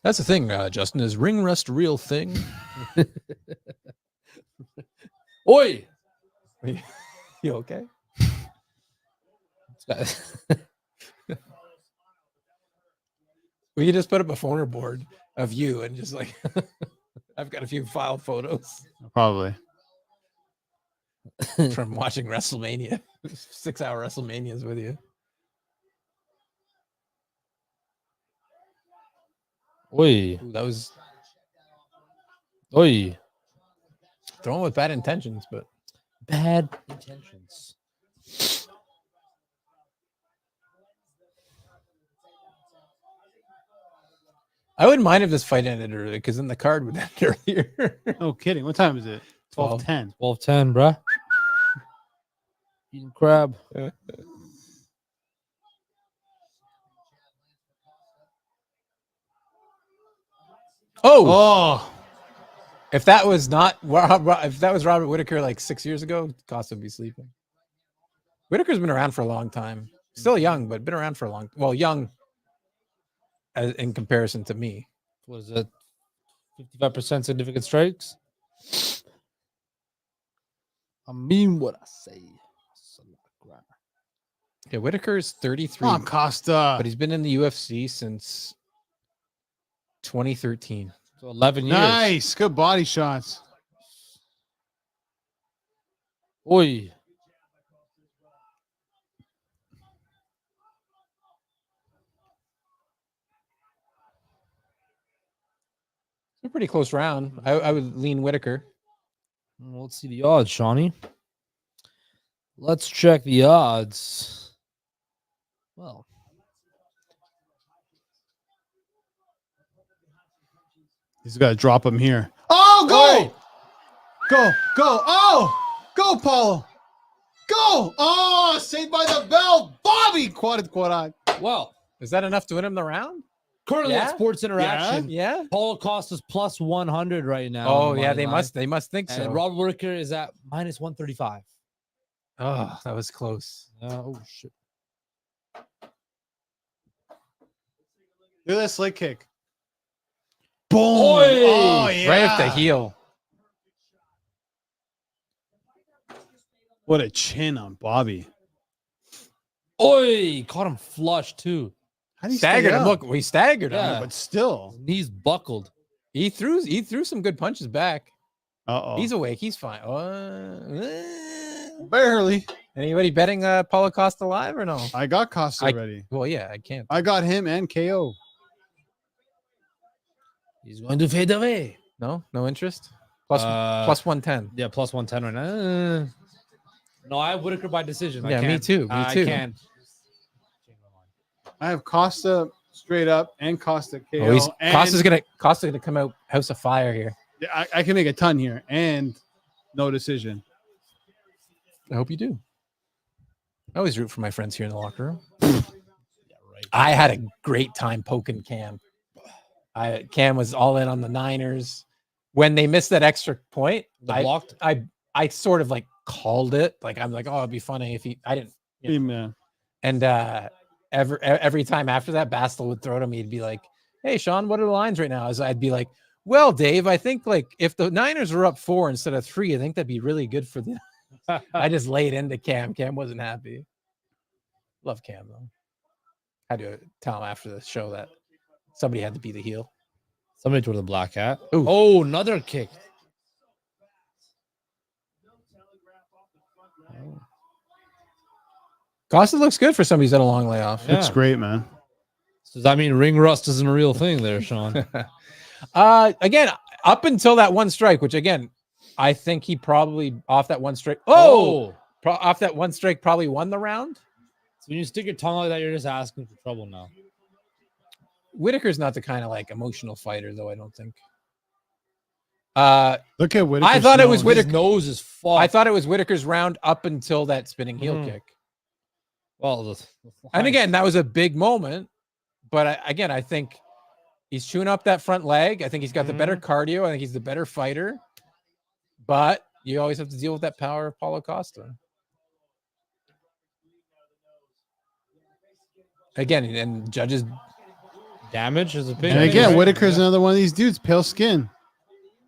That's the thing, Justin. Is ring rust a real thing? Oi. You okay? We could just put up a phoner board of you and just like, I've got a few filed photos Probably. from watching WrestleMania, 6-hour WrestleManias with you. Oi. Ooh, that was Oi. thrown with bad intentions, but Bad intentions. I wouldn't mind if this fight ended early because then the card would end earlier. No kidding. What time is it? 12. 12:10. 12-10, bruh. Eating crab. Oh, Oh, if that was Robert Whitaker like 6 years ago, Costa would be sleeping. Whitaker's been around for a long time. Still young, but been around for a long. Well, young in comparison to me. What is it? 55% significant strikes. I mean what I say. Yeah, Whitaker's 33, come on, Costa. but he's been in the UFC since 2013. So 11 years. Nice. Good body shots. Oi. It's a pretty close round. I would lean Whitaker. Let's see the odds, Shawnee. Let's check the odds. Well, He's got to drop him here. Oh, go! Go, go. Oh, go, Paulo. Go. Oh, saved by the bell. Bobby quad. well, Is that enough to win him the round? currently Yeah? at Sports Interaction, Yeah. Paulo Costa's plus 100 right now. Oh on the yeah, money they line. must think so. And Robert Whitaker is at minus 135. Oh, that was close. Oh shit! Look at that slick kick. Boom. Oi! Oh, yeah. Right at the heel. What a chin on Bobby. Oi! Caught him flush too. How do you Staggered stay him. up? Look, we staggered him. Yeah. But still. His knees buckled. He threw some good punches back. Uh-oh. He's awake. He's fine. barely. Anybody betting Paulo Costa live or no? I got Costa already. Well, yeah, I can't. I got him and KO. He's going to fade away. No interest. Plus 110. Yeah, plus 110 right now. No, I have Whitaker by decision. Yeah, I me can't. too. Me I too. can't. I have Costa straight up and Costa KO. Oh, and Costa's gonna come out house of fire here. I can make a ton here and no decision. I hope you do. I always root for my friends here in the locker room. Yeah, right. I had a great time poking Cam. Cam was all in on the Niners. When they missed that extra point, The blocked. I sort of like called it. Like I'm like, oh, it'd be funny if I didn't. Yeah. Amen. And every time after that, Bastel would throw to me. He'd be like, "Hey, Sean, what are the lines right now?" I'd be like, "Well, Dave, I think like if the Niners were up 4 instead of 3, I think that'd be really good for the." I just laid into Cam. Cam wasn't happy. Love Cam though. Had to tell him after the show that somebody had to be the heel. Somebody tore the black hat. Ooh. Oh, another kick. Costa looks good for somebody who's had a long layoff. Yeah. Looks great, man. Does that mean ring rust isn't a real thing there, Sean? Again, up until that one strike, which again, I think he probably off that one strike. Oh, off that one strike, probably won the round. So when you stick your tongue like that, you're just asking for trouble now. Whitaker's not the kind of like emotional fighter, though. I don't think. Look at Whitaker. I thought it was His nose is fucked. I thought it was Whitaker's round up until that spinning heel kick. Well, And again, that was a big moment. But I think he's chewing up that front leg. I think he's got the better cardio. I think he's the better fighter. But you always have to deal with that power of Paulo Costa. Again, and judges. damage is a big. And thing, again, right? Whitaker's another one of these dudes, pale skin.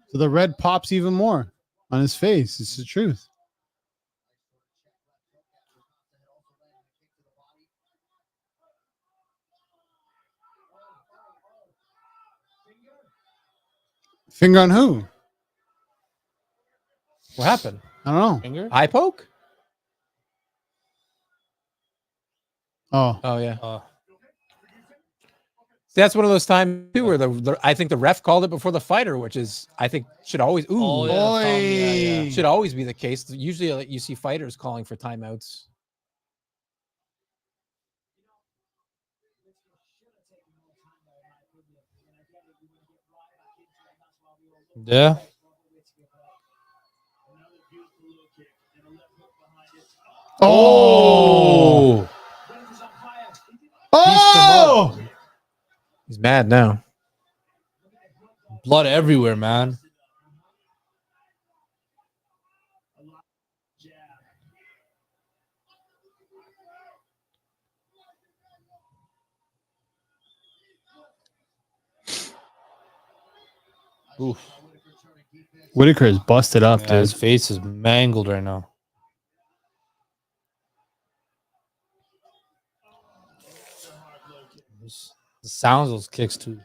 So the red pops even more on his face. It's the truth. Finger on who? What happened? I don't know. Finger? Eye poke? Oh, Oh, yeah. Uh, See, that's one of those times too where I think the ref called it before the fighter, which is I think should always Oh, yeah. Oi. should always be the case. Usually you see fighters calling for timeouts. Yeah. Oh! Oh! He's mad now. Blood everywhere, man. Oof. Whitaker is busted up, Yeah, dude. his face is mangled right now. The sounds of those kicks too.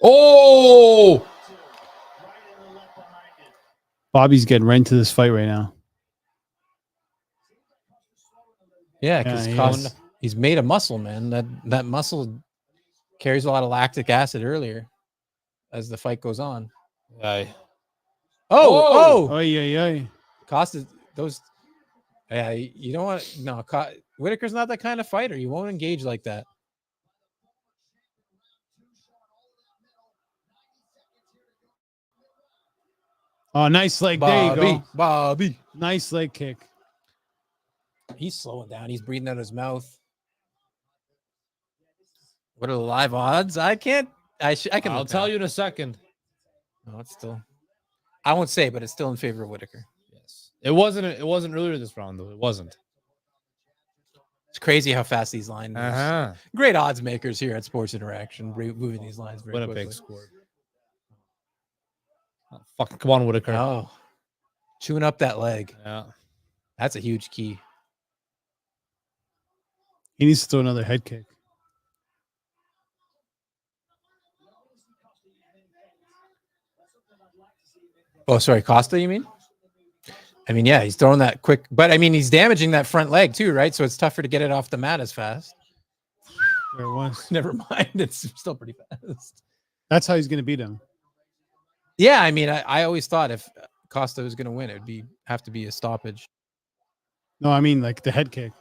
Oh! Bobby's getting right into this fight right now. Yeah, because Yeah, he's made a muscle, man. That muscle carries a lot of lactic acid earlier as the fight goes on. Yeah. Oh! Oh, yeah. Costa, those. Yeah, you don't want no. Whitaker's not that kind of fighter. You won't engage like that. Oh, nice leg. There you go. Bobby. Nice leg kick. He's slowing down. He's breathing out his mouth. What are the live odds? I can't. I can. I'll tell you in a second. No, it's still. I won't say, but it's still in favor of Whitaker. Yes. It wasn't earlier this round though. It wasn't. It's crazy how fast these lines. Uh-huh. Great odds makers here at Sports Interaction, moving these lines very Winnipeg quickly. scored. Oh, fucking come on, Whitaker. Oh, chewing up that leg. Yeah. That's a huge key. He needs to throw another head kick. Oh, sorry, Costa, you mean? I mean, yeah, he's throwing that quick, but I mean, he's damaging that front leg too, right? So it's tougher to get it off the mat as fast. There it was. Never mind, it's still pretty fast. That's how he's going to beat him. Yeah, I mean, I always thought if Costa was going to win, it would have to be a stoppage. No, I mean like the head kick.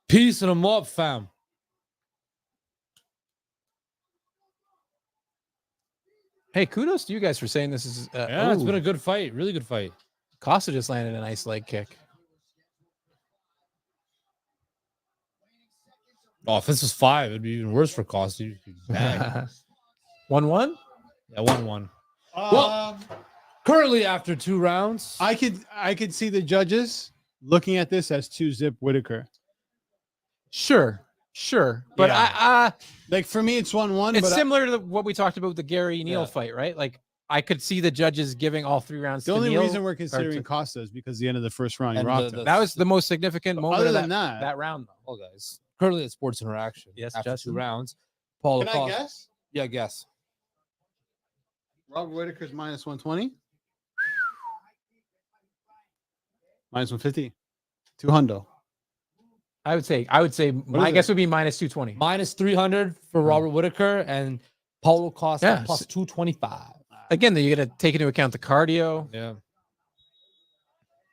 Piecing him up, fam. Hey, kudos to you guys for saying this is. Yeah, it's been a good fight. Really good fight. Costa just landed a nice leg kick. Oh, if this was 5, it'd be even worse for Costa. You'd be bang. 1-1? Yeah, 1-1. Well, currently after 2 rounds, I could see the judges looking at this as 2-zip Whitaker. Sure. But Yeah. Like for me, it's 1-1. it's but similar to what we talked about with the Gary Neal fight, right? Like I could see the judges giving all 3 rounds. The to only Neal, reason we're considering Costa is because the end of the first round, he And rocked the- him. that was the most significant moment Other of than that round, though. well, guys, currently at Sports Interaction. Yes, after Justin? 2 rounds, Paulo Can I Costa. guess? Yeah, guess. Robert Whitaker's minus 120. Minus 150. 200. I would say my is guess would be minus 220. Minus 300 for Robert Whitaker and Paulo Costa Yeah, plus 225. Again, you got to take into account the cardio. Yeah.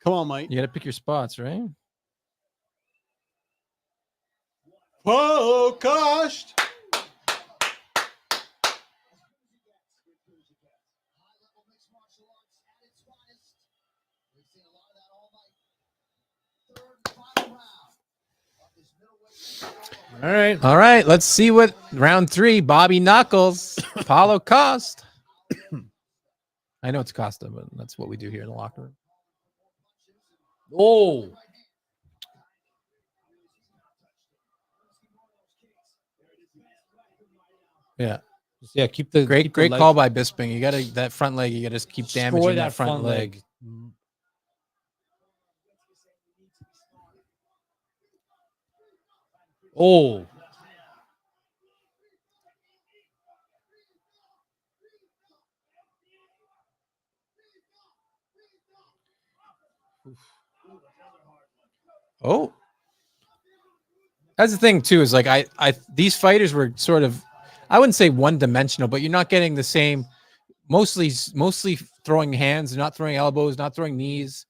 Come on, Mike. You got to pick your spots, right? Whoa, gosh. All right. Let's see what round 3. Bobby Knuckles, Paulo Costa. I know it's Costa, but that's what we do here in the locker room. Oh. Yeah, Yeah, keep the great keep the leg- call by Bisping. You got to that front leg. You got to just keep destroy damaging that front leg. Oh. Oh, that's the thing too. Is like I these fighters were sort of, I wouldn't say one dimensional, but you're not getting the same. Mostly throwing hands, not throwing elbows, not throwing knees,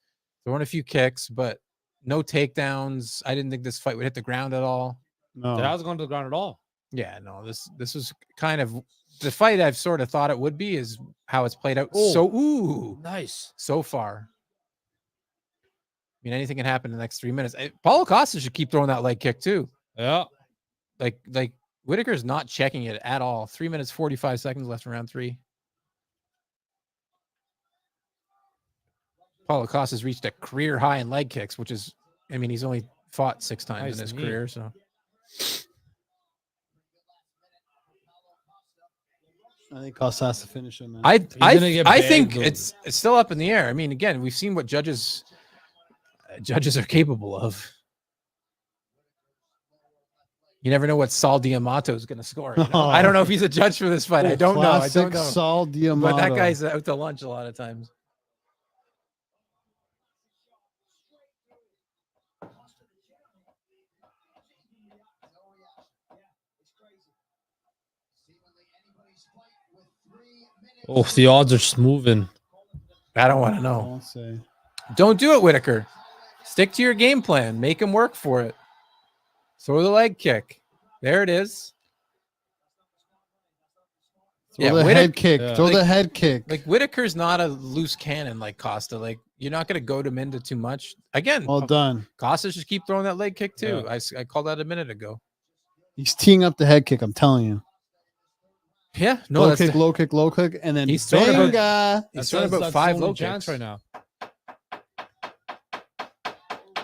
throwing a few kicks, but no takedowns. I didn't think this fight would hit the ground at all. No. That hasn't gone to the ground at all. Yeah, no, this was kind of the fight I've sort of thought it would be is how it's played out. Oh. So Nice. so far. I mean, anything can happen in the next 3 minutes. Paulo Costa should keep throwing that leg kick too. Yeah. Like Whitaker's not checking it at all. 3 minutes 45 seconds left in round 3. Paulo Costa's reached a career high in leg kicks, which is, I mean, he's only fought 6 times Nice in his knee. career. So I think Costa has to finish him, man. I gonna get think bagged, it's still up in the air. I mean, again, we've seen what judges are capable of. You never know what Saul Diamato is going to score. You know? I don't know if he's a judge for this fight. I don't know. I don't know. Saul Diamato. But that guy's out to lunch a lot of times. Oh, the odds are just moving. I don't want to I know. won't say. Don't do it, Whitaker. Stick to your game plan. Make him work for it. Throw the leg kick. There it is. Throw the head kick. Yeah. Throw the head kick. Like Whitaker's not a loose cannon like Costa. Like you're not going to goad him into too much. Again, Well done. Costa should keep throwing that leg kick too. Yeah. I called that a minute ago. He's teeing up the head kick. I'm telling you. Yeah, no, Low that's kick, low kick, low kick, and then He's throwing about- banga. he's throwing about That's 5 the only low chance kicks right now.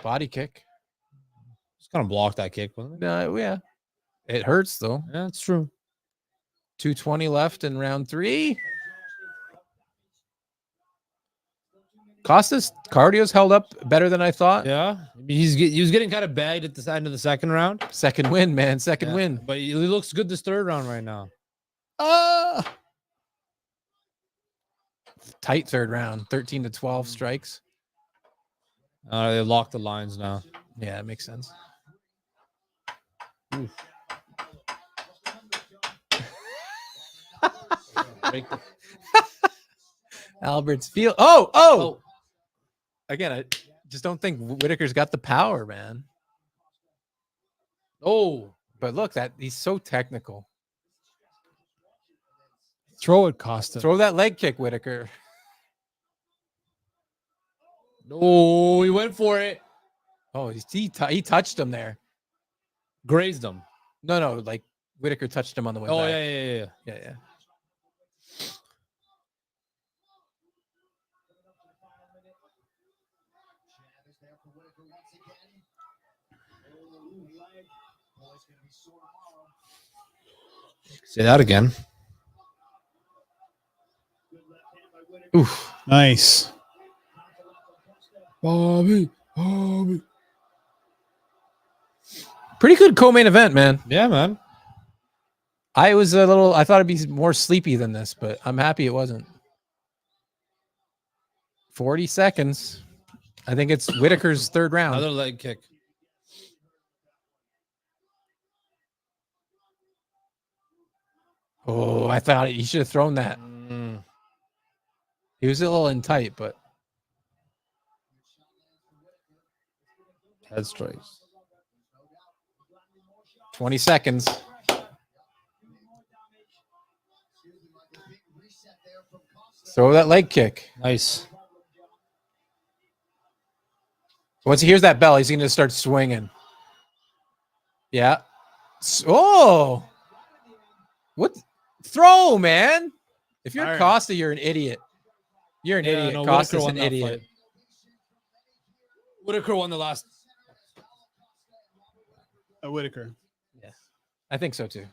Body kick. Just kind of blocked that kick, wasn't it? Yeah, it hurts though. Yeah, it's true. 2:20 left in round 3. Costa's cardio's held up better than I thought. Yeah, he was getting kind of bagged at the end of the second round. Second win, man. Second Yeah, win. but he looks good this third round right now. Tight third round. 13-12 strikes. They locked the lines now. Yeah, it makes sense. Albert's feel. Oh! Again, I just don't think Whitaker's got the power, man. Oh, But look, that he's so technical. Throw it, Costa. Throw that leg kick, Whitaker. no, he went for it. Oh, he touched him there. Grazed him. No, like Whitaker touched him on the way Oh, back. yeah. Yeah. Say that again. Oof. Nice. Bobby. Pretty good co-main event, man. Yeah, man. I thought it'd be more sleepy than this, but I'm happy it wasn't. 40 seconds. I think it's Whitaker's third round. Another leg kick. Oh, I thought he should have thrown that. He was a little in tight, but Head strikes. 20 seconds. Throw that leg kick. Nice. Once he hears that bell, he's going to start swinging. Yeah. Oh. What? Throw, man. If you're Iron. Costa, you're an idiot. You're an idiot. No, Costa's Whitaker won an that idiot. fight. Whitaker won the last. Whitaker. Yeah. I think so too.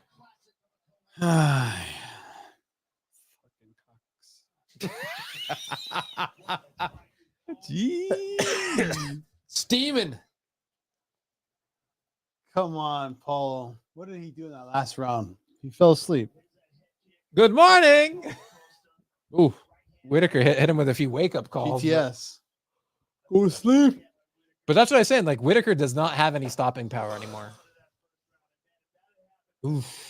Steaming. Come on, Paulo. What did he do in that last round? He fell asleep. Good morning. Ooh, Whitaker hit him with a few wake-up calls. BTS. Go to sleep. But that's what I'm saying. Like Whitaker does not have any stopping power anymore. Oof.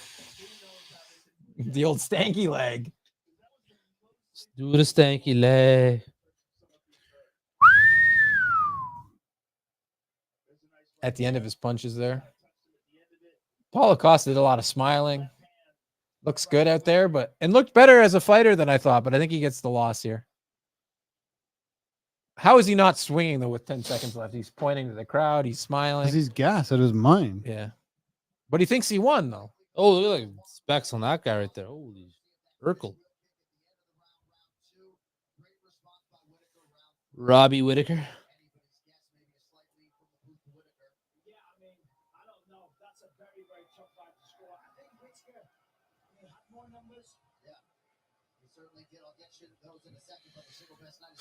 The old stanky leg. Let's do the stanky leg. at the end of his punches there. Paulo Costa did a lot of smiling. Looks good out there, and looked better as a fighter than I thought, but I think he gets the loss here. How is he not swinging, though, with 10 seconds left? He's pointing to the crowd. He's smiling. Because he's gassed out of his mind. Yeah. But he thinks he won, though. Oh, look at the specs on that guy right there. Holy Urkel. Robbie Whittaker.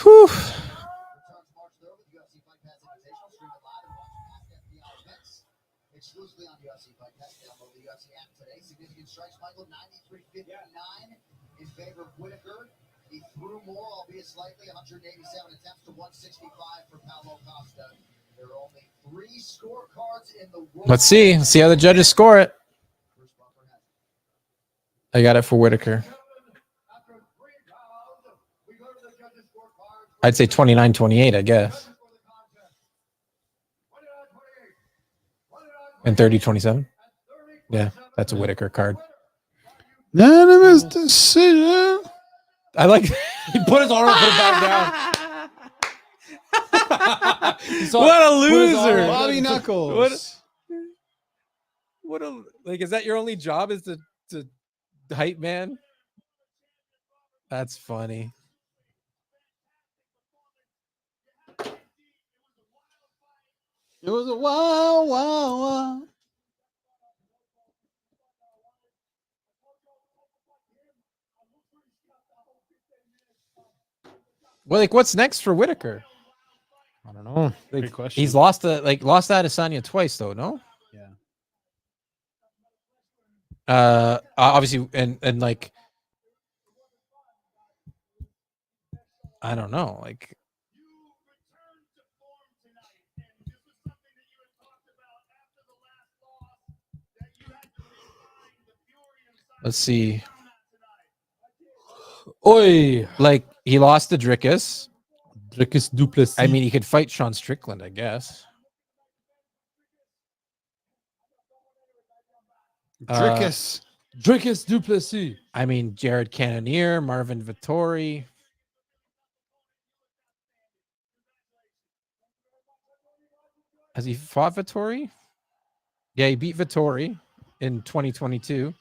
Whew. Exclusively on UFC Fight Pass. Download the UFC app today. Significant strikes, Michael, 93-59 in favor of Whittaker. He threw more, albeit slightly, 187 attempts to 165 for Paulo Costa. There are only 3 scorecards in the world. Let's see. Let's see how the judges score it. I got it for Whittaker. I'd say 29-28, I guess. And 30-27. Yeah, that's a Whittaker card. Unanimous decision. I like. He put his arm up, put it back down. What a loser! Bobby Knuckles. What a like. Is that your only job? Is to hype man? That's funny. It was a wow, wow, wow. Well, like, what's next for Whittaker? I don't know. Like, Great question. he's lost that Adesanya twice, though. No. Yeah. Obviously, and like, I don't know, like. Let's see. Oi. Like, he lost to Dricus. Dricus Duplessis. I mean, he could fight Sean Strickland, I guess. Dricus. Dricus Duplessis. I mean, Jared Cannonier, Marvin Vittori. Has he fought Vittori? Yeah, he beat Vittori in 2022.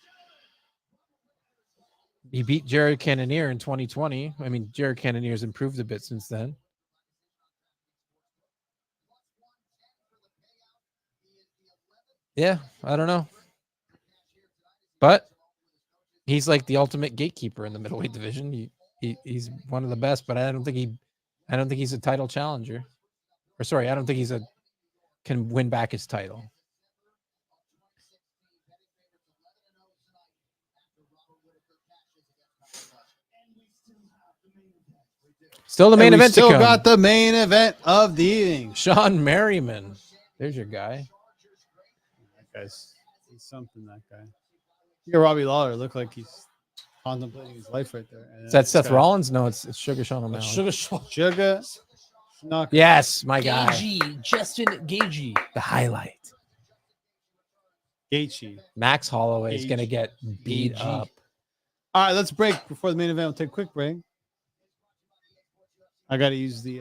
He beat Jared Cannonier in 2020. I mean, Jared Cannonier's improved a bit since then. Yeah, I don't know. But he's like the ultimate gatekeeper in the middleweight division. He's one of the best, but I don't think he's a title challenger. Or sorry, I don't think can win back his title. Still the main event to Still come. got the main event of the evening. Sean Merriman. There's your guy. That guy's he's something, that guy. You got Robbie Lawler look like he's contemplating his life right there. And Is that this Seth guy- Rollins? No, it's Sugar Sean O'Malley. Sugar Sean. Sugar. Schnock. Yes, my guy. Gagey. Justin Gagey. The highlight. Gaethje. Max Holloway is Gage. going to get beat Gagey. up. All right, let's break before the main event. We'll take a quick break. I got to use the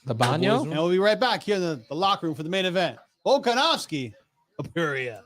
The Banyo? and we'll be right back here in the locker room for the main event. Volkanovski, Topuria.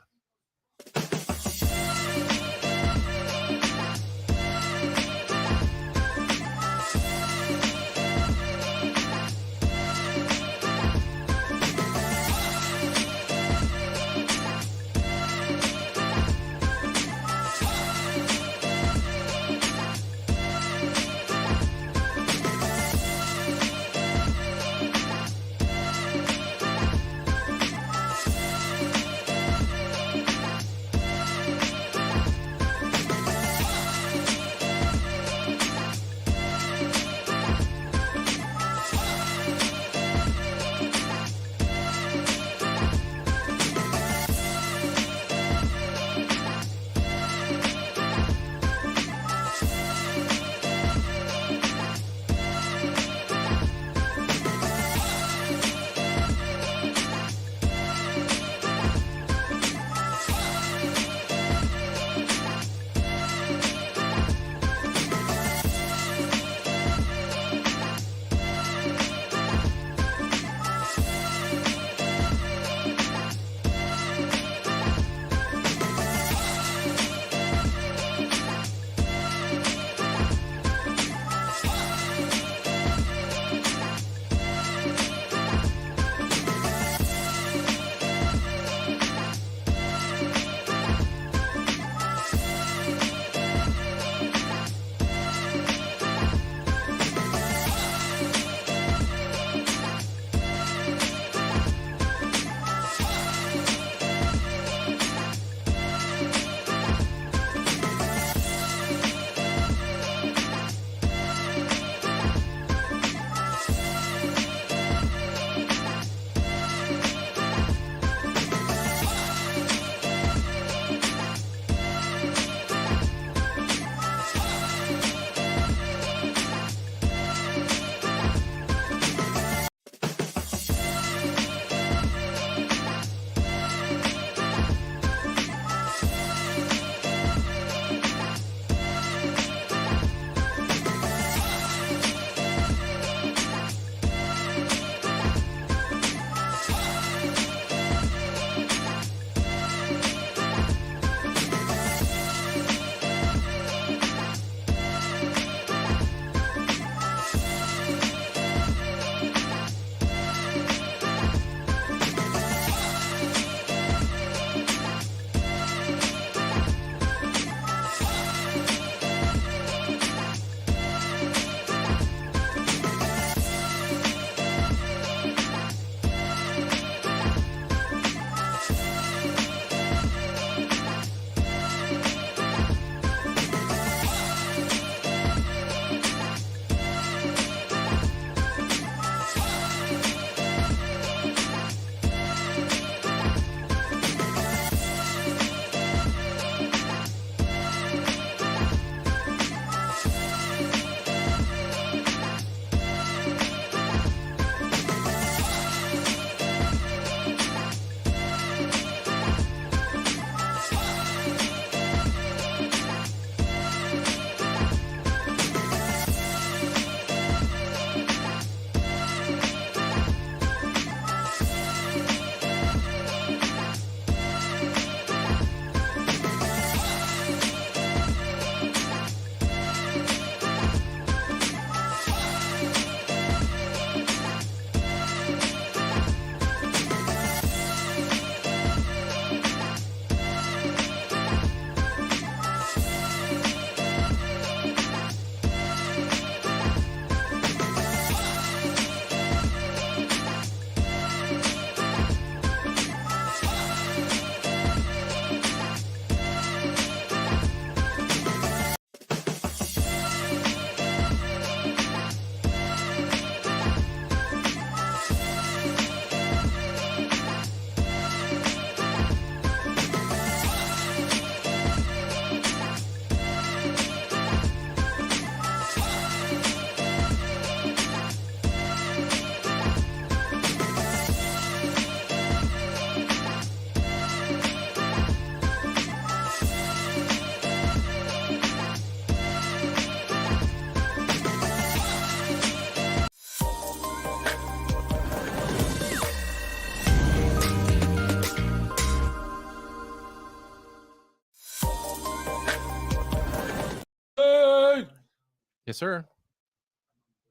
Yes, sir.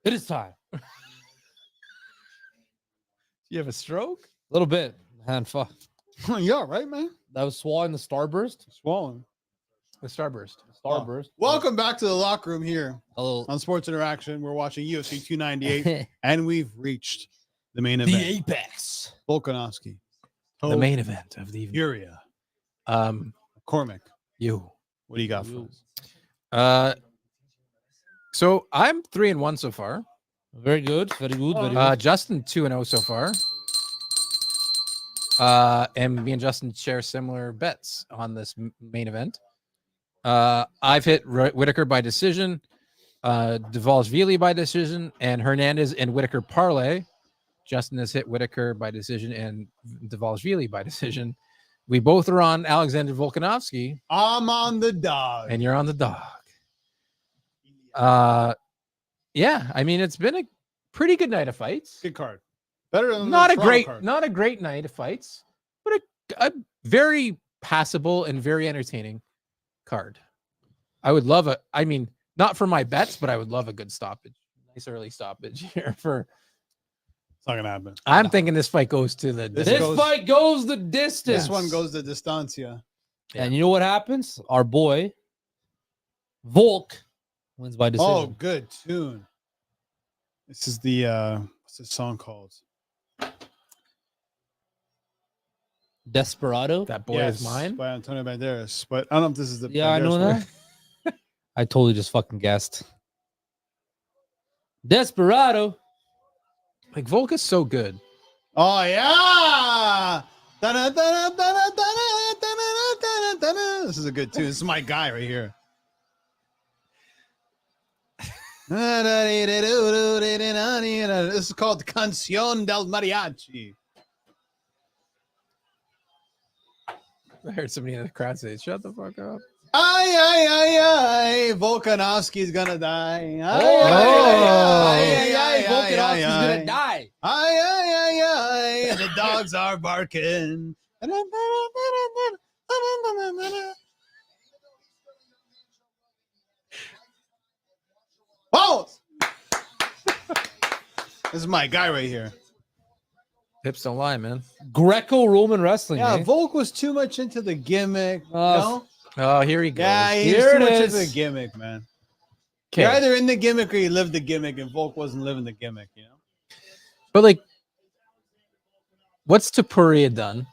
It is time. You have a stroke? A little bit. And fuck. You all right, man? That was swallowing the starburst. Swollen. The starburst. Starburst. Welcome back to the locker room here Hello. on Sports Interaction. We're watching UFC 298, and we've reached the main event. The apex. Volkanovski. The main event of the evening. Topuria. McCormick. You. What do you got for us? So I'm 3-1 so far. Very good. Very good. Very good. Justin 2-0 so far. And me and Justin share similar bets on this main event. I've hit Whitaker by decision, Dvalishvili by decision, and Hernandez and Whitaker parlay. Justin has hit Whitaker by decision and Dvalishvili by decision. We both are on Alexander Volkanovski. I'm on the dog. And you're on the dog. Yeah, I mean, it's been a pretty good night of fights. Good card. Better than Not the a Toronto great, card. not a great night of fights, but a very passable and very entertaining card. I would love I mean, not for my bets, but I would love a good stoppage. Nice early stoppage here for. It's not gonna happen. I'm thinking this fight goes to the. This fight goes the distance. This one goes the distancia. And you know what happens? Our boy, Volk, wins by decision. Oh, good tune. This is the what's this song called? Desperado. That boy is mine. By Antonio Banderas. But I don't know if this is the Yeah, I know Banderas that. I totally just fucking guessed. Desperado. Like Volk is so good. Oh yeah. This is a good tune. This is my guy right here. This is called Canción del Mariachi. I heard somebody in the crowd say, "Shut the fuck up." Ay, ay, ay, ay, Volkanovski's gonna die. Ay, Volkanovski's gonna die. Ay, ay, ay, ay, the dogs are barking. Oh! This is my guy right here. Hips don't lie, man. Greco-Roman wrestling. Yeah, eh? Volk was too much into the gimmick. Oh, Oh, here he goes. Yeah, he's Here too it much is. into the gimmick, man. Okay. You're either in the gimmick or you live the gimmick, and Volk wasn't living the gimmick, you know? But like, what's Topuria done?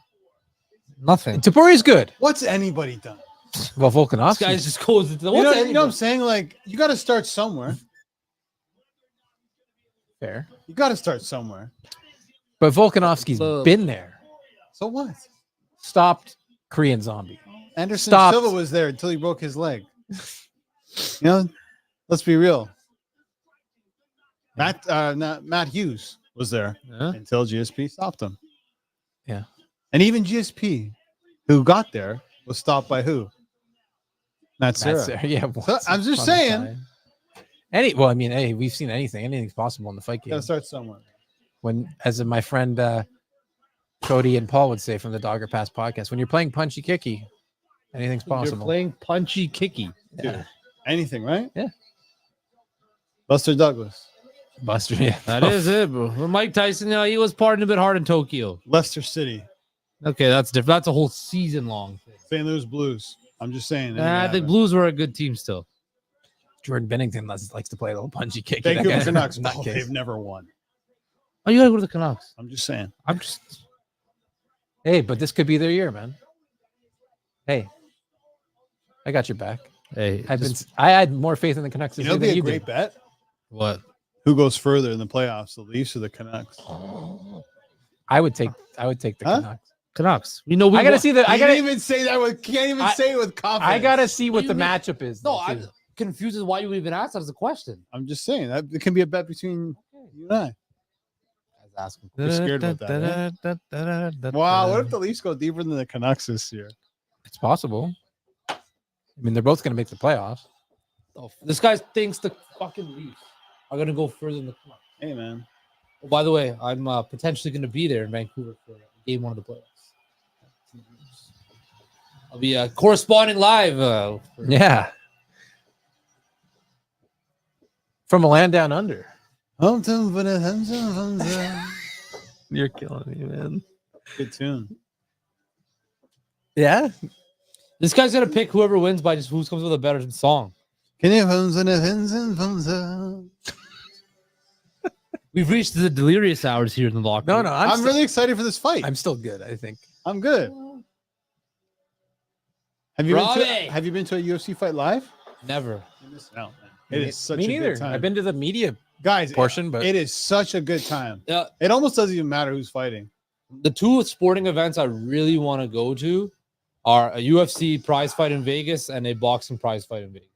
nothing. Topuria's good. What's anybody done? Well, This Volkanovski. guy just goes into the You know what I'm saying? Like, you got to start somewhere. Fair. You got to start somewhere. But Volkanovski's been there. So what? Stopped Korean Zombie. Anderson Stopped. Silva was there until he broke his leg. You know, let's be real. Matt Hughes was there until GSP stopped him. Yeah. And even GSP, who got there, was stopped by who? Matt Serra. Yeah. So, I'm just saying. Well, I mean, hey, we've seen anything. Anything's possible in the fight You game. got to start somewhere. When, as my friend Cody and Paul would say from the Dogger Pass podcast, when you're playing punchy kicky, anything's possible. You're playing punchy kicky. Dude, anything, right? Yeah. Buster Douglas. Buster, yeah. That is it, bro. Well, Mike Tyson, he was partying a bit hard in Tokyo. Leicester City. Okay, that's different. That's a whole season long thing. St. Louis Blues. I'm just saying. The Blues were a good team still. Jordan Bennington likes to play a little punchy kicky. Vancouver That Canucks. guy's a Oh, nutcase. they've never won. Oh, you gotta go to the Canucks. I'm just saying. I'm just Hey, but this could be their year, man. Hey, I got your back. hey. I had more faith in the Canucks You this know, year it'd than be you a great did. bet. What? Who goes further in the playoffs, the Leafs or the Canucks? I would take the Huh? Canucks. Canucks. We know. I gotta see the. I I gotta. can't even say that with. Can't even say it with confidence. I gotta see what You the mean- matchup is. No, though, I'm too. confused as why you even asked that as a question. I'm just saying that it can be a bet between you and I. I was asking. You're scared about that, Wow, what if the Leafs go deeper than the Canucks this year? It's possible. I mean, they're both gonna make the playoffs. Oh, this guy thinks the fucking Leafs are gonna go further than the Canucks. Hey, man. Oh, by the way, I'm potentially gonna be there in Vancouver for game 1 of the playoffs. I'll be corresponding live. Yeah. From a land down under. Good You're killing me, man. tune. Yeah. This guy's gonna pick whoever wins by just who comes with a better song. We've reached the delirious hours here in the locker No, room. no. I'm really excited for this fight. I'm still good, I think. I'm good. Have you Robbie! been to a UFC fight live? Never. You're missing out, man. It is such me a neither. good time. I've been to the media Guys, portion, but it is such a good time. Yeah, It almost doesn't even matter who's fighting. the two sporting events I really want to go to are a UFC prize fight in Vegas and a boxing prize fight in Vegas.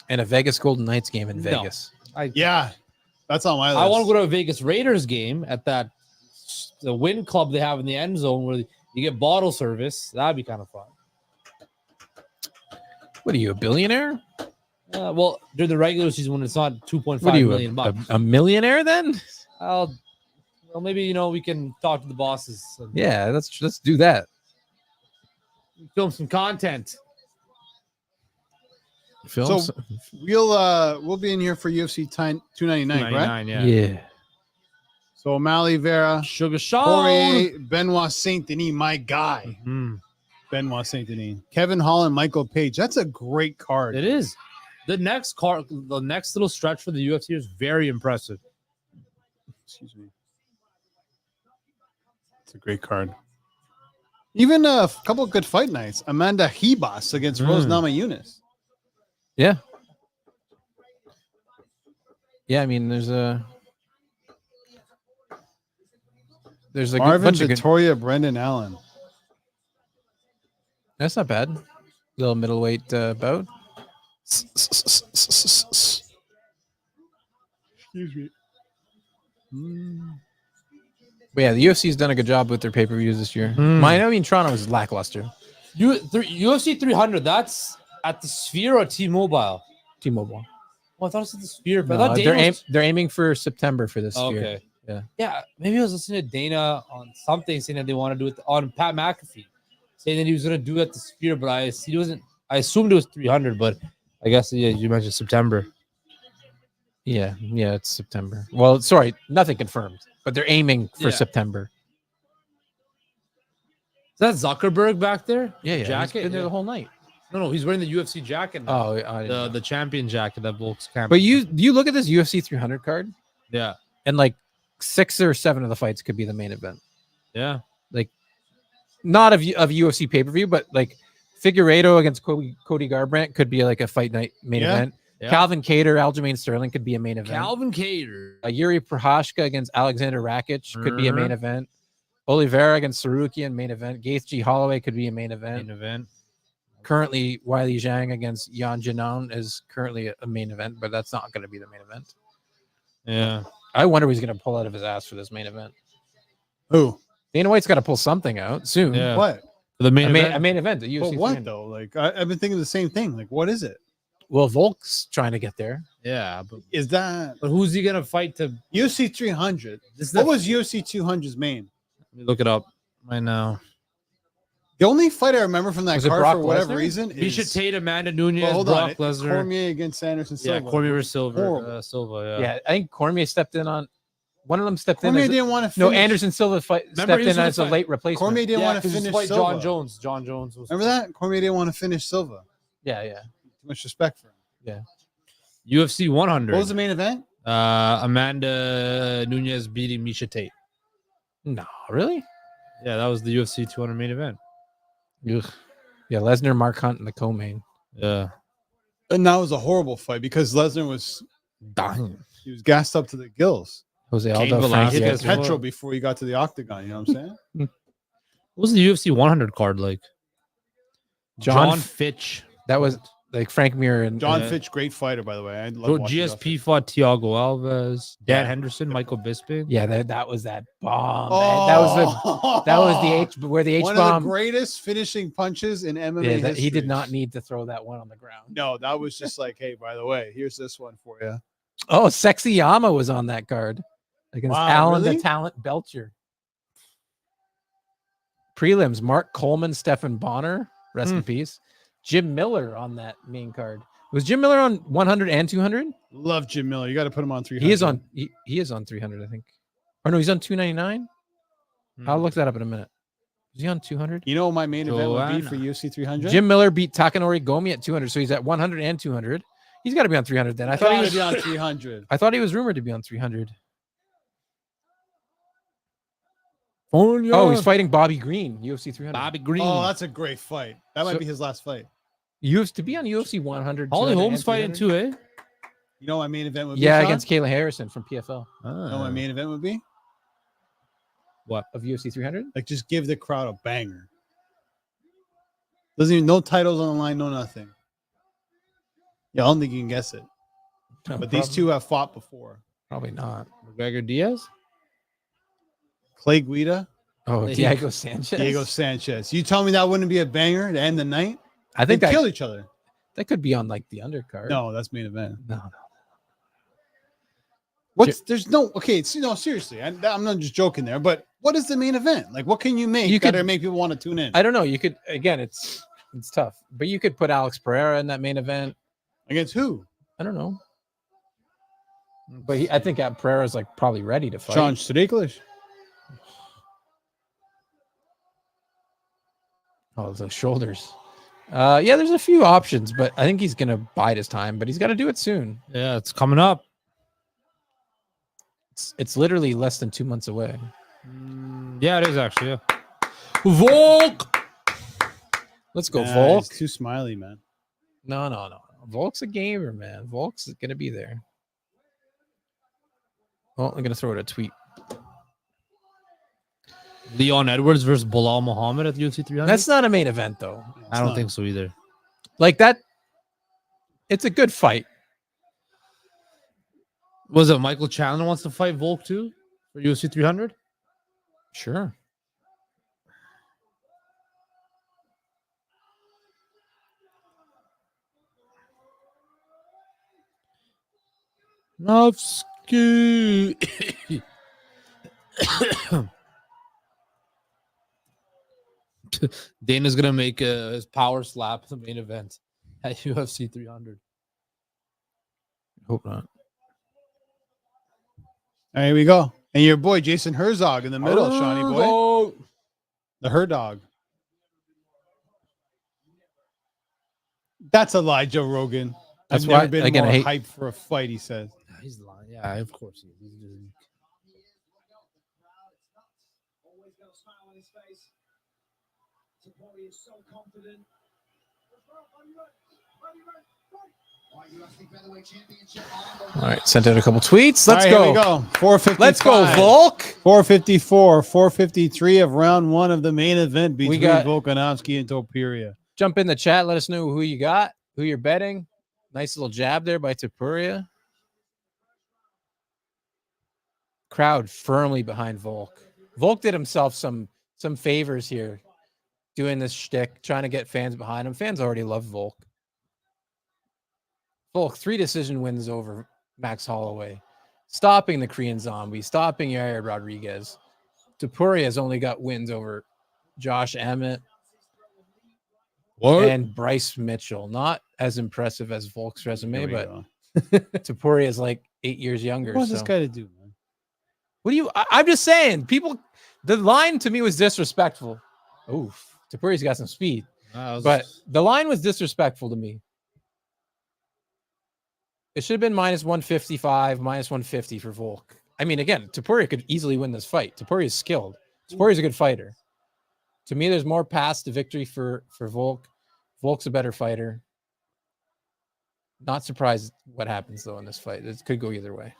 and a Vegas Golden Knights game in No. Vegas. Yeah, that's on my list. I want to go to a Vegas Raiders game at the Win Club they have in the end zone where you get bottle service. That'd be kind of fun. What are you, a billionaire? Well, during the regular season when it's not 2.5 What are you, million bucks. a millionaire then? Well, maybe we can talk to the bosses. And Yeah, let's do that. film some content. Film. So we'll be in here for UFC 299, right? Yeah. So O'Malley, Vera, Sugar Sean. Poirier, Benoit Saint Denis, my guy. Mhm. Benoit Saint Denis, Kevin Holland, Michael Page. That's a great card. It is. The next little stretch for the UFC is very impressive. Excuse me. It's a great card. Even a couple of good fight nights. Amanda Ribas against Rose Namajunas. Yeah. Yeah, I mean, there's a Marvin bunch of good. Vittoria, Brendan Allen. That's not bad. Little middleweight bout. Excuse me. But yeah, the UFC's done a good job with their pay-per-views this year. Miami and Toronto was lackluster. UFC 300, that's at the Sphere or T-Mobile? T-Mobile. Oh, I thought it was at the Sphere. But I No, thought Dana they're aiming for September for this Oh, year. okay. Yeah. Yeah, maybe I was listening to Dana on something saying that they want to do it on Pat McAfee, saying that he was going to do it at the Sphere, but I assumed it was 300, but I guess you mentioned September. Yeah, it's September. Well, sorry, nothing confirmed, but they're aiming for September. Is that Zuckerberg back there? Yeah, Jacket? He's been there the whole night. No, he's wearing the UFC jacket now. Oh, I didn't know. the champion jacket that Volk's camp. But you look at this UFC 300 card, Yeah. and like 6 or 7 of the fights could be the main event. Yeah. Like, not of UFC pay-per-view, but like Figueiredo against Cody Garbrandt could be like a fight night main event. Yeah. Calvin Kattar, Aljamain Sterling could be a main event. Calvin Kattar. Yuri Prochazka against Alexander Rakic could be a main event. Oliveira against Sarukian, main event. Gaethje Holloway could be a main event. Main event. Currently, Weili Zhang against Yan Jinan is currently a main event, but that's not going to be the main event. Yeah. I wonder what he's going to pull out of his ass for this main event. Who? Dana White's got to pull something out soon. Yeah. What? For the main A event. main event. The UFC But what 300. though? Like I've been thinking the same thing. Like, what is it? Well, Volk's trying to get there. Yeah. Is that But who's he gonna fight to? UFC 300? This is What was UFC 200's main? Let me look it up right now. The only fight I remember from that Was it card Brock for whatever Lesnar? reason Misha is Tate, Amanda Nunez, well, hold on. Brock Lesnar. Cormier against Anderson Silva. Yeah, Cormier versus Horrible. Silva. Yeah, I think Cormier stepped in on one of them. Stepped Cormier in. didn't want to No, finish. Anderson Silva stepped Remember, he was in gonna as a fight- late replacement. Cormier didn't want to 'cause he finish fight Silva. John Jones. John Jones was Remember that? Cormier didn't want to finish Silva. Yeah. Too much respect for him. UFC 100. What was the main event? Amanda Nunez beating Misha Tate. No, really? Yeah, that was the UFC 200 main event. Ugh. Yeah, Lesnar, Mark Hunt, and the co-main. Yeah. And that was a horrible fight because Lesnar was Dying. he was gassed up to the gills. Jose Cain Aldo, Velasquez. He Frankie hit Yes, the what? petrol before he got to the octagon. You know what I'm saying? What was the UFC 100 card like? John Fitch. That was like Frank Mir and John Yeah. Fitch, great fighter, by the way. I love watching GSP fought Thiago Alves, Dan Yeah. Henderson, Michael Bisping. Yeah, that was that bomb. Oh, That was the H where the H one of bomb. the greatest finishing punches in MMA Yeah, history. he did not need to throw that one on the ground. No, that was just like, hey, by the way, here's this one for you. Oh, Sexy Yama was on that card against Wow, Alan really? the Talent Belcher. Prelims: Mark Coleman, Stephan Bonner, rest in peace. Jim Miller on that main card. Was Jim Miller on 100 and 200? Love Jim Miller. You got to put him on 300. He is on. He is on 300, I think. Or no, he's on 299. I'll look that up in a minute. Is he on 200? You know what my main event would be Joanna. for UFC 300? Jim Miller beat Takanori Gomi at 200, so he's at 100 and 200. He's got to be on 300 then. I thought he was be on 300. I thought he was rumored to be on 300. Oh, Oh, he's fighting Bobby Green, UFC 300. Bobby Green. Oh, that's a great fight. That might So- be his last fight. Used to be on UFC 100. Holly 200, Holmes and fighting 300. too, eh? You know what my main event would be? Yeah, Sean? against Kayla Harrison from PFL You know what my main event would be? of UFC 300. Like, just give the crowd a banger. Doesn't even, no titles on the line, no nothing. Yeah, I don't think you can guess it. But these two have fought before. Probably not. McGregor Diaz. Clay Guida, Oh, He- Diego Sanchez. Diego Sanchez. You tell me that wouldn't be a banger to end the night? I think They'd that kill each other. that could be on like the undercard. No, that's main event. No. What's there's no okay? No, seriously, I'm not just joking there. But what is the main event? Like, what can you make You that'll could- make people want to tune in? I don't know. You could again. It's tough, but you could put Alex Pereira in that main event. Against who? I don't know, but I think Pereira's like probably ready to fight. Sean Stricklish. Oh, the shoulders. Yeah, there's a few options, but I think he's gonna bide his time. But he's got to do it soon. Yeah, it's coming up. It's literally less than 2 months away. Yeah, it is actually. Yeah. Volk. Let's go, Nah, Volk. he's too smiley, man. No. Volk's a gamer, man. Volk's gonna be there. Well, I'm gonna throw it a tweet. Leon Edwards versus Bilal Muhammad at UFC 300. That's not a main event, though. I don't think so either. Like that. It's a good fight. Was it Michael Chandler wants to fight Volk too for UFC 300? Sure. Novsky. Dana's gonna make his power slap the main event at UFC 300. Hope not. All right, here we go. And your boy Jason Herzog in the middle, Shawnee boy. The Herdog. That's a lie, Joe Rogan. That's I've never why- been again, more I hate- hyped for a fight, he says. He's lying. Yeah, of course he is. He's just- Always got a smile on his face. Topuria is so confident. All right, sent out a couple tweets. Let's All right, go. Here we go. 455. Let's go, Volk. 454, 453 of round one of the main event between got- Volkanovski and Topuria. Jump in the chat. Let us know who you got, who you're betting. Nice little jab there by Topuria. Crowd firmly behind Volk. Volk did himself some favors here, doing this shtick, trying to get fans behind him. Fans already love Volk. Volk, 3 decision wins over Max Holloway, stopping the Korean Zombie, stopping Yair Rodriguez. Topuria has only got wins over Josh Emmett and Bryce Mitchell. Not as impressive as Volk's resume, Here we but go. Topuria is like 8 years younger. What's this so- guy to do, man? What do you? I'm just saying, people. The line to me was disrespectful. Oof, Topuria's got some speed, but the line was disrespectful to me. It should have been minus 155, minus 150 for Volk. I mean, again, Topuria could easily win this fight. Topuria is skilled. Topuria's a good fighter. To me, there's more paths to victory for Volk. Volk's a better fighter. Not surprised what happens though in this fight. It could go either way.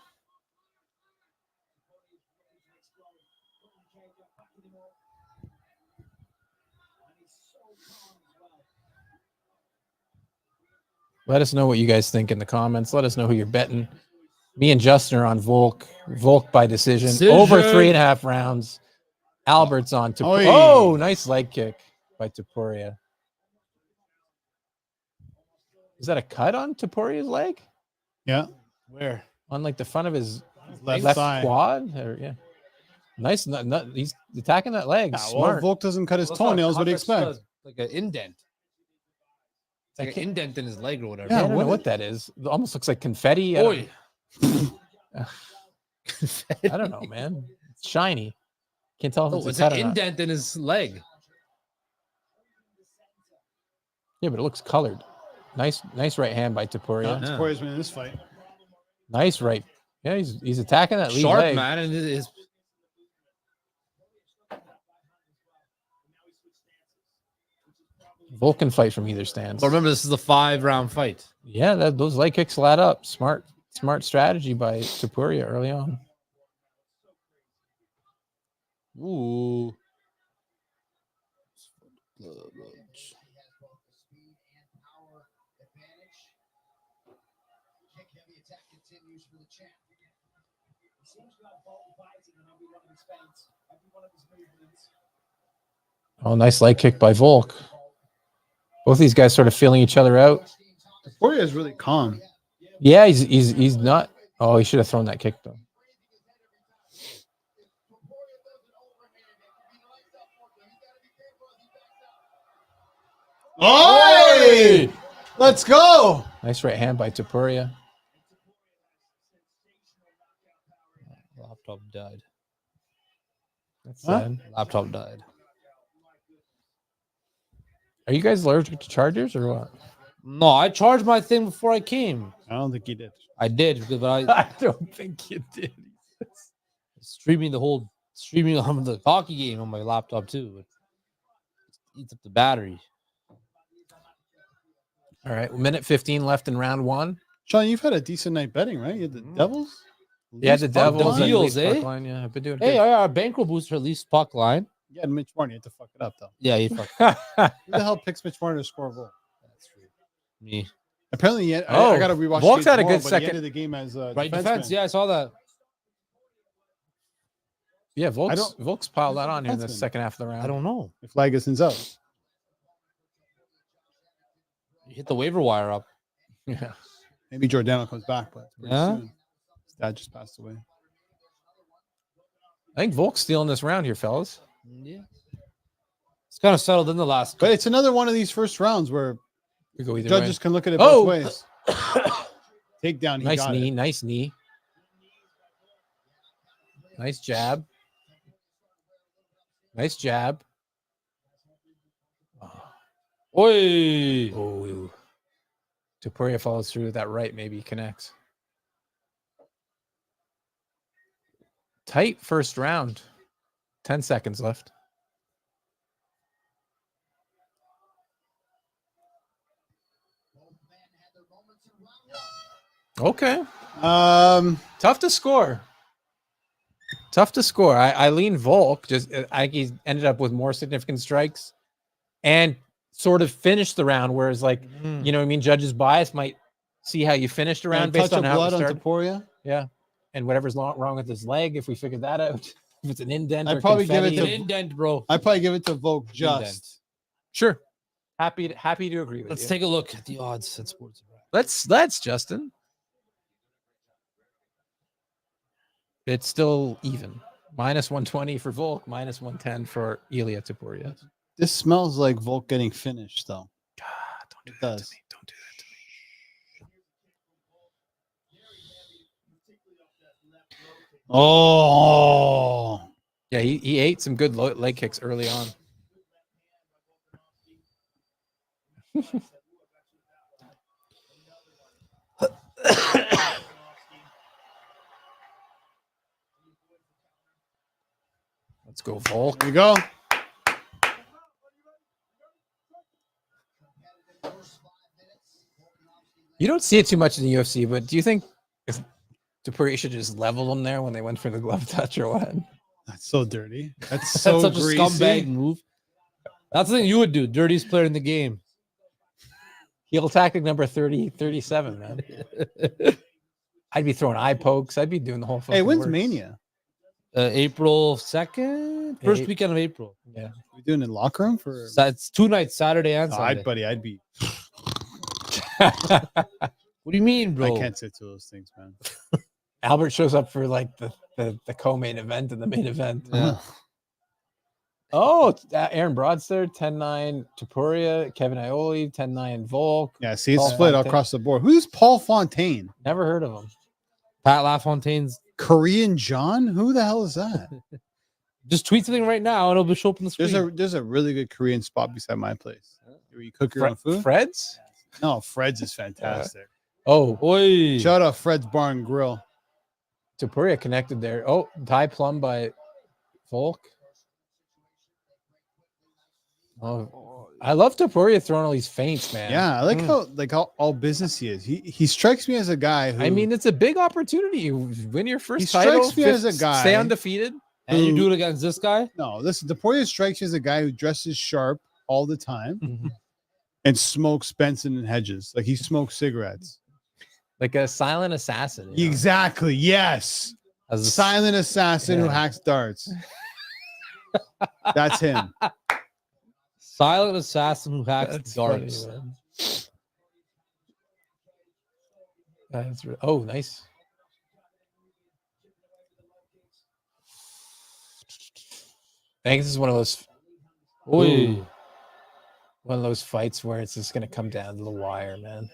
Let us know what you guys think in the comments. Let us know who you're betting. Me and Justin are on Volk. Volk by decision. Over 3.5 rounds. Albert's on Topuria. Oy. Oh, nice leg kick by Topuria. Is that a cut on Topuria's leg? Yeah. Where? On like the front of his Left left side. quad? Or, yeah. Nice. He's attacking that leg. Yeah, well, Smart. Volk doesn't cut his That's not a toenails. What do you cut, that's expect? Like an indent. It's like an indent in his leg or whatever. I Yeah, don't know what what that is. It almost looks like confetti. I Oi. don't know, man. It's shiny. Can't tell if Oh, it's it's his head an or not. indent in his leg. Yeah, but it looks colored. Nice right hand by Topuria. Yeah. Topuria's winning this fight. Nice right. Yeah, he's attacking that lead Sharp, leg. man. And his Vulcan fight from either stance. But remember, this is a 5-round fight. Yeah, those leg kicks lat up. Smart strategy by Topuria early on. Ooh. He has both the speed and power advantage. Kick heavy attack continues for the champ. He seems to have Bolton biting on every one of his feints, every one of his movements. Oh, nice leg kick by Volk. Both these guys sort of feeling each other out. Topuria is really calm. Yeah, he's not. Oh, he should have thrown that kick though. Oi! Let's go. Nice right hand by Topuria. Laptop died. That's Huh? sad. Laptop died. Are you guys allergic to chargers or what? No, I charged my thing before I came. I don't think he did. I did, but I I don't think you did. streaming on the hockey game on my laptop too. It eats up the battery. All right, minute 15 left in round one. Sean, you've had a decent night betting, right? You had the Devils? Yeah, the Leafs, puck Devils line? and Deals, Leafs puck eh? line. Yeah, I've been doing Hey, good. our bankroll booster least puck line. Yeah, Mitch Martin. You had to fuck it up, though. Yeah, he fuck. Who the hell picks Mitch Martin to score a goal? That's true. Me. Apparently, yeah, Oh, I got to rewatch Volk's the game had a tomorrow, good but second- He ended the game as Right defenseman. defense. Yeah, I saw that. Yeah, I don't- Volk's piled that on here in the Defenseman. second half of the round. I don't know. If Lageson's out. You hit the waiver wire up. Yeah. Maybe Giordano comes back, but pretty Yeah? soon. His dad just passed away. I think Volk's stealing this round here, fellas. Yeah. It's kind of settled in the last. But it's another one of these first rounds where We go either judges way. can look at it Oh! both ways. Takedown, he Nice got knee, it. nice knee. Nice jab. Nice jab. Oi! Oh, Topuria follows through with that right, maybe he connects. Tight first round. 10 seconds left. Okay. Tough to score. Tough to score. I lean Volk. I think he ended up with more significant strikes and sort of finished the round. Whereas, like, you know what I mean? Judges' bias might see how you finished the round based touch on of how blood it on started. Topuria. Yeah. And whatever's wrong with his leg, if we figure that out, if it's an indent, I'd or probably give it confetti. It's an indent, bro. I'd probably give it to Volk just. Indent. Sure. Happy to agree with Let's you. take a look at the odds at Sports. Let's Justin. It's still even. Minus 120 for Volk, minus 110 for Ilya Topuria. This smells like Volk getting finished, though. God, don't do It that does. to me. Don't do that to me. Oh, Yeah, he ate some good leg kicks early on. Let's go, Volk. there you go. You don't see it too much in the UFC, but do you think if Topuria should just level them there when they went for the glove touch or what? That's so dirty. That's so That's such greasy. a scumbag move. That's the thing you would do. Dirtiest player in the game. Heel tactic number 37, man. I'd be throwing eye pokes. I'd be doing the whole fucking Hey, when's works. Mania? April 2nd, first Eight. weekend of April. Yeah. We doing it in locker room for? It's 2 nights, Saturday and Oh, Sunday. buddy, I'd be. What do you mean, bro? I can't sit to those things, man. Albert shows up for like the co-main event and the main event. Yeah. Oh, Aaron Broadster, 10-9. Topuria, Kevin Iole, 10-9. Volk. Yeah, see, it's Paul split Fontaine. across the board. Who's Paul Fontaine? Never heard of him. Pat LaFontaine's. Korean John? Who the hell is that? Just tweet something right now and it'll show up on the screen. There's a really good Korean spot beside my place. Where you cook your own food. Fred's? No, Fred's is fantastic. Oh, Oi. Shout out Fred's Bar and Grill. Topuria connected there. Oh, Thai plum by Volk. Oh, I love Topuria throwing all these feints, man. Yeah, I like how all business he is. He strikes me as a guy who I mean, it's a big opportunity. You win your first He title. strikes me as a guy Stay undefeated. And you do it against this guy? no, listen, Topuria strikes me as a guy who dresses sharp all the time Mm-hmm. and smokes Benson and Hedges. Like he smokes cigarettes. Like a silent assassin. you know? Exactly. Yes. As a Silent assassin who Yeah. hacks darts. That's him. silent assassin who hacks That's funny, darts. man. Oh, nice. I think this is one of those Oi. one of those fights where it's just gonna come down to the wire, man.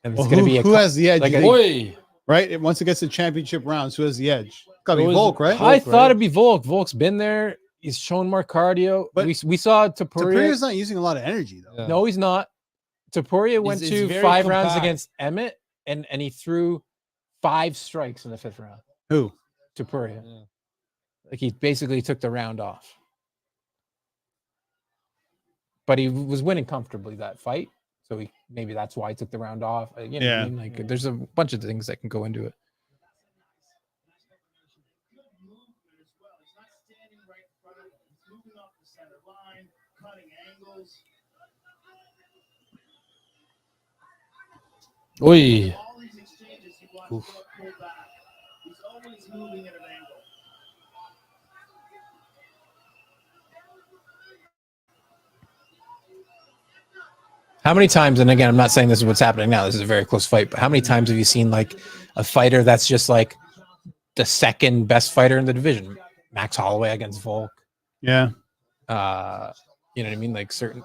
And it's Well, gonna be who has the edge? like you a- think? Oi. Right? Once it gets to championship rounds, who has the edge? Gotta be Who is Volk, it? right? I Volk, thought right? it'd be Volk. Volk's been there. He's shown more cardio. But We saw Topuria. Topuria's not using a lot of energy though. Yeah. No, he's not. Topuria went he's to very 5 rounds compact. against Emmett, and he threw 5 strikes in the 5th round. Who? Topuria. Yeah. Like he basically took the round off. But he was winning comfortably that fight. So maybe that's why he took the round off. You know what I Yeah. mean? Like there's a bunch of things that can go into it. Good movement as well. He's not standing right in front of him. He's moving off the center line, cutting angles. Oi. All these exchanges, he wants to pull back. He's always moving at an angle. How many times, and again, I'm not saying this is what's happening now, this is a very close fight, but how many times have you seen like a fighter that's just like the second best fighter in the division? Max Holloway against Volk. Yeah. You know what I mean? Like certain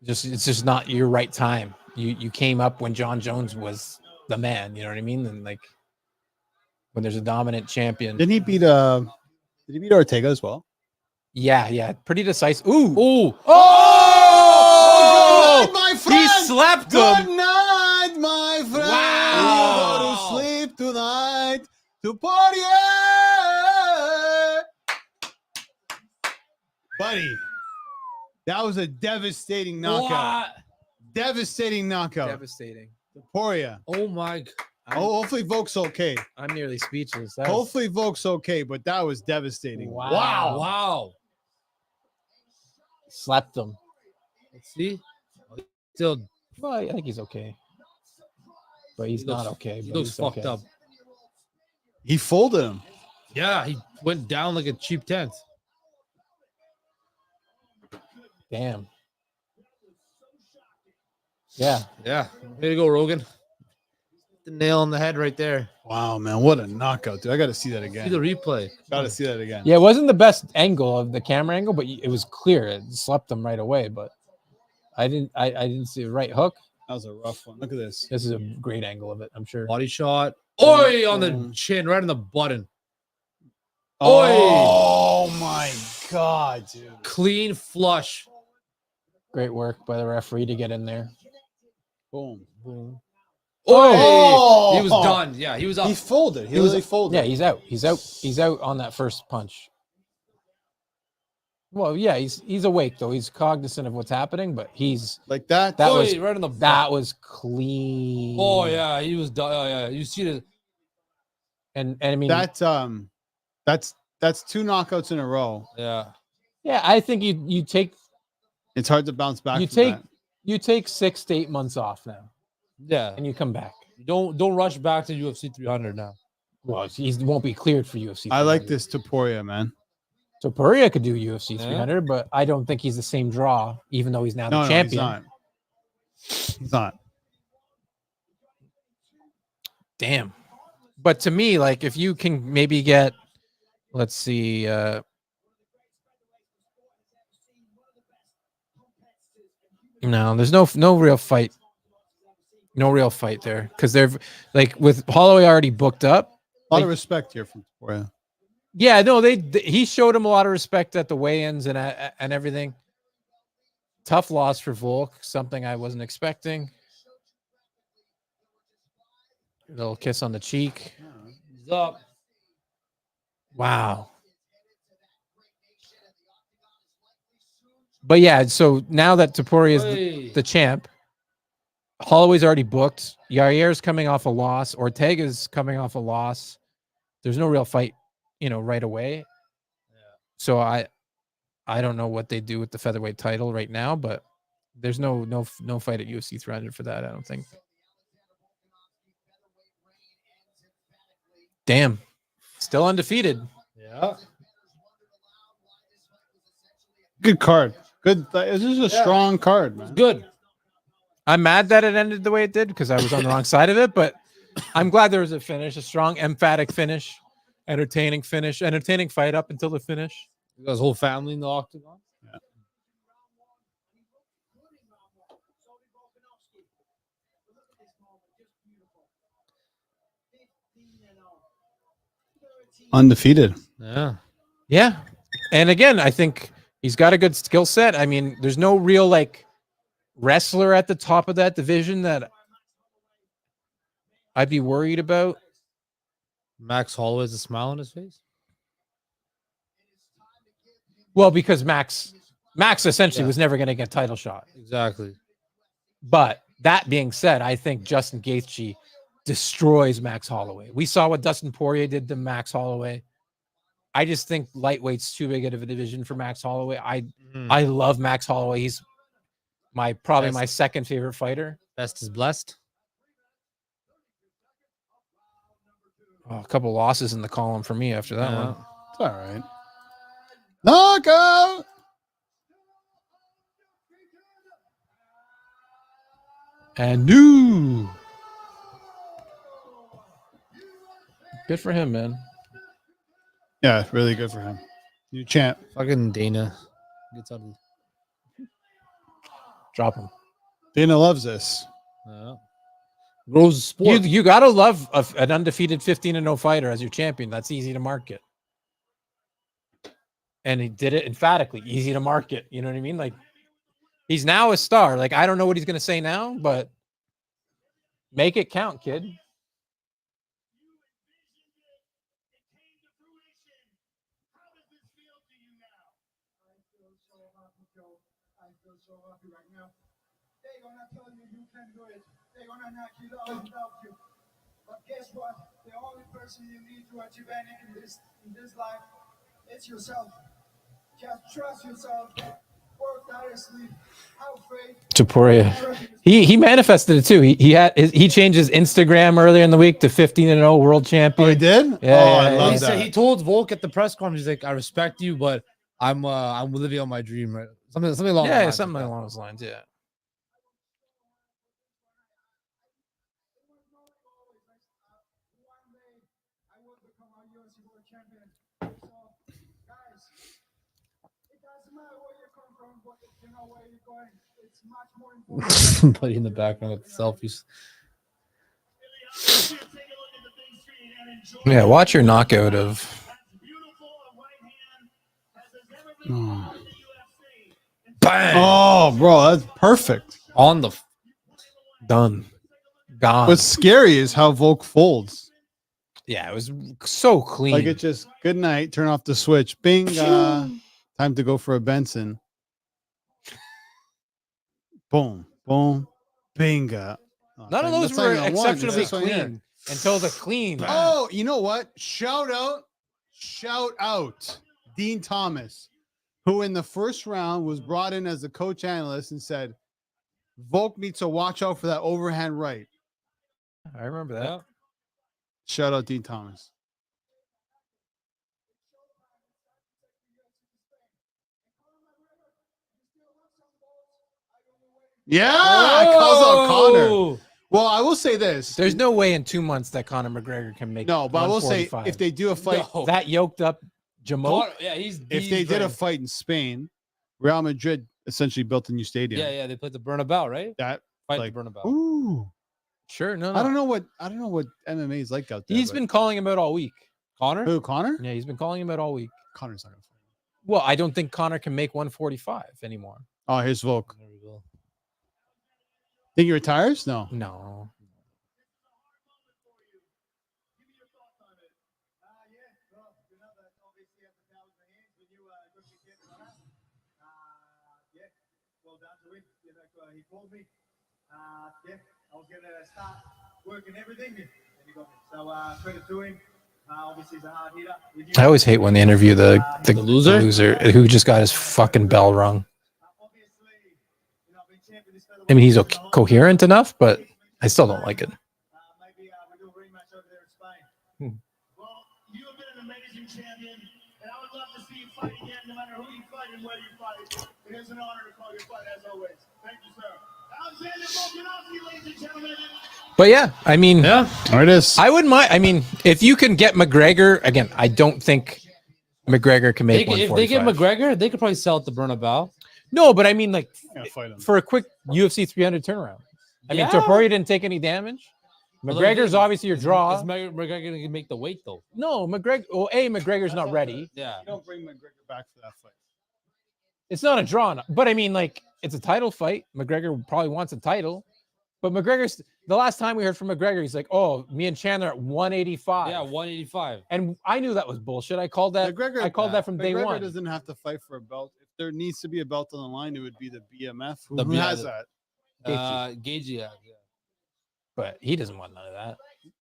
it's just not your right time. You came up when John Jones was the man, you know what I mean? And like when there's a dominant champion. Did he beat Ortega as well? Yeah, pretty decisive. Ooh. Oh. Oh! Good night, my He friend. slept Good him. night, my friend. Wow. You go to sleep tonight to party. Buddy, that was a devastating knockout. What? Devastating knockout. Devastating. Topuria. Oh my. Oh, hopefully Volk's okay. I'm nearly speechless. That was- Hopefully Volk's okay, but that was devastating. Wow. Wow. Slept him. Let's see. Still, Well, I think he's okay. But he's he looks- not okay. He but looks he's fucked okay. up. He folded him. Yeah, he went down like a cheap tent. Damn. Yeah. Yeah. Way to go, Rogan. The nail on the head right there. Wow, man, what a knockout, dude! I got to see that See the again. replay. Got to see that again. Yeah, it wasn't the best angle of the camera angle, but it was clear. It slept him right away. But I didn't see the right hook. That was a rough one. Look at this. This is a great angle of it, I'm sure. Body shot. Oi, on the chin, right on the button. Oh my god, dude! Clean flush. Great work by the referee to get in there. Boom. Boom. Oh! Oi! He was done. Yeah, he was up. He folded. He was- literally folded. Yeah, he's out. He's out on that first punch. Well, yeah, he's awake though. He's cognizant of what's happening, but he's Like that. that Oi, was right on the that was clean. Oh yeah, he was done. Oh yeah, you see the And I mean That's 2 knockouts in a row. yeah. yeah, I think you take It's hard to bounce back. you from take that. you take 6 to 8 months off now, Yeah. and you come back. Don't rush back to UFC 300 now. Well, he won't be cleared for UFC. I like 300. this Topuria, man. So Topuria could do UFC Yeah. 300, but I don't think he's the same draw, even though he's now No, the no, he's champion. not. He's not. Damn. But to me, like if you can maybe get Let's see. No, there's no real fight. No real fight there because they're like with Holloway already booked up. A lot of respect here from Topuria. Yeah, no, he showed him a lot of respect at the weigh-ins and everything. Tough loss for Volk, something I wasn't expecting. A little kiss on the cheek. He's up. Wow. But yeah, so now that Topuria is the champ, Holloway's already booked. Yair's coming off a loss. Ortega's coming off a loss. There's no real fight, right away. Yeah. So I don't know what they do with the featherweight title right now, but there's no fight at UFC 300 for that, I don't think. Damn. Still undefeated. Yeah. Good card. Good. This is a strong card, man. Good. I'm mad that it ended the way it did because I was on the wrong side of it, but I'm glad there was a finish, a strong, emphatic finish, entertaining fight up until the finish. You got his whole family in the octagon. Yeah. Undefeated. Yeah. Yeah. And again, I think he's got a good skill set. I mean, there's no real wrestler at the top of that division that I'd be worried about. Max Holloway has a smile on his face. Well, because Max essentially was never going to get a title shot. Exactly. But that being said, I think Justin Gaethje destroys Max Holloway. We saw what Dustin Poirier did to Max Holloway. I just think lightweight's too big of a division for Max Holloway. I love Max Holloway. He's probably my second favorite fighter. Best is blessed. Oh, a couple losses in the column for me after that one. It's all right. Knockout. And new. Good for him, man. Yeah, really good for him. New champ. Fucking Dana gets out of Drop him. Dana loves this. grows the sport. You gotta love an undefeated 15-0 fighter as your champion. That's easy to market. And he did it emphatically. Easy to market. You know what I mean? Like, he's now a star. Like, I don't know what he's gonna say now, but make it count, kid. So happy right now. They're gonna tell you you can do it. They're gonna knock you down without you. But guess what? The only person you need to achieve anything in this life, it's yourself. Just trust yourself. Work tirelessly. Have faith. Topuria. He manifested it too. He changed his Instagram earlier in the week to 15-0 world champion. Oh, he did? Yeah, I love He that. said he told Volk at the press conference, he's like, I respect you, but I'm living on my dream, right? Something along those lines. Something along those lines, yeah. Somebody in the background with the selfies. Yeah, watch your knockout of. Oh. Bang! Oh, bro, that's perfect. On the Done. Gone. What's scary is how Volk folds. Yeah, it was so clean. Like, it's just good night, turn off the switch. Bing. Time to go for a Benson. Boom, boom, bingo. None of those were exceptionally clean until the clean. Oh, you know what? Shout out Dean Thomas, who in the first round was brought in as a coach analyst and said, Volk needs to watch out for that overhand right. I remember that. Yeah. Shout out Dean Thomas. Yeah, calls out Connor. Well, I will say this. There's no way in 2 months that Conor McGregor can make. No, but I will say if they do a fight, that yoked up Jamal. Yeah, he's. If they did a fight in Spain, Real Madrid essentially built a new stadium. Yeah, they played the Bernabeu, right? That Fight like, the Bernabeu. ooh. Sure, no. I don't know what MMA is like out there. He's been calling him out all week. Connor. who, Connor? Yeah, he's been calling him out all week. Connor's not gonna fight. Well, I don't think Connor can make 145 anymore. Oh, here's Volk. There we go. Think he retires? No. No. He called me. Yeah, I was gonna start working everything, and he got me. So credit to him. Obviously, he's a hard hitter. I always hate when they interview the loser? who just got his fucking bell rung. I mean, he's coherent enough, but I still don't like it. Maybe we do a rematch over there in Spain. Well, you have been an amazing champion, and I would love to see you fight again, no matter who you fight and where you fight. It is an honor to call your fight, as always. Thank you, sir. Alexander Volkanovski, ladies and gentlemen. But yeah, I mean, Yeah. There it is. I wouldn't mind. I mean, if you can get McGregor again, I don't think McGregor can make If they get 145. McGregor, they could probably sell at the Bernabeu. No, but I mean, like Gotta fight him. for a quick UFC 300 turnaround. I mean, Yeah. Topuria didn't take any damage. McGregor's obviously your draw. Is McGregor going to make the weight though? No, McGregor. Well, McGregor's not ready. Yeah. You don't bring McGregor back for that fight. It's not a draw, but I mean, like, it's a title fight. McGregor probably wants a title, but McGregor's the last time we heard from McGregor, he's like, "Oh, me and Chandler at 185." Yeah, 185. And I knew that was bullshit. I called that. McGregor, I called that from day McGregor one. doesn't have to fight for a belt. If there needs to be a belt on the line, it would be the BMF. Who, The who has that? Gagey, yeah. But he doesn't want none of that.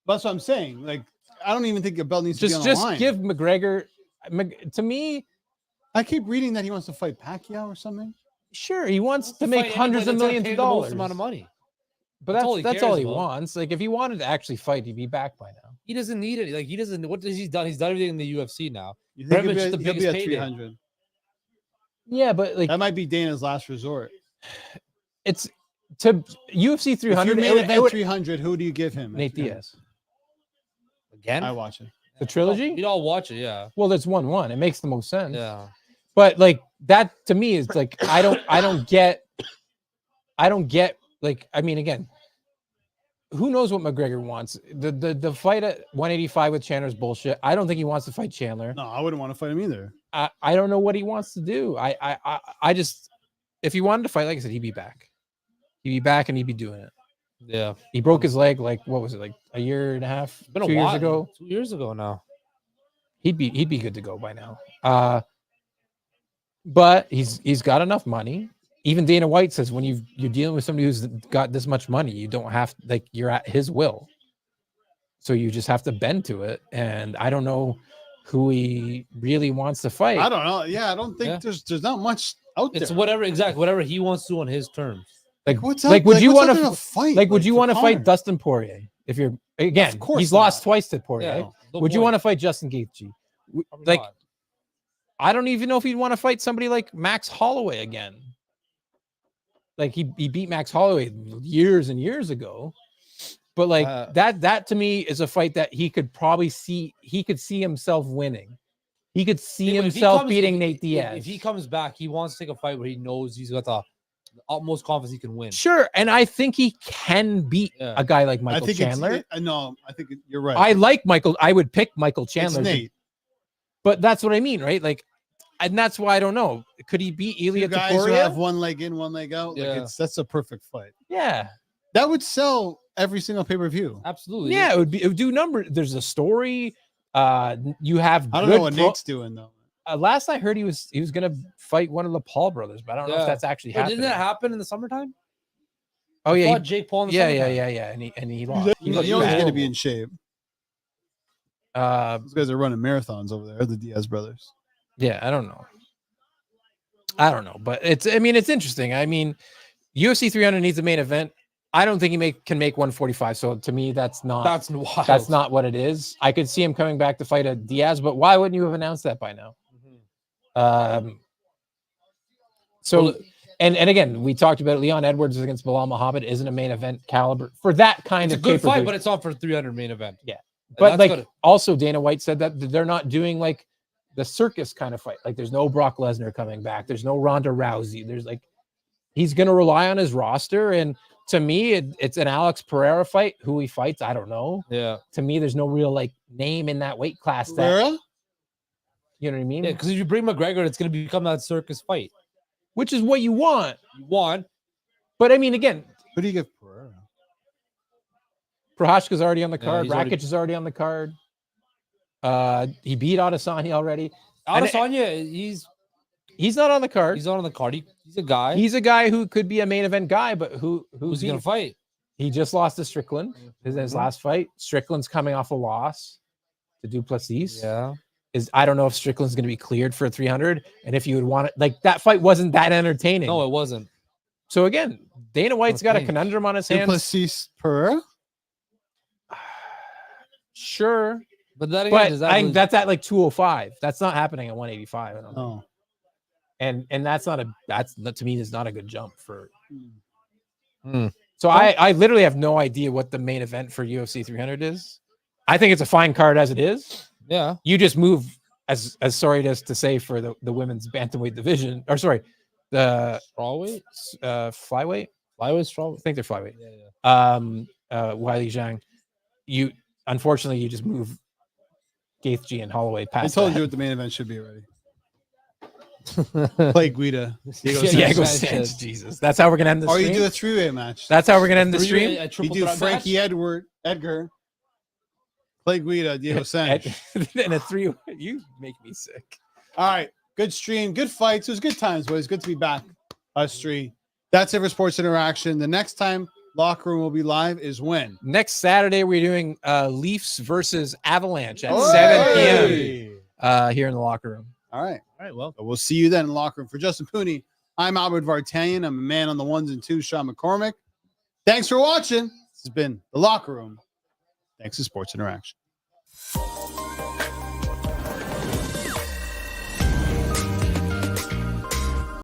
That's what I'm saying. Like, I don't even think a belt needs to be on Just the line. give McGregor. To me, I keep reading that he wants to fight Pacquiao or something. sure, he wants to Fight make anybody hundreds of that's gonna millions pay of the most dollars. amount of money. But That's all he that's all cares he about. wants. Like, if he wanted to actually fight, he'd be back by now. He doesn't need it. Like he doesn't. What has he done? He's done everything in the UFC now. You Pretty think much he'll the be, he'll be biggest at payday. 300? Yeah, but like, That might be Dana's last resort. it's to UFC If 300. you it main would- event 300, who do you give him? Nate Diaz, Again, I watch it. the trilogy. We'd all watch it. Yeah. Well, there's 1-1. It makes the most sense. Yeah. But like that to me is like I don't get like, I mean, again, who knows what McGregor wants? The fight at 185 with Chandler is bullshit. I don't think he wants to fight Chandler. No, I wouldn't want to fight him either. I don't know what he wants to do. I just, if he wanted to fight, like I said, he'd be back. He'd be back and he'd be doing it. Yeah. He broke his leg like, what was it, like a year and a half, Been a 2 years while. ago. 2 years ago now. He'd be good to go by now. But he's got enough money. Even Dana White says when you're dealing with somebody who's got this much money, you don't have, like, you're at his will. So you just have to bend to it. And I don't know who he really wants to fight. I don't know. Yeah, I don't think Yeah. there's not much out there. It's whatever he wants to on his terms. Like, What's like, up? would you what's want up in a to fight? like? Would you for want to fight Connor? Dustin Poirier? If you're, again, Of course he's lost not. twice to Poirier. Yeah. no Would you point. want to fight Justin Gaethje? Probably Like, not. I don't even know if he'd want to fight somebody like Max Holloway again. Like he beat Max Holloway years and years ago. But like that to me is a fight that he could probably see. He could see himself winning. He could see Yeah, but if he himself comes- beating if- Nate if- Diaz. If he comes back, he wants to take a fight where he knows he's got the utmost confidence he can win. Sure, and I think he can beat Yeah. a guy like I Michael think Chandler. no, I think you're right. I like Michael. I would pick Michael it's Chandler, Nate. but that's what I mean, right? Like, and that's why I don't know. Could he beat Two Ilya guys who Topuria? have one leg in, one leg out. Yeah. Like that's a perfect fight. Yeah, That would sell every single pay-per-view. Absolutely. yeah. It would do numbers. There's a story. You have. I don't know good what pro- Nate's doing though. Last I heard, he was gonna fight one of the Paul brothers, but I don't know if Yeah. that's actually Well, happening. didn't that happen in the summertime? Oh He yeah, fought Jake Paul in the yeah, summertime. yeah. And he lost. You He know looked he's bad. going to be in shape. Uh, Those guys are running marathons over there, the Diaz brothers. yeah, I don't know. But it's interesting. I mean, UFC 300 needs a main event. I don't think he can make 145. So to me, that's not That's not what it is. I could see him coming back to fight a Diaz, but why wouldn't you have announced that by now? So, Well, and again, we talked about it. Leon Edwards against Bilal Muhammad isn't a main event caliber for that kind It's a of good fight, pay-per-view. but it's on for 300 main event. Yeah. And But that's like gotta- also Dana White said that they're not doing like the circus kind of fight. Like there's no Brock Lesnar coming back. There's no Ronda Rousey. There's like, he's going to rely on his roster. And to me, it's an Alex Pereira fight. Who he fights, I don't know. Yeah. To me, there's no real like name in that weight class. That, Pereira? you know what I mean? Yeah, because if you bring McGregor, it's going to become that circus fight. Which is what you want. You want. But I mean, again, Who do you give Pereira? Prohashka's already on the Yeah, card. he's Rakic already- is already on the card. He beat Adesanya already. Adesanya, He's not on the card. he's not on the card. He's a guy. He's a guy who could be a main event guy, but who's who's he going to fight? He just lost to Strickland. His last fight. Strickland's coming off a loss to Duplessis. Yeah. I don't know if Strickland's going to be cleared for 300, and if you would want it, like that fight wasn't that entertaining. No, it wasn't. So again, Dana White's got a Okay. conundrum on his hands. Duplessis Pereira? Sure, But that again, but does that really- that's at like 205. That's not happening at 185. I don't know. Oh. And that's to me is not a good jump for. Hmm. So I literally have no idea what the main event for UFC 300 is. I think it's a fine card as it is. Yeah. You just move as sorry as to say for the women's bantamweight division, or sorry, the Strawweight? flyweight. Flyweight, I strawweight. think they're flyweight. Yeah. Wiley Zhang. You unfortunately you just move Gaethje and Holloway I past. told that. you what the main event should be already. Play Guida. Diego Yeah, Sanchez. Diego Sanchez. Sanchez. Jesus, that's how we're gonna end the Or stream. you do a three-way match. That's how we're gonna end the Three-way, stream. a You triple do threat Frankie match? Edgar. Play Guida, Diego Sanchez. And a three. You make me sick. All right. Good stream. Good fights. It was good times, boys. Good to be back. Us three. That's it for Sports Interaction. The next time Locker Room will be live is when? Next Saturday, we're doing Leafs versus Avalanche at 7 p.m. Here in the locker room. All right. All right, well. We'll see you then in the locker room. For Justin Pooni, I'm Albert Vartanian. I'm a man on the ones and twos, Shawn McCormick. Thanks for watching. This has been the Locker Room. Thanks to Sports Interaction.